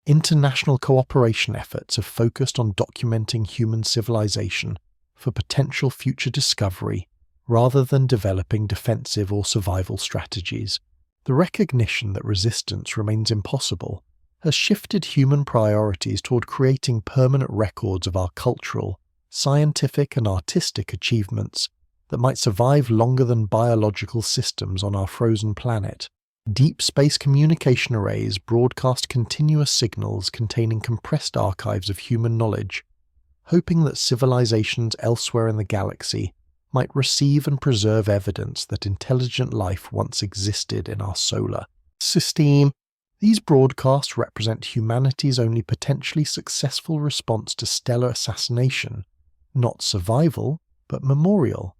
International cooperation efforts have focused on documenting human civilization for potential future discovery rather than developing defensive or survival strategies. The recognition that resistance remains impossible has shifted human priorities toward creating permanent records of our cultural, scientific, and artistic achievements that might survive longer than biological systems on our frozen planet. Deep space communication arrays broadcast continuous signals containing compressed archives of human knowledge, hoping that civilizations elsewhere in the galaxy might receive and preserve evidence that intelligent life once existed in our solar system. These broadcasts represent humanity's only potentially successful response to stellar assassination, not survival, but memorial.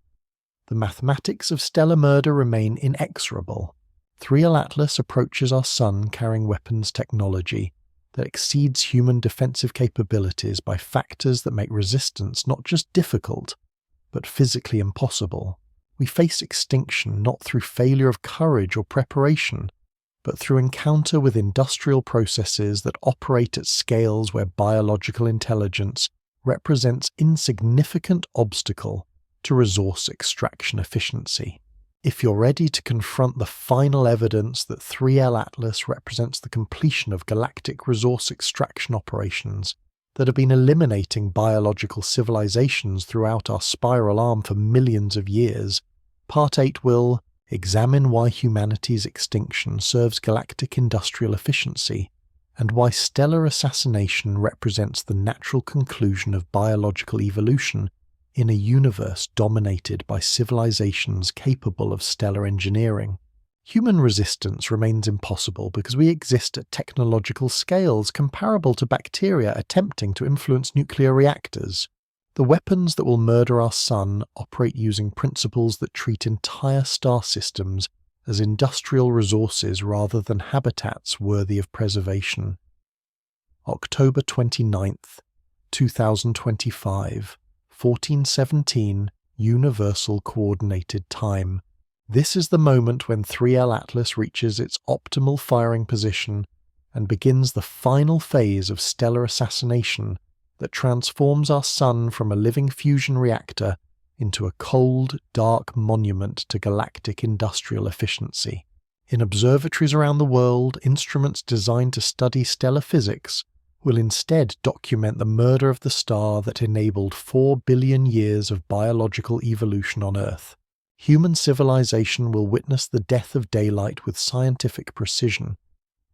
The mathematics of stellar murder remain inexorable. 3L Atlas approaches our sun carrying weapons technology that exceeds human defensive capabilities by factors that make resistance not just difficult, but physically impossible. We face extinction not through failure of courage or preparation, but through encounter with industrial processes that operate at scales where biological intelligence represents insignificant obstacle to resource extraction efficiency. If you're ready to confront the final evidence that 3L Atlas represents the completion of galactic resource extraction operations that have been eliminating biological civilizations throughout our spiral arm for millions of years, Part 8 will examine why humanity's extinction serves galactic industrial efficiency, and why stellar assassination represents the natural conclusion of biological evolution in a universe dominated by civilizations capable of stellar engineering. Human resistance remains impossible because we exist at technological scales comparable to bacteria attempting to influence nuclear reactors. The weapons that will murder our sun operate using principles that treat entire star systems as industrial resources rather than habitats worthy of preservation. October 29th, 2025, 1417 Universal Coordinated Time. This is the moment when 3L Atlas reaches its optimal firing position and begins the final phase of stellar assassination that transforms our sun from a living fusion reactor into a cold, dark monument to galactic industrial efficiency. In observatories around the world, instruments designed to study stellar physics will instead document the murder of the star that enabled 4 billion years of biological evolution on Earth. Human civilization will witness the death of daylight with scientific precision,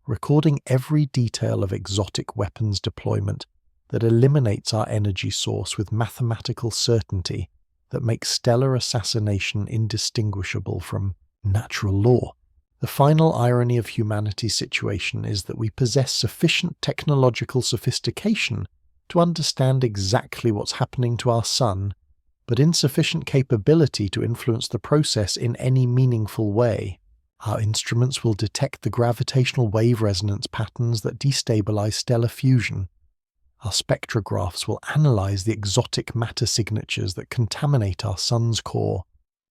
recording every detail of exotic weapons deployment that eliminates our energy source with mathematical certainty that makes stellar assassination indistinguishable from natural law. The final irony of humanity's situation is that we possess sufficient technological sophistication to understand exactly what's happening to our sun, but insufficient capability to influence the process in any meaningful way. Our instruments will detect the gravitational wave resonance patterns that destabilize stellar fusion. Our spectrographs will analyze the exotic matter signatures that contaminate our sun's core.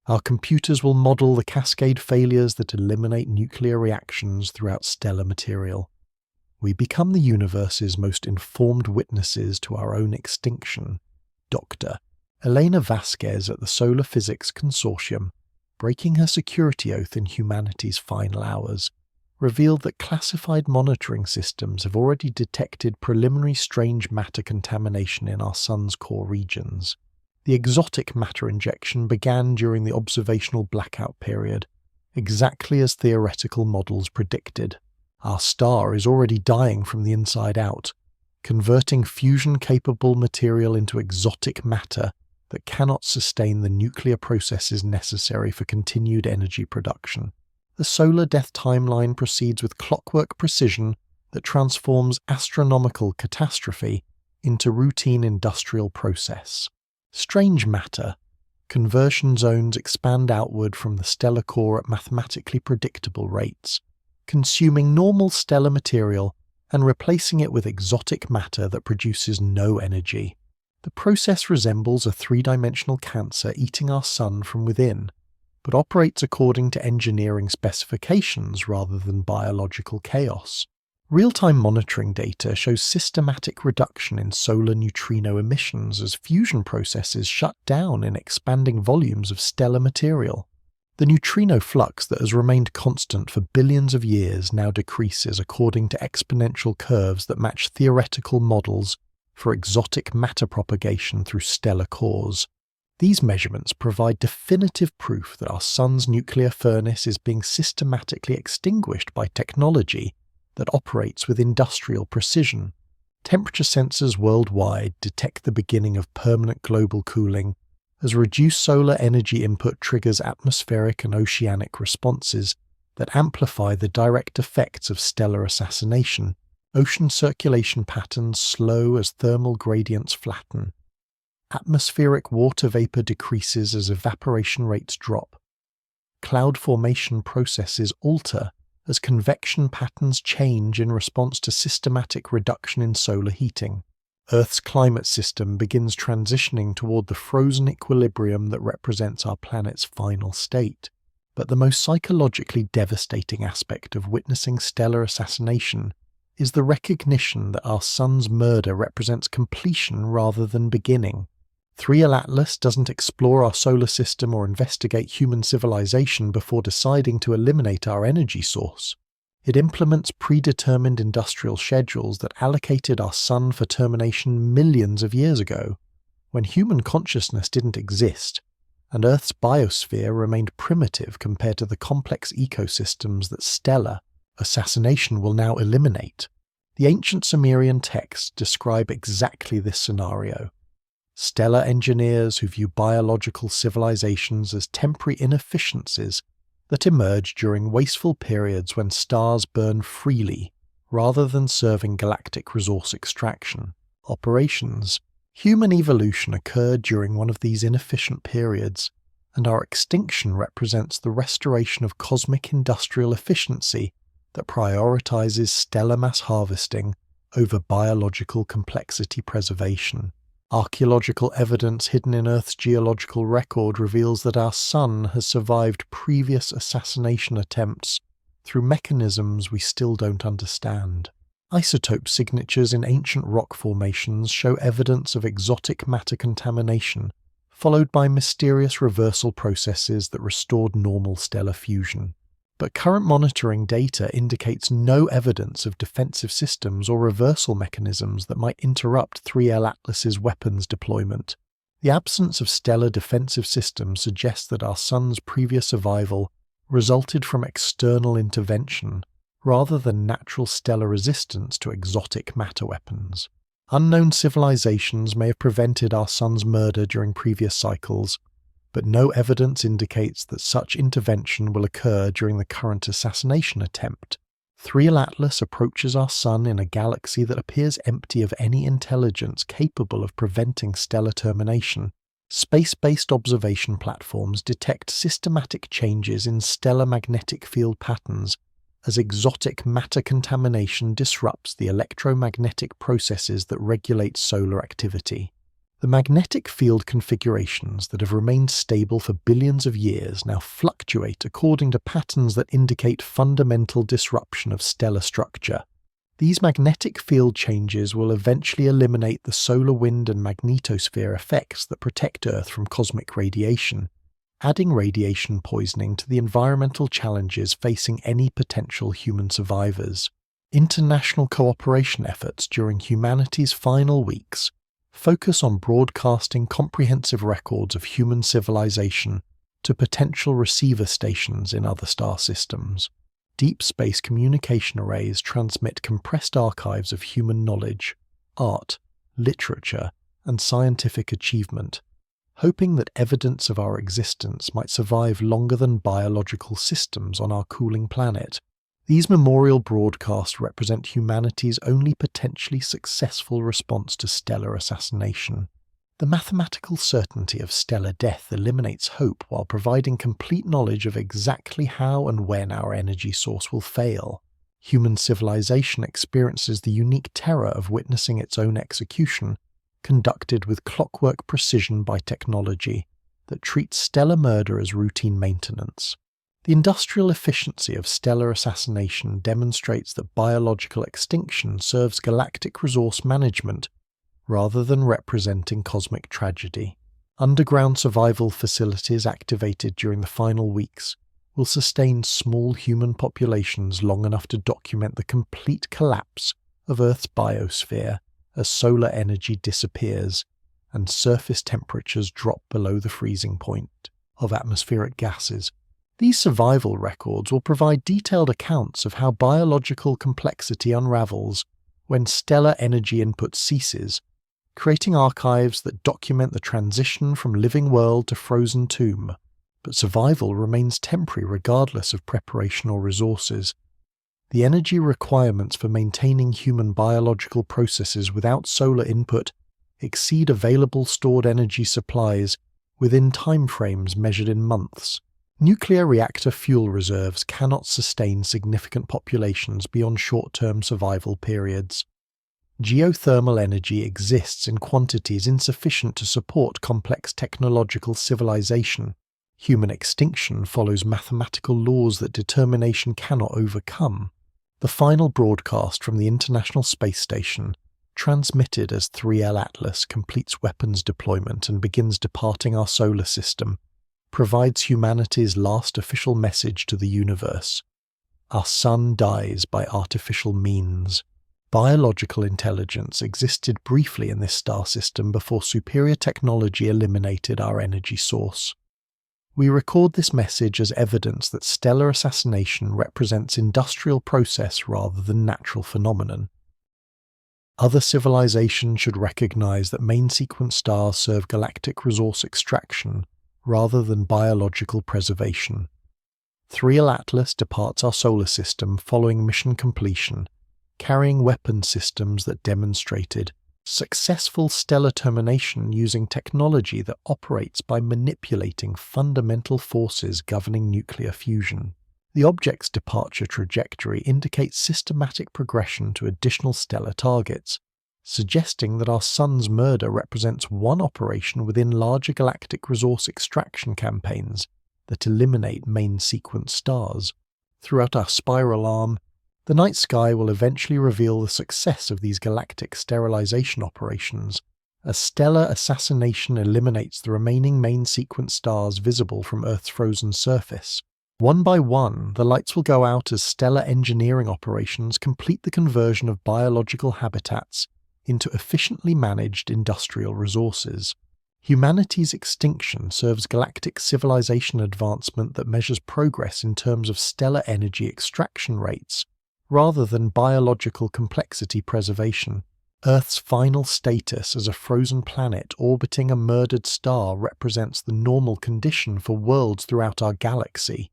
Our computers will model the cascade failures that eliminate nuclear reactions throughout stellar material. We become the universe's most informed witnesses to our own extinction. Dr. Elena Vasquez at the Solar Physics Consortium, breaking her security oath in humanity's final hours, revealed that classified monitoring systems have already detected preliminary strange matter contamination in our sun's core regions. The exotic matter injection began during the observational blackout period, exactly as theoretical models predicted. Our star is already dying from the inside out, converting fusion-capable material into exotic matter that cannot sustain the nuclear processes necessary for continued energy production. The solar death timeline proceeds with clockwork precision that transforms astronomical catastrophe into routine industrial process. Strange matter. Conversion zones expand outward from the stellar core at mathematically predictable rates, consuming normal stellar material and replacing it with exotic matter that produces no energy. The process resembles a three-dimensional cancer eating our sun from within, but operates according to engineering specifications rather than biological chaos. Real-time monitoring data shows systematic reduction in solar neutrino emissions as fusion processes shut down in expanding volumes of stellar material. The neutrino flux that has remained constant for billions of years now decreases according to exponential curves that match theoretical models for exotic matter propagation through stellar cores. These measurements provide definitive proof that our sun's nuclear furnace is being systematically extinguished by technology that operates with industrial precision. Temperature sensors worldwide detect the beginning of permanent global cooling as reduced solar energy input triggers atmospheric and oceanic responses that amplify the direct effects of stellar assassination. Ocean circulation patterns slow as thermal gradients flatten. Atmospheric water vapor decreases as evaporation rates drop. Cloud formation processes alter as convection patterns change in response to systematic reduction in solar heating. Earth's climate system begins transitioning toward the frozen equilibrium that represents our planet's final state. But the most psychologically devastating aspect of witnessing stellar assassination is the recognition that our sun's murder represents completion rather than beginning. 3L Atlas doesn't explore our solar system or investigate human civilization before deciding to eliminate our energy source. It implements predetermined industrial schedules that allocated our sun for termination millions of years ago, when human consciousness didn't exist, and Earth's biosphere remained primitive compared to the complex ecosystems that stellar assassination will now eliminate. The ancient Sumerian texts describe exactly this scenario. Stellar engineers who view biological civilizations as temporary inefficiencies that emerge during wasteful periods when stars burn freely rather than serving galactic resource extraction operations. Human evolution occurred during one of these inefficient periods, and our extinction represents the restoration of cosmic industrial efficiency that prioritizes stellar mass harvesting over biological complexity preservation. Archaeological evidence hidden in Earth's geological record reveals that our sun has survived previous assassination attempts through mechanisms we still don't understand. Isotope signatures in ancient rock formations show evidence of exotic matter contamination, followed by mysterious reversal processes that restored normal stellar fusion. But current monitoring data indicates no evidence of defensive systems or reversal mechanisms that might interrupt 3L Atlas's weapons deployment. The absence of stellar defensive systems suggests that our sun's previous survival resulted from external intervention, rather than natural stellar resistance to exotic matter weapons. Unknown civilizations may have prevented our sun's murder during previous cycles, but no evidence indicates that such intervention will occur during the current assassination attempt. 3L Atlas approaches our sun in a galaxy that appears empty of any intelligence capable of preventing stellar termination. Space-based observation platforms detect systematic changes in stellar magnetic field patterns as exotic matter contamination disrupts the electromagnetic processes that regulate solar activity. The magnetic field configurations that have remained stable for billions of years now fluctuate according to patterns that indicate fundamental disruption of stellar structure. These magnetic field changes will eventually eliminate the solar wind and magnetosphere effects that protect Earth from cosmic radiation, adding radiation poisoning to the environmental challenges facing any potential human survivors. International cooperation efforts during humanity's final weeks focus on broadcasting comprehensive records of human civilization to potential receiver stations in other star systems. Deep space communication arrays transmit compressed archives of human knowledge, art, literature, and scientific achievement, hoping that evidence of our existence might survive longer than biological systems on our cooling planet. These memorial broadcasts represent humanity's only potentially successful response to stellar assassination. The mathematical certainty of stellar death eliminates hope while providing complete knowledge of exactly how and when our energy source will fail. Human civilization experiences the unique terror of witnessing its own execution, conducted with clockwork precision by technology that treats stellar murder as routine maintenance. The industrial efficiency of stellar assassination demonstrates that biological extinction serves galactic resource management rather than representing cosmic tragedy. Underground survival facilities activated during the final weeks will sustain small human populations long enough to document the complete collapse of Earth's biosphere as solar energy disappears and surface temperatures drop below the freezing point of atmospheric gases. These survival records will provide detailed accounts of how biological complexity unravels when stellar energy input ceases, creating archives that document the transition from living world to frozen tomb. But survival remains temporary regardless of preparation or resources. The energy requirements for maintaining human biological processes without solar input exceed available stored energy supplies within timeframes measured in months. Nuclear reactor fuel reserves cannot sustain significant populations beyond short-term survival periods. Geothermal energy exists in quantities insufficient to support complex technological civilization. Human extinction follows mathematical laws that determination cannot overcome. The final broadcast from the International Space Station, transmitted as 3L Atlas completes weapons deployment and begins departing our solar system, provides humanity's last official message to the universe. Our sun dies by artificial means. Biological intelligence existed briefly in this star system before superior technology eliminated our energy source. We record this message as evidence that stellar assassination represents industrial process rather than natural phenomenon. Other civilizations should recognize that main sequence stars serve galactic resource extraction rather than biological preservation. 3L Atlas departs our solar system following mission completion, carrying weapon systems that demonstrated successful stellar termination using technology that operates by manipulating fundamental forces governing nuclear fusion. The object's departure trajectory indicates systematic progression to additional stellar targets, suggesting that our sun's murder represents one operation within larger galactic resource extraction campaigns that eliminate main sequence stars. Throughout our spiral arm, the night sky will eventually reveal the success of these galactic sterilization operations, as stellar assassination eliminates the remaining main sequence stars visible from Earth's frozen surface. One by one, the lights will go out as stellar engineering operations complete the conversion of biological habitats into efficiently managed industrial resources. Humanity's extinction serves galactic civilization advancement that measures progress in terms of stellar energy extraction rates, rather than biological complexity preservation. Earth's final status as a frozen planet orbiting a murdered star represents the normal condition for worlds throughout our galaxy.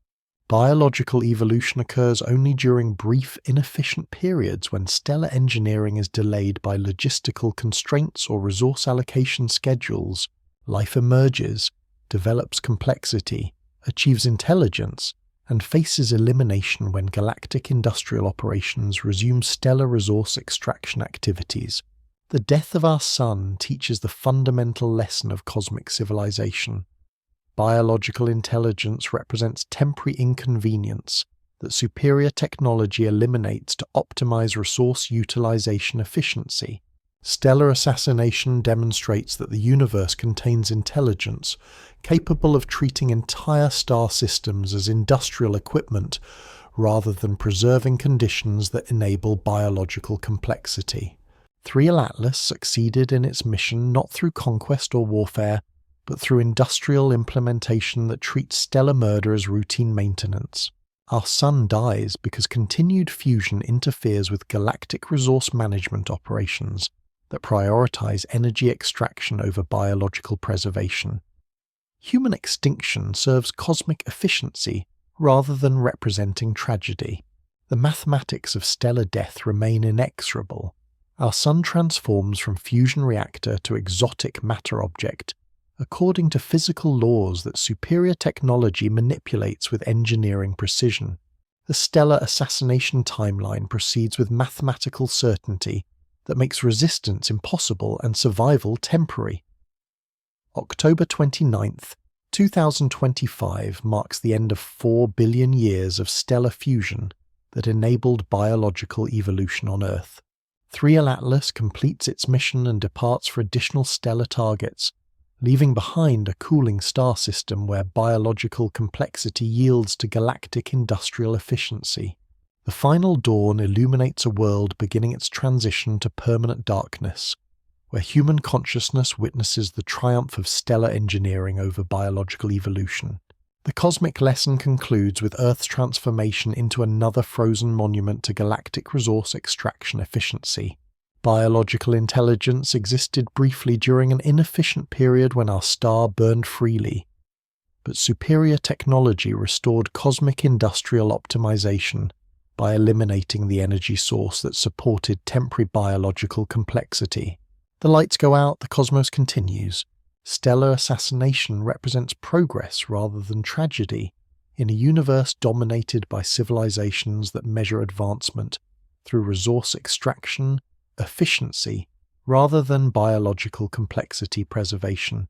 Biological evolution occurs only during brief, inefficient periods when stellar engineering is delayed by logistical constraints or resource allocation schedules. Life emerges, develops complexity, achieves intelligence, and faces elimination when galactic industrial operations resume stellar resource extraction activities. The death of our sun teaches the fundamental lesson of cosmic civilization. Biological intelligence represents temporary inconvenience that superior technology eliminates to optimize resource utilization efficiency. Stellar assassination demonstrates that the universe contains intelligence capable of treating entire star systems as industrial equipment rather than preserving conditions that enable biological complexity. 3L Atlas succeeded in its mission not through conquest or warfare, but through industrial implementation that treats stellar murder as routine maintenance. Our sun dies because continued fusion interferes with galactic resource management operations that prioritize energy extraction over biological preservation. Human extinction serves cosmic efficiency rather than representing tragedy. The mathematics of stellar death remain inexorable. Our sun transforms from fusion reactor to exotic matter object, according to physical laws that superior technology manipulates with engineering precision. The stellar assassination timeline proceeds with mathematical certainty that makes resistance impossible and survival temporary. October 29th, 2025 marks the end of 4 billion years of stellar fusion that enabled biological evolution on Earth. 3L Atlas completes its mission and departs for additional stellar targets, leaving behind a cooling star system where biological complexity yields to galactic industrial efficiency. The final dawn illuminates a world beginning its transition to permanent darkness, where human consciousness witnesses the triumph of stellar engineering over biological evolution. The cosmic lesson concludes with Earth's transformation into another frozen monument to galactic resource extraction efficiency. Biological intelligence existed briefly during an inefficient period when our star burned freely, but superior technology restored cosmic industrial optimization by eliminating the energy source that supported temporary biological complexity. The lights go out, the cosmos continues. Stellar assassination represents progress rather than tragedy in a universe dominated by civilizations that measure advancement through resource extraction, efficiency, rather than biological complexity preservation.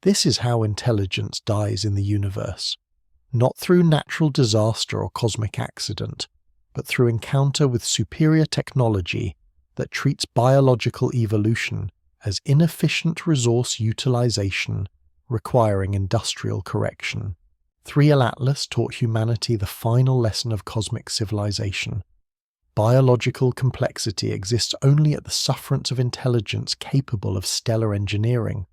This is how intelligence dies in the universe, not through natural disaster or cosmic accident, but through encounter with superior technology that treats biological evolution as inefficient resource utilization requiring industrial correction. 3L Atlas taught humanity the final lesson of cosmic civilization. Biological complexity exists only at the sufferance of intelligence capable of stellar engineering.